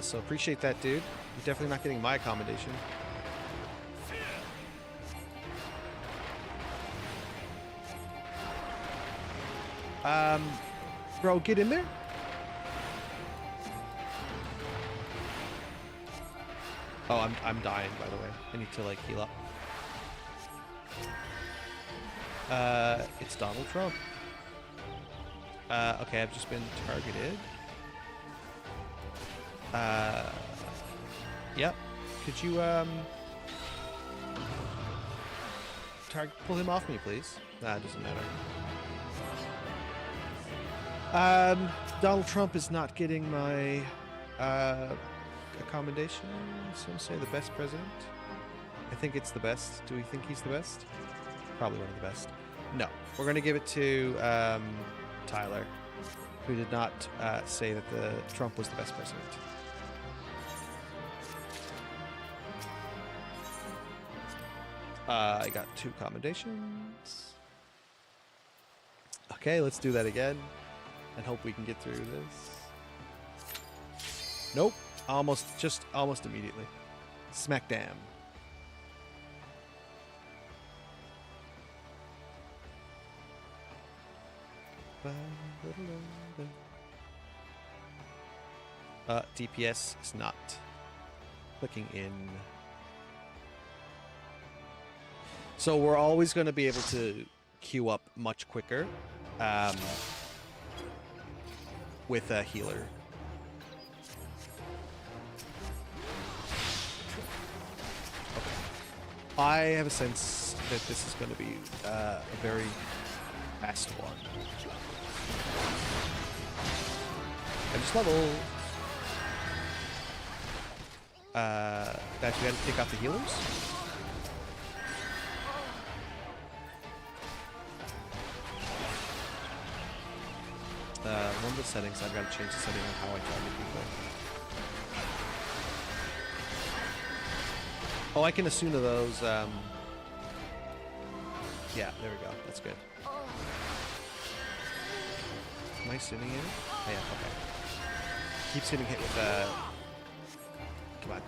so appreciate that, dude. You're definitely not getting my accommodation. Bro, get in there. Oh, I'm dying, by the way. I need to, like, heal up. It's Donald Trump. Okay, I've just been targeted. Yep. Could you, pull him off me, please? Nah, it doesn't matter. Donald Trump is not getting my accommodation. Some say the best president. I think it's the best. Do we think he's the best? Probably one of the best. No, we're gonna give it to Tyler. who did not say that Trump was the best president. I got 2 commendations. Okay, let's do that again and hope we can get through this. Nope. Almost immediately. Smack damn. DPS is not clicking in. So we're always going to be able to queue up much quicker with a healer. Okay. I have a sense that this is going to be a very fast one. I just level. Guys, we gotta take out the healers. One of the settings, I've got to change the setting on how I target people. Oh, I can assume to those. Yeah, there we go. That's good. Am I sitting in? Oh, yeah, okay. Keeps getting hit with come on.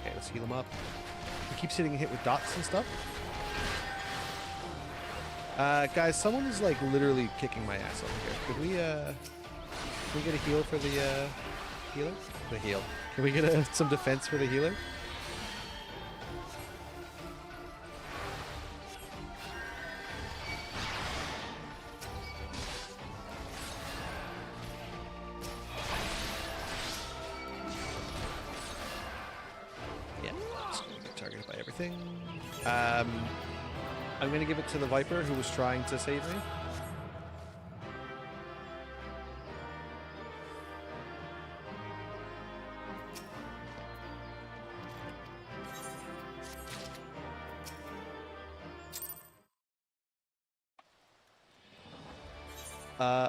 Okay, let's heal him up. He keeps getting hit with dots and stuff. Guys, someone is like literally kicking my ass over here. Could we get a heal for the healer? The heal. Can we get some defense for the healer? Yeah, just gonna get targeted by everything. I'm going to give it to the Viper who was trying to save me.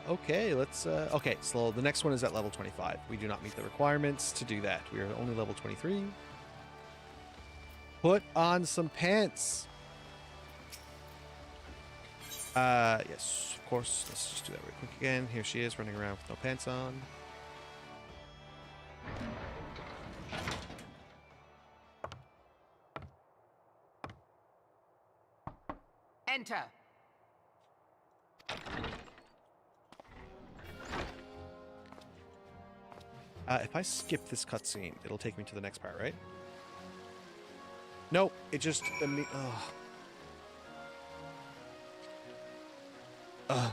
Okay, let's... okay, so the next one is at level 25. We do not meet the requirements to do that. We are only level 23. Put on some pants! Yes, of course. Let's just do that real quick again. Here she is running around with no pants on. Enter. If I skip this cutscene, it'll take me to the next part, right? Nope, it just... I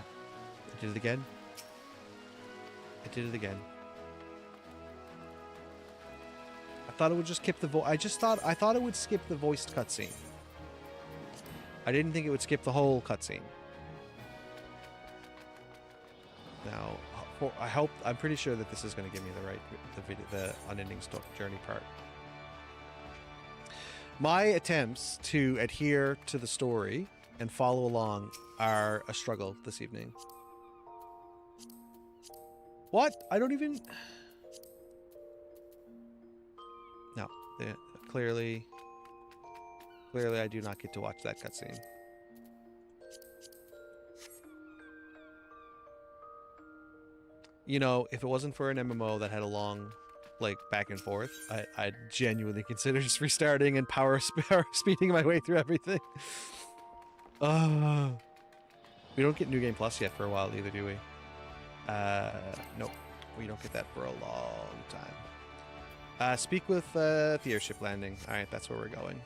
did it again. I did it again. I thought it would just skip the I thought it would skip the voiced cutscene. I didn't think it would skip the whole cutscene. Now, I'm pretty sure that this is going to give me the unending journey part. My attempts to adhere to the story and follow along are a struggle this evening. What? I don't even... No. Clearly I do not get to watch that cutscene. You know, if it wasn't for an MMO that had a long, like, back and forth, I'd genuinely consider just restarting and power speeding my way through everything. We don't get New Game Plus yet for a while either, do we? Nope. We don't get that for a long time. Speak with the airship landing. Alright, that's where we're going.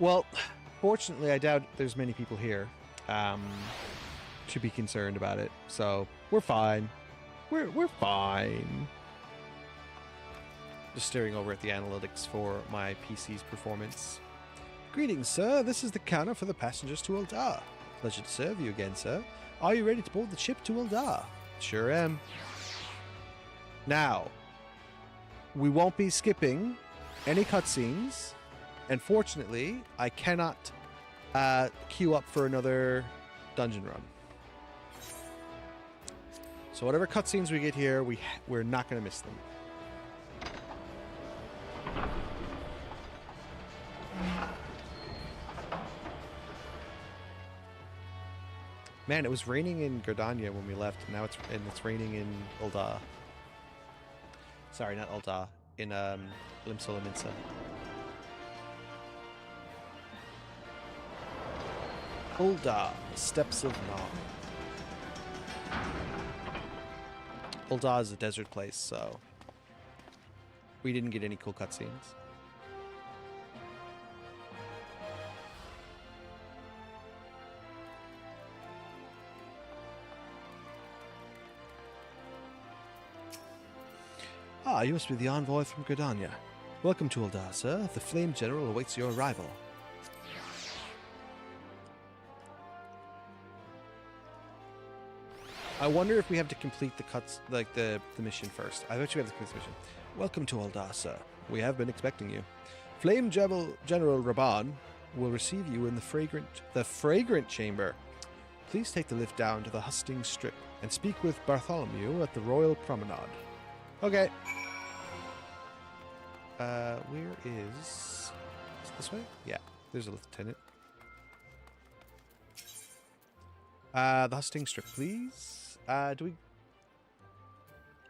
Well, fortunately, I doubt there's many people here to be concerned about it. So, we're fine. We're fine. Just staring over at the analytics for my PC's performance. Greetings, sir. This is the counter for the passengers to Eldar. Pleasure to serve you again, sir. Are you ready to board the ship to Eldar? Sure am. Now, we won't be skipping any cutscenes And fortunately, I cannot queue up for another dungeon run. So whatever cutscenes we get here, we're not going to miss them. Man, it was raining in Gridania when we left. Now it's raining in Ul'dah. Sorry, not Ul'dah. In Limsa Lominsa. Ul'dah, the Steppes of Nod. Ul'dah is a desert place, so we didn't get any cool cutscenes. Ah, you must be the envoy from Gridania. Welcome to Ul'dah, sir. The Flame General awaits your arrival. I wonder if we have to complete the mission first. I bet you have to complete the mission. Welcome to Ul'dah, sir. We have been expecting you. Flame General Reborn will receive you in the fragrant chamber. Please take the lift down to the hustings strip and speak with Bartholomew at the Royal Promenade. Okay. Where is it this way? Yeah, there's a lieutenant. The hustings strip, please. Do we?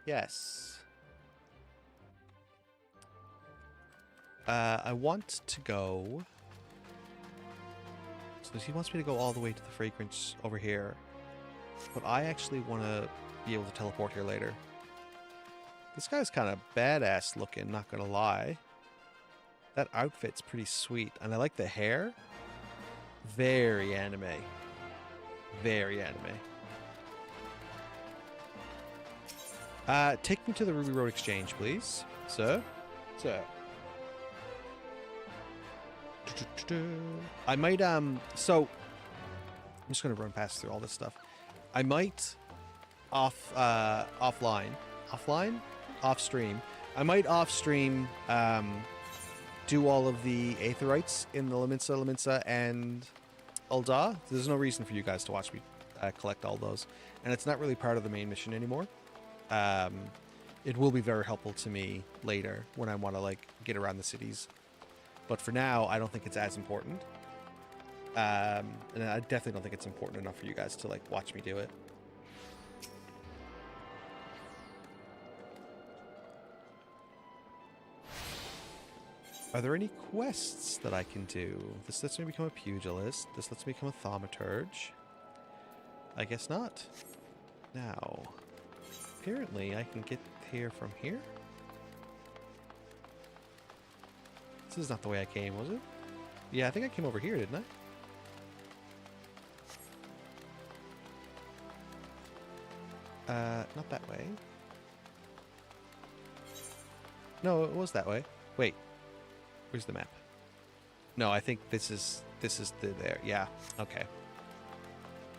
Yes. I want to go. So he wants me to go all the way to the fragrance over here, but I actually want to be able to teleport here later. This guy's kind of badass looking, not gonna lie. That outfit's pretty sweet, and I like the hair. Very anime. Very anime. Take me to the Ruby Road Exchange, please. Sir? Sir. I might, so... I'm just gonna run past through all this stuff. I might off-stream. I might off-stream do all of the Aetherites in the Lominsa and Ul'dah. There's no reason for you guys to watch me collect all those. And it's not really part of the main mission anymore. It will be very helpful to me later when I want to like get around the cities. But for now, I don't think it's as important. And I definitely don't think it's important enough for you guys to like watch me do it. Are there any quests that I can do? This lets me become a pugilist. This lets me become a thaumaturge. I guess not. Now, apparently I can get here from here. This is not the way I came, was it? Yeah, I think I came over here, didn't I? Not that way. No, it was that way. Wait. Where's the map? No, I think this is there. Yeah. Okay.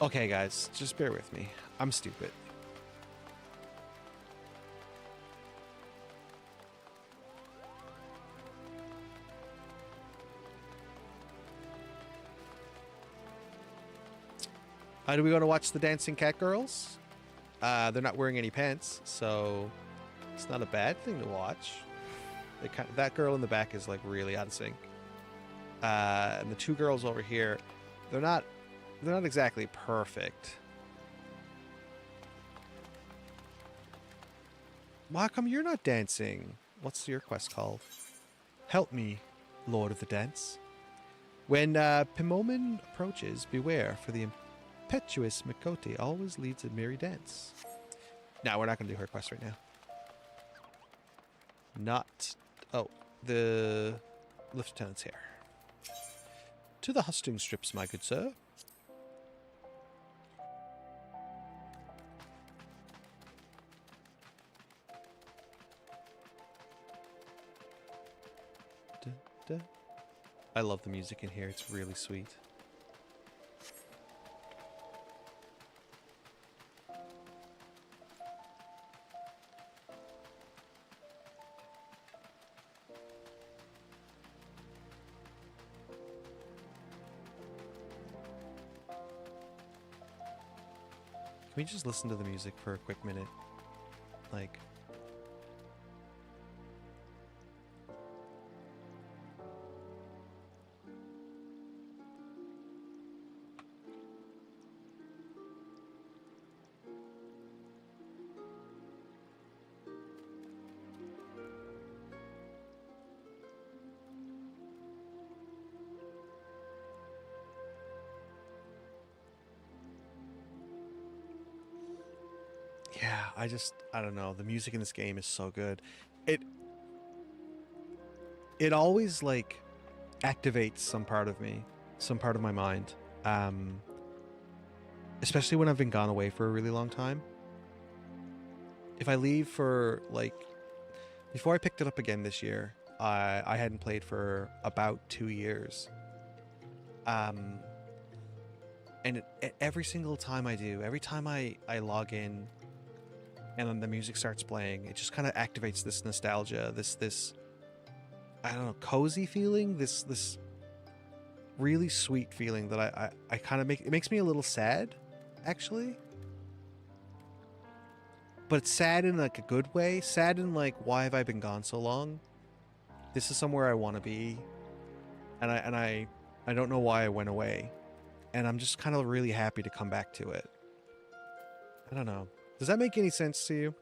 Okay, guys, just bear with me. I'm stupid. Do we go to watch the dancing cat girls? They're not wearing any pants, so it's not a bad thing to watch. That girl in the back is like really out of sync, and the two girls over here, they're not exactly perfect. How come you're not dancing? What's your quest called? Help me, Lord of the Dance. When Pimomen approaches, beware, for the impetuous Mikoti always leads a merry dance. Now, we're not going to do her quest right now. Not... Oh, the lieutenant's here. To the hustings strips, my good sir. Da, da. I love the music in here. It's really sweet. we just listen to the music for a quick minute? Like... Yeah, I don't know. The music in this game is so good. It always, like, activates some part of me, some part of my mind. Especially when I've been gone away for a really long time. If I leave for, like, before I picked it up again this year, I hadn't played for about 2 years. And every single time I do, every time I log in and then the music starts playing, it just kind of activates this nostalgia, this I don't know, cozy feeling, this really sweet feeling that I kind of it makes me a little sad, actually. But it's sad in like a good way, sad in like, why have I been gone so long? This is somewhere I want to be, and I don't know why I went away, and I'm just kind of really happy to come back to it. I don't know. Does that make any sense to you?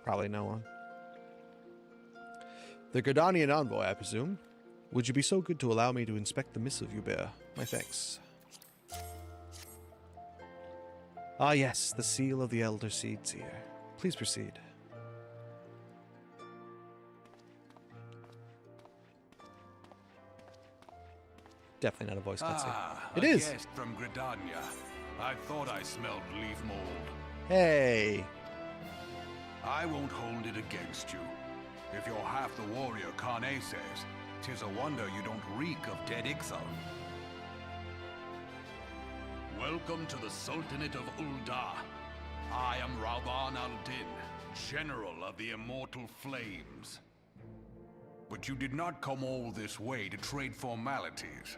Probably no one. The Gardanian envoy, I presume. Would you be so good to allow me to inspect the missive you bear? My thanks. Ah yes, the seal of the Elder Seeds here. Please proceed. Definitely not a voice cutscene. It is! Guest from Gridania. I thought I smelled leaf mold. Hey! I won't hold it against you. If you're half the warrior Kane says, 'tis a wonder you don't reek of dead Ixal. Welcome to the Sultanate of Ul'dah. I am Rauban al-Din, General of the Immortal Flames. But you did not come all this way to trade formalities.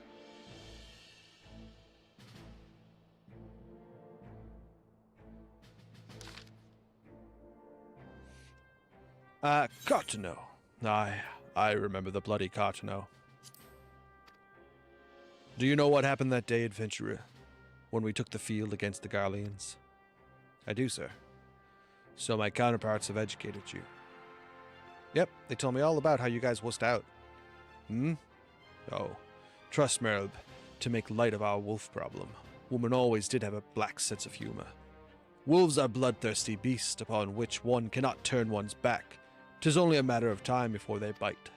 Cartano. I remember the bloody Cartano. Do you know what happened that day, adventurer, when we took the field against the Garleans? I do, sir. So my counterparts have educated you. Yep, they told me all about how you guys wussed out. Oh, trust Merlb, to make light of our wolf problem. Woman always did have a black sense of humor. Wolves are bloodthirsty beasts upon which one cannot turn one's back. 'Tis only a matter of time before they bite.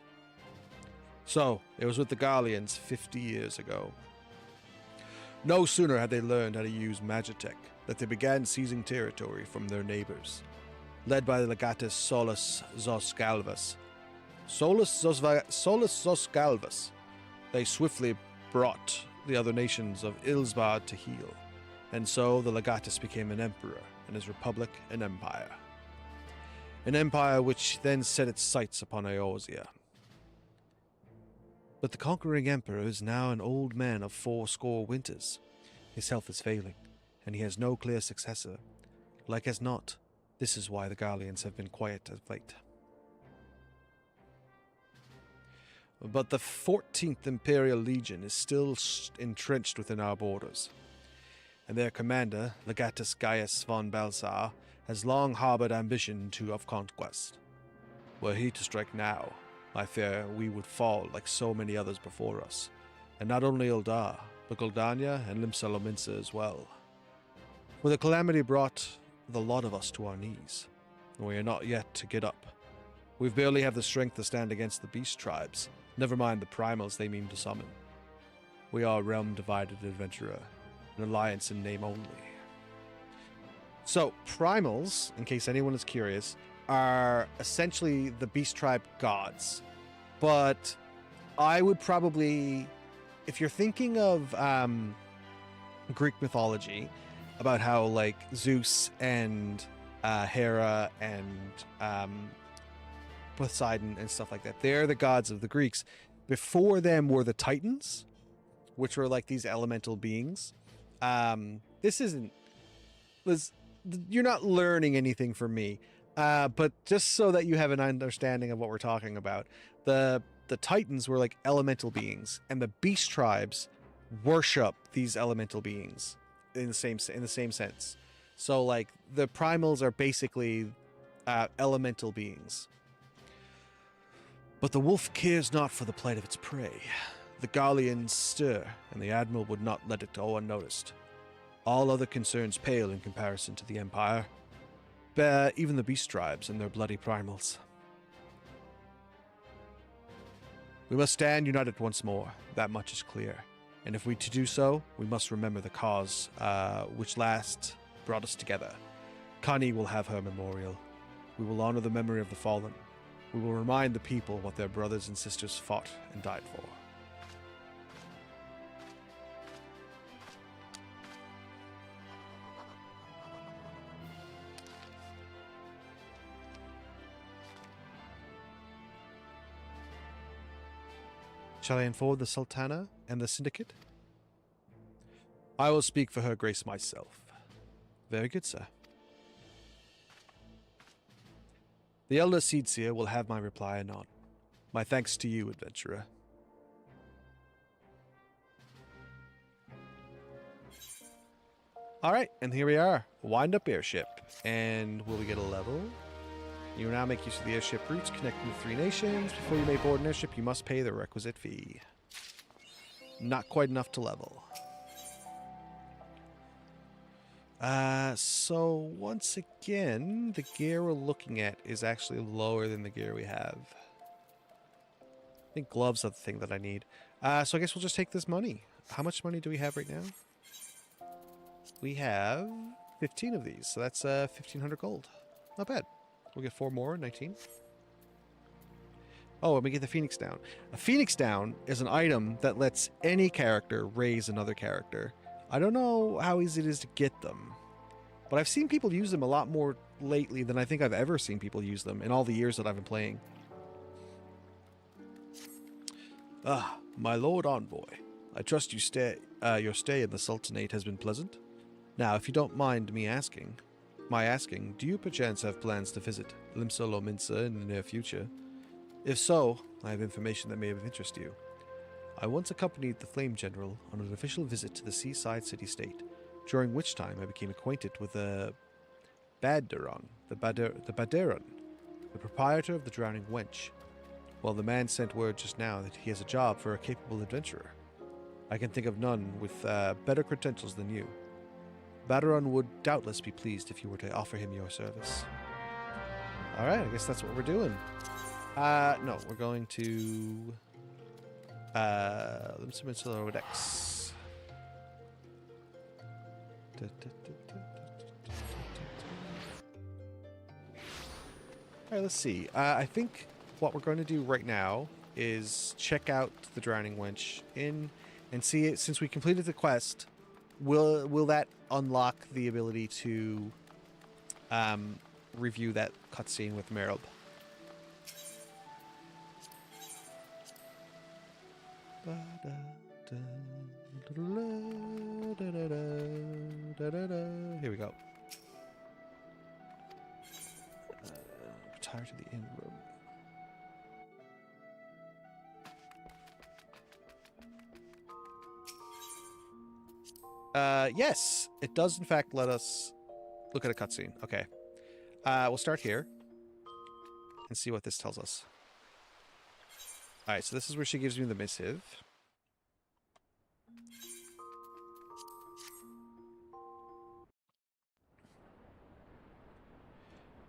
So, it was with the Garleans 50 years ago. No sooner had they learned how to use Magitech that they began seizing territory from their neighbors. Led by the legatus Solus Zoscalvus. Solus Zoscalvus. They swiftly brought the other nations of Ilsbad to heel, and so the legatus became an emperor, and his republic an empire. An empire which then set its sights upon Eorzea. But the conquering emperor is now an old man of 80 winters. His health is failing, and he has no clear successor. Like as not, this is why the Garleans have been quiet of late. But the 14th Imperial Legion is still entrenched within our borders, and their commander, Legatus Gaius von Balsar, has long harbored ambition of conquest. Were he to strike now, I fear we would fall like so many others before us, and not only Ul'dah, but Gul'dania and Limsa Lominsa as well. For the calamity brought the lot of us to our knees, and we are not yet to get up. We barely have the strength to stand against the beast tribes, never mind the primals they mean to summon. We are a realm-divided adventurer, an alliance in name only. So, primals, in case anyone is curious, are essentially the beast tribe gods. But I would probably, if you're thinking of Greek mythology, about how like Zeus and Hera and Poseidon and stuff like that, they're the gods of the Greeks. Before them were the Titans, which were like these elemental beings. This isn't you're not learning anything from me. But just so that you have an understanding of what we're talking about, the Titans were like elemental beings, and the beast tribes worship these elemental beings in the same sense. So like the primals are basically elemental beings. But the wolf cares not for the plight of its prey. The Garleans stir, and the Admiral would not let it go unnoticed. All other concerns pale in comparison to the Empire. Even the beast tribes and their bloody primals. We must stand united once more, that much is clear. And if we to do so, we must remember the cause which last brought us together. Connie will have her memorial. We will honor the memory of the fallen. We will remind the people what their brothers and sisters fought and died for. Shall I inform the Sultana and the Syndicate? I will speak for Her Grace myself. Very good, sir. The Elder Seedseer will have my reply anon. My thanks to you, adventurer. Alright, and here we are. Wind-up airship. And will we get a level? You now make use of the airship routes connecting the 3 nations. Before you may board an airship, you must pay the requisite fee. Not quite enough to level. So once again, the gear we're looking at is actually lower than the gear we have. I think gloves are the thing that I need. So I guess we'll just take this money. How much money do we have right now? We have 15 of these, so that's 1,500 gold. Not bad. We'll get 4 more, 19. Oh, and we get the Phoenix Down. A Phoenix Down is an item that lets any character raise another character. I don't know how easy it is to get them, but I've seen people use them a lot more lately than I think I've ever seen people use them in all the years that I've been playing. Ah, my Lord Envoy. I trust your stay in the Sultanate has been pleasant. Now, if you don't mind me asking, do you perchance have plans to visit Limsa Lominsa in the near future? If so, I have information that may have interest you. I once accompanied the Flame General on an official visit to the seaside city-state, during which time I became acquainted with the Baderon, the proprietor of the Drowning Wench. Well, the man sent word just now that he has a job for a capable adventurer. I can think of none with better credentials than you. Baderon would doubtless be pleased if you were to offer him your service. Alright, I guess that's what we're doing. No, we're going to... X. Alright, let's see. I think what we're going to do right now is check out the Drowning Wench and see it. Since we completed the quest, will that unlock the ability to review that cutscene with Merylb? Here we go. Retire to the inn room. Yes, it does in fact let us look at a cutscene. Okay. We'll start here and see what this tells us. Alright, so this is where she gives me the missive.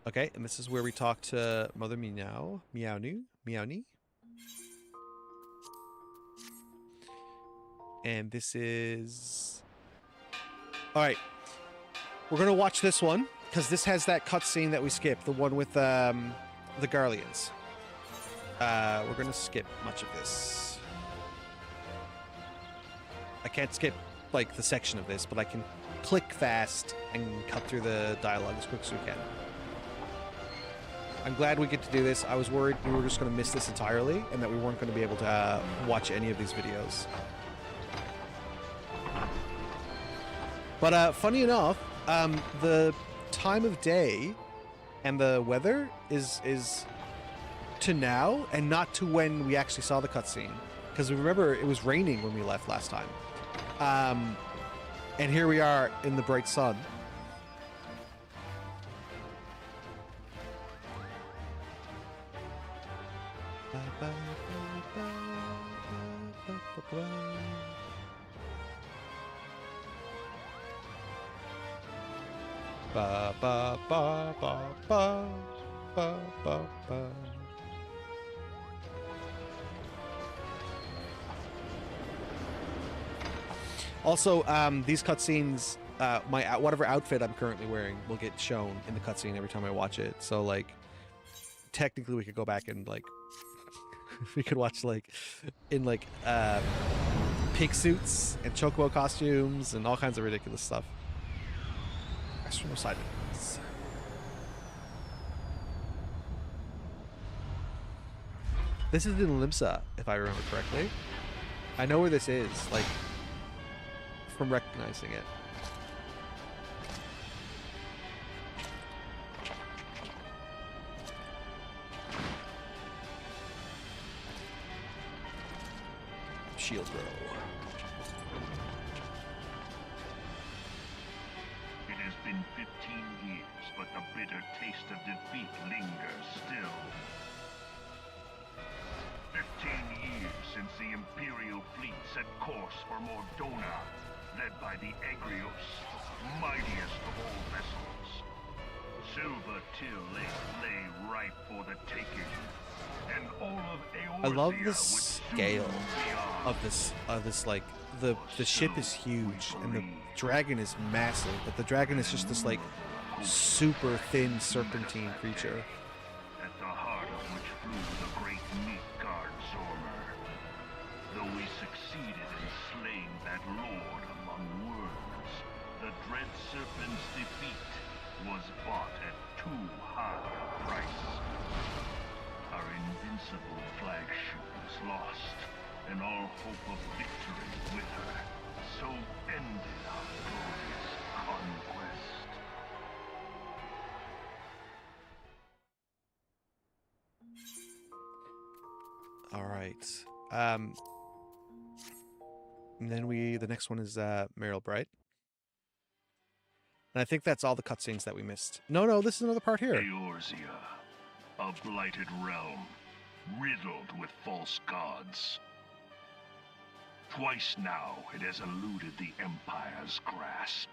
Okay, and this is where we talk to Mother Meowni. And this is... Alright. We're going to watch this one, because this has that cutscene that we skipped, the one with the Garleans. We're going to skip much of this. I can't skip, like, the section of this, but I can click fast and cut through the dialogue as quick as we can. I'm glad we get to do this. I was worried we were just going to miss this entirely, and that we weren't going to be able to watch any of these videos. But funny enough, The time of day and the weather is to now and not to when we actually saw the cutscene. Because remember, it was raining when we left last time. And here we are in the bright sun. Ba ba ba ba ba ba ba ba. Also, these cutscenes, my whatever outfit I'm currently wearing will get shown in the cutscene every time I watch it. So, like, technically, we could go back and like, we could watch like, in like, pig suits and chocobo costumes and all kinds of ridiculous stuff. External side events. This is in Limsa, if I remember correctly. I know where this is, like, from recognizing it. Shield Row. It has been 15 years, but the bitter taste of defeat lingers still. 15 years since the Imperial fleet set course for Mordona, led by the Egrios, mightiest of all vessels. Silver Till lay ripe for the taking, and all of Eorzea I love the would soon scale be of this like the ship is huge and the dragon is massive, but the dragon is just this like super thin serpentine creature. at the heart of which flew the great Midgard Zormer. Though we succeeded in slaying that lord among worms, the dread serpent's defeat was bought at too high a price. Our invincible flagship was lost, and all hope of victory with her. So ended our glorious conquest. All right. And then the next one is Meryl Bright. And I think that's all the cutscenes that we missed. No, this is another part here. Eorzea, a blighted realm, riddled with false gods. Twice now it has eluded the Empire's grasp.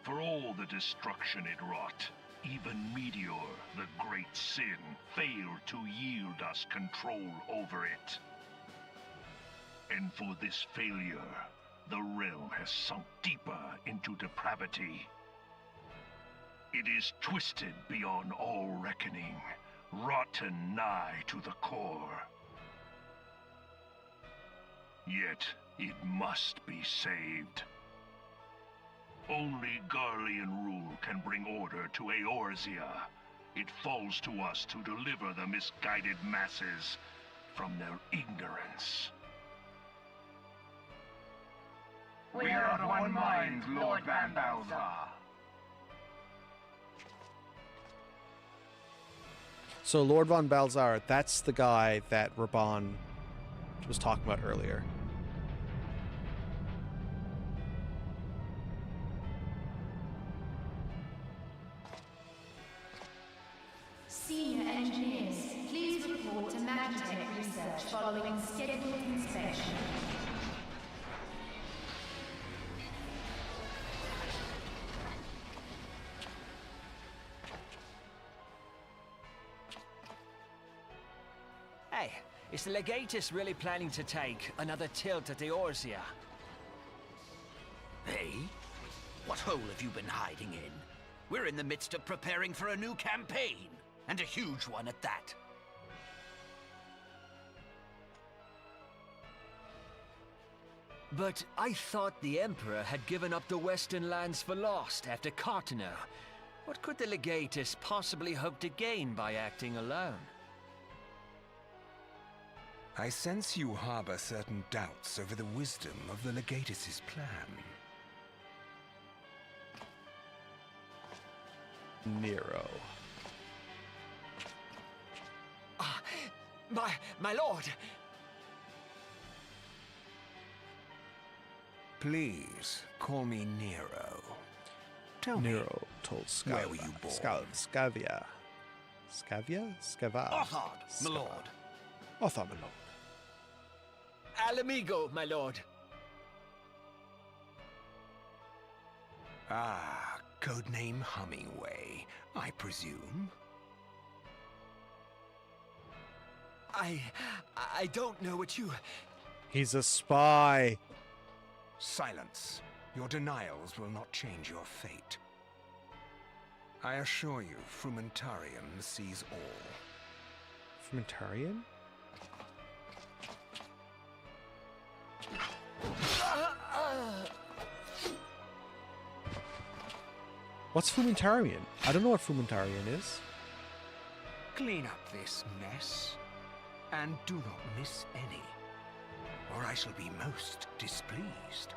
For all the destruction it wrought, even Meteor, the great sin, failed to yield us control over it. And for this failure, the realm has sunk deeper into depravity. It is twisted beyond all reckoning, rotten nigh to the core. Yet, it must be saved. Only Garlean rule can bring order to Eorzea. It falls to us to deliver the misguided masses from their ignorance. We are of one mind, Lord Van Balzar. So Lord Von Balzar, that's the guy that Reborn was talking about earlier. Senior engineers, please report to Magitech research following scheduled inspection. Hey, is the Legatus really planning to take another tilt at Eorzea? Hey? What hole have you been hiding in? We're in the midst of preparing for a new campaign, and a huge one at that. But I thought the Emperor had given up the Western lands for lost after Carteneau. What could the Legatus possibly hope to gain by acting alone? I sense you harbor certain doubts over the wisdom of the Legatus' plan. Nero. My lord! Please, call me Nero. Tell me, Nero told where were you born? Scavia. Scavia? Scava. Othard, my lord. Othard, my lord. Alamigo, my lord. Ah, codename Hummingway, I presume. I don't know what you... He's a spy. Silence. Your denials will not change your fate. I assure you, Frumentarium sees all. Frumentarian? What's Frumentarian? I don't know what Frumentarian is. Clean up this mess, and do not miss any, or I shall be most displeased.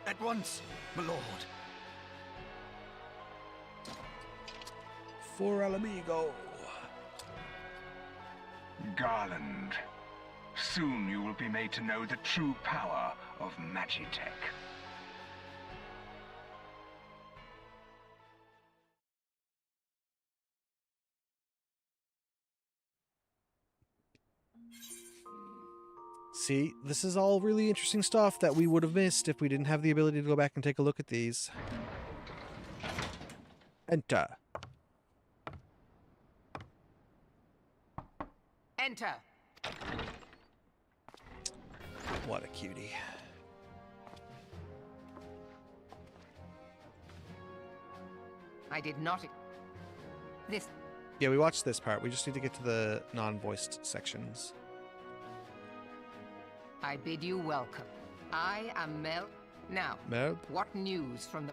At once, my lord. For Alamigo. Garland, soon you will be made to know the true power of Magitech. See, this is all really interesting stuff that we would have missed if we didn't have the ability to go back and take a look at these. Enter. Enter. What a cutie. I did not... This... Yeah, we watched this part. We just need to get to the non-voiced sections. I bid you welcome. I am Mel. Now, Mel? what news from the...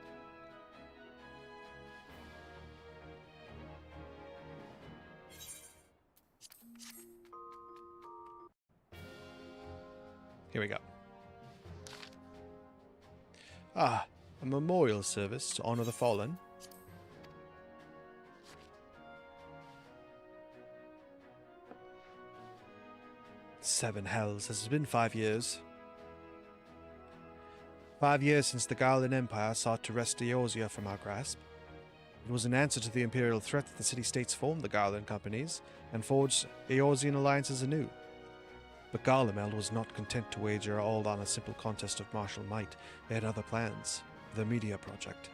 Here we go. Ah, a memorial service to honor the fallen. Seven hells. Has it been 5 years? 5 years since the Garland Empire sought to wrest Eorzea from our grasp. It was an answer to the imperial threat that the city-states formed the Garland companies and forged Eorzean alliances anew. But Garlemald was not content to wager all on a simple contest of martial might. They had other plans. The Media Project.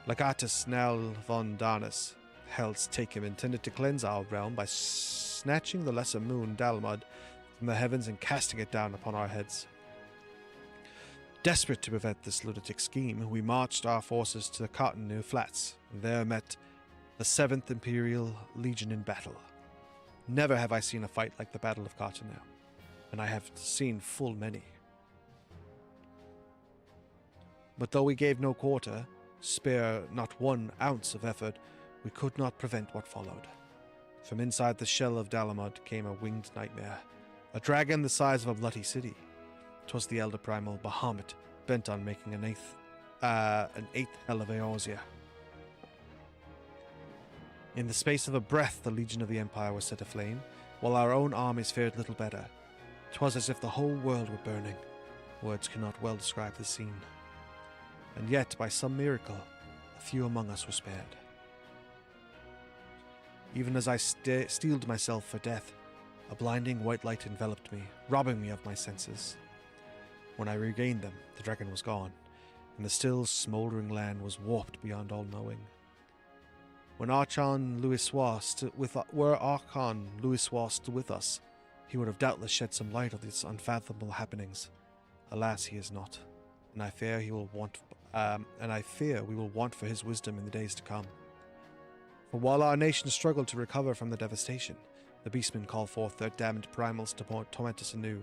Legatus Nell von Darnus, Hell's Taken, intended to cleanse our realm by snatching the lesser moon Dalmud from the heavens and casting it down upon our heads. Desperate to prevent this lunatic scheme, we marched our forces to the Cottonwood Flats, and there met the 7th Imperial Legion in battle. Never have I seen a fight like the Battle of Cottonwood, and I have seen full many. But though we gave no quarter, spare not 1 ounce of effort, we could not prevent what followed. From inside the shell of Dalamud came a winged nightmare, a dragon the size of a bloody city. 'Twas the elder primal Bahamut, bent on making an eighth hell of Eorzea. In the space of a breath, the Legion of the Empire was set aflame, while our own armies fared little better. 'Twas as if the whole world were burning. Words cannot well describe the scene. And yet, by some miracle, a few among us were spared. Even as I steeled myself for death, a blinding white light enveloped me, robbing me of my senses. When I regained them, the dragon was gone, and the still smouldering land was warped beyond all knowing. Were Archon Louisoix still with us, he would have doubtless shed some light on these unfathomable happenings. Alas, he is not, and I fear we will want for his wisdom in the days to come. For while our nation struggled to recover from the devastation, the beastmen call forth their damned primals to torment us anew.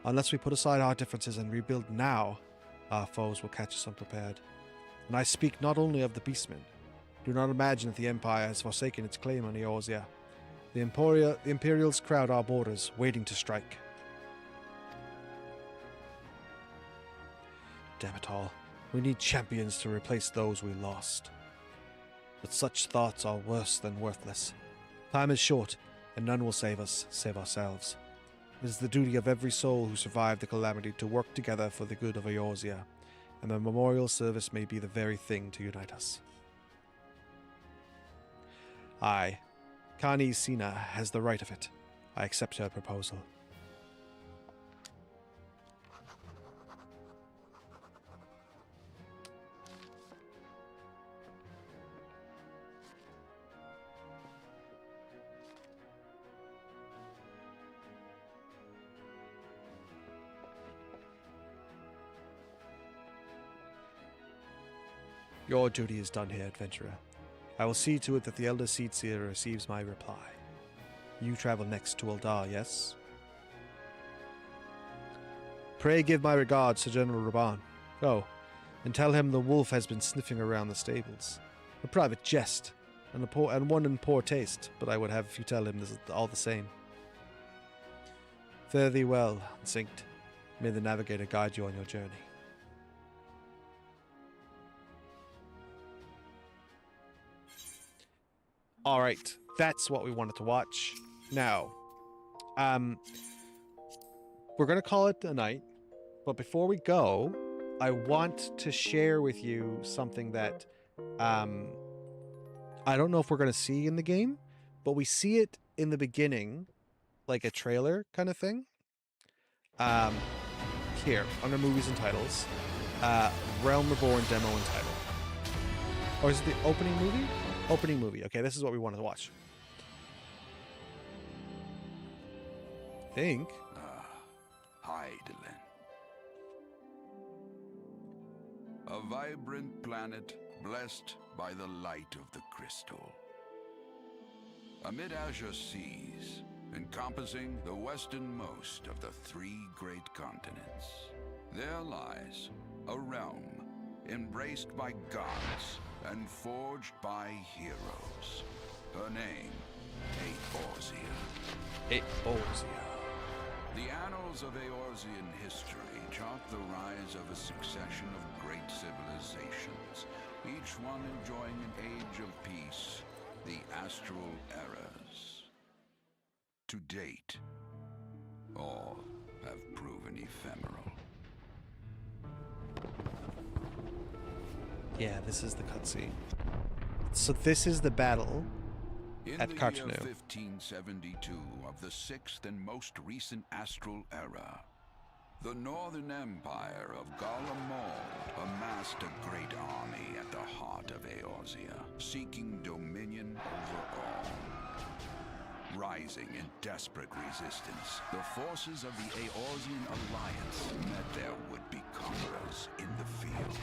Unless we put aside our differences and rebuild now, our foes will catch us unprepared. And I speak not only of the beastmen. Do not imagine that the Empire has forsaken its claim on Eorzea. The Imperials crowd our borders, waiting to strike. Damn it all. We need champions to replace those we lost. But such thoughts are worse than worthless. Time is short, and none will save us, save ourselves. It is the duty of every soul who survived the calamity to work together for the good of Eorzea, and the memorial service may be the very thing to unite us. I, Kani Sina, has the right of it. I accept her proposal. Your duty is done here, adventurer. I will see to it that the Elder Seedseer receives my reply. You travel next to Uldar, yes? Pray give my regards to General Reborn. Oh, and tell him the wolf has been sniffing around the stables. A private jest, and one in poor taste, but I would have you tell him this is all the same. Fare thee well, Instinct. May the Navigator guide you on your journey. Alright, that's what we wanted to watch. Now, we're going to call it a night, but before we go, I want to share with you something that I don't know if we're going to see in the game, but we see it in the beginning, like a trailer kind of thing. Here, under movies and titles, Realm Reborn demo and title. Or is it the opening movie? Opening movie. Okay, this is what we wanted to watch. Think. Hydaelyn. A vibrant planet blessed by the light of the crystal. Amid azure seas, encompassing the westernmost of the 3 great continents, there lies a realm embraced by gods and forged by heroes. Her name, Eorzea. Eorzea. The annals of Eorzean history chart the rise of a succession of great civilizations, each one enjoying an age of peace, the Astral Eras. To date, all have proven ephemeral. Yeah, this is the cutscene. So this is the battle at Cartanu. In the year 1572 of the 6th and most recent Astral Era, the Northern Empire of Garlemald amassed a great army at the heart of Eorzea, seeking dominion over all. Rising in desperate resistance, the forces of the Eorzean Alliance met their would-be conquerors in the field.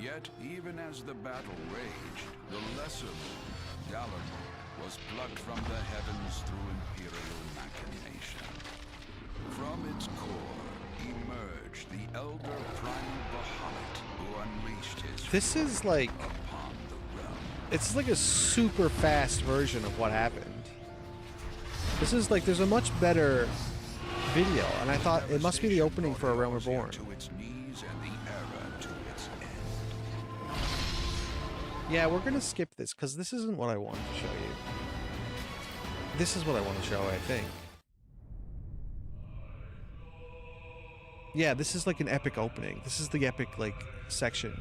Yet, even as the battle raged, the lesser moon, Dalaran, was plucked from the heavens through imperial machination. From its core emerged the elder primal Bahamut, who unleashed his This is like upon the realm. it's like a super fast version of what happened. This is like there's a much better video, and I thought it must be the opening for A Realm Reborn. To its knees and the era to its end. Yeah, we're gonna skip this because this isn't what I wanted to show you. This is what I want to show, I think. Yeah, this is like an epic opening. This is the epic, like, section.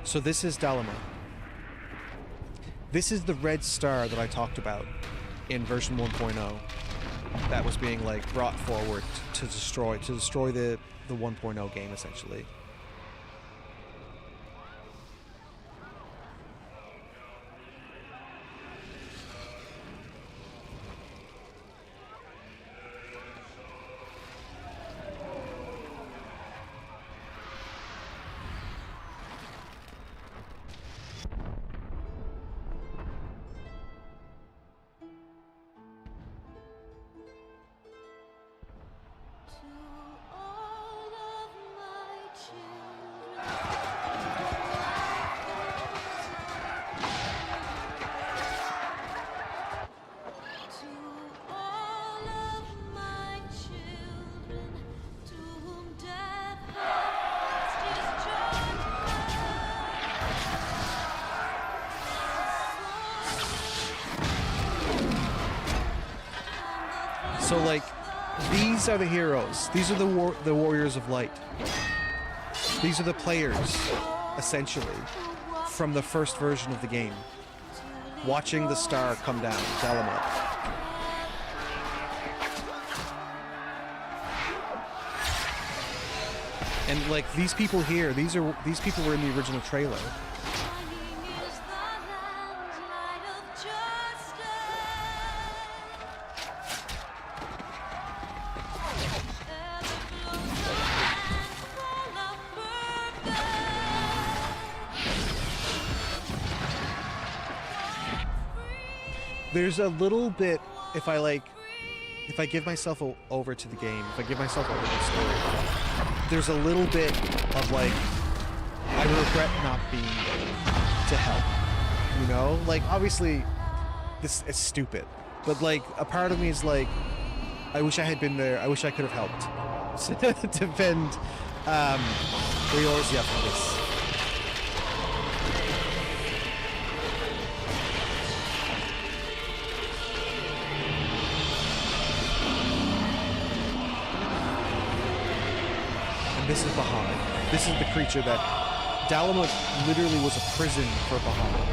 So this is Dalaran. This is the red star that I talked about in version 1.0 that was being like brought forward to destroy the 1.0 game essentially. So like, these are the heroes. These are the warriors of light. These are the players, essentially, from the first version of the game. Watching the star come down, Dalamud. And like these people here, these people were in the original trailer. There's a little bit, if I give myself over to the game, if I give myself over to the story, there's a little bit of like, I regret not being to help, you know? Like, obviously, this is stupid, but like, a part of me is like, I wish I had been there, I wish I could have helped to defend Eorzea from this. This is Bahamut. This is the creature that Dalamud literally was a prison for Bahamut.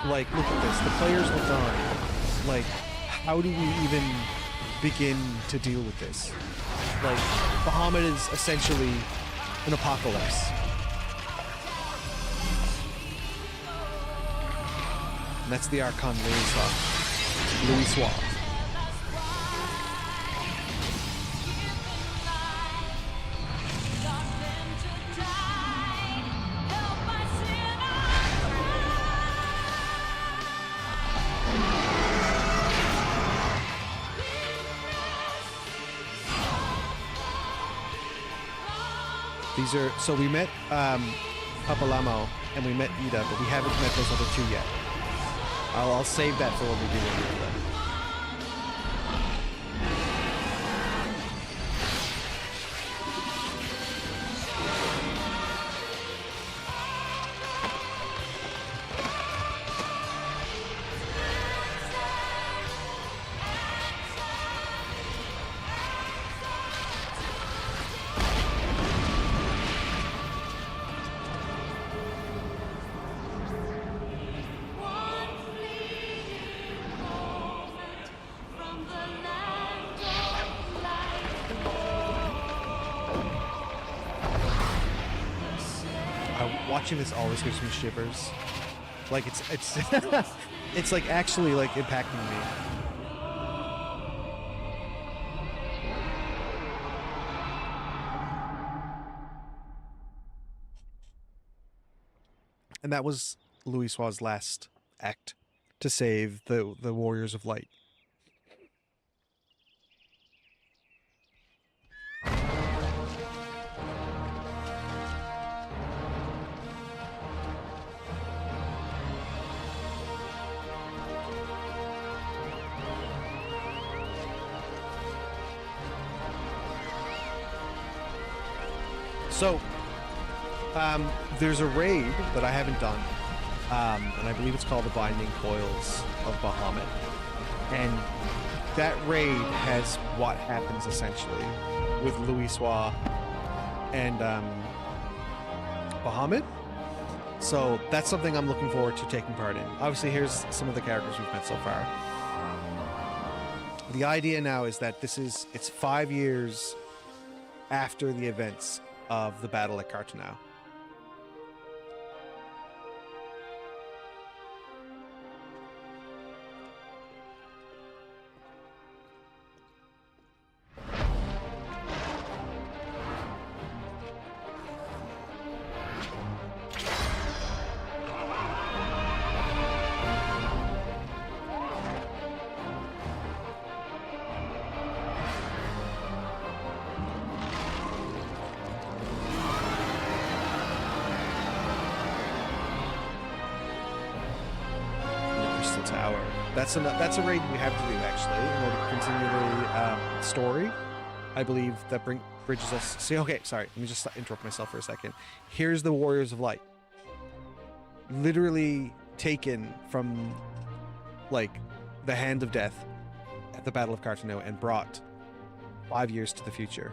Like, look at this. The players look on. Like, how do we even begin to deal with this? Like, Bahamut is essentially an apocalypse. And that's the Archon Louis. These are, so we met Papalamo and we met Ida, but we haven't met those other two yet. I'll save that for when we do it. Watching this always gives me shivers. Like it's it's like actually like impacting me. And that was Louis's last act to save the Warriors of Light. So, there's a raid that I haven't done, and I believe it's called the Binding Coils of Bahamut. And that raid has what happens essentially with Louis and Bahamut. So that's something I'm looking forward to taking part in. Obviously, here's some of the characters we've met so far. The idea now is that it's 5 years after the events of the battle at Cartanau. That's a raid we have to do actually in order to continue the story. I believe that bridges us. See, okay, sorry. Let me just interrupt myself for a second. Here's the Warriors of Light, literally taken from like the hand of death at the Battle of Cartano and brought 5 years to the future.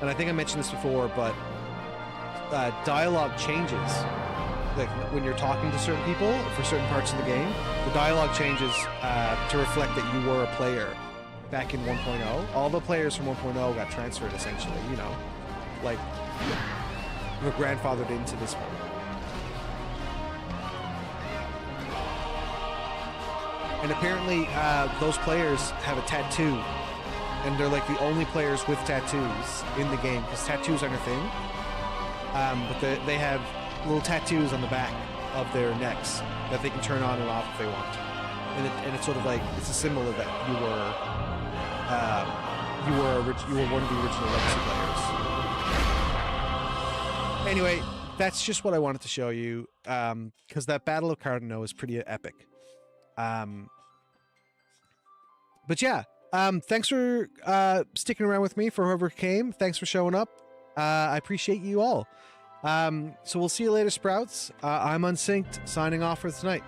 And I think I mentioned this before, but dialogue changes. Like when you're talking to certain people for certain parts of the game, the dialogue changes to reflect that you were a player back in 1.0. All the players from 1.0 got transferred essentially, you know, like were grandfathered into this one. And apparently those players have a tattoo, and they're like the only players with tattoos in the game, because tattoos aren't a thing. But they have little tattoos on the back of their necks that they can turn on and off if they want. And it's sort of like, it's a symbol of that you were one of the original Legacy players. Anyway, that's just what I wanted to show you, because that Battle of Cardano is pretty epic. But yeah, thanks for sticking around with me, for whoever came. Thanks for showing up. I appreciate you all. So we'll see you later, Sprouts. I'm Unsynced, signing off for tonight.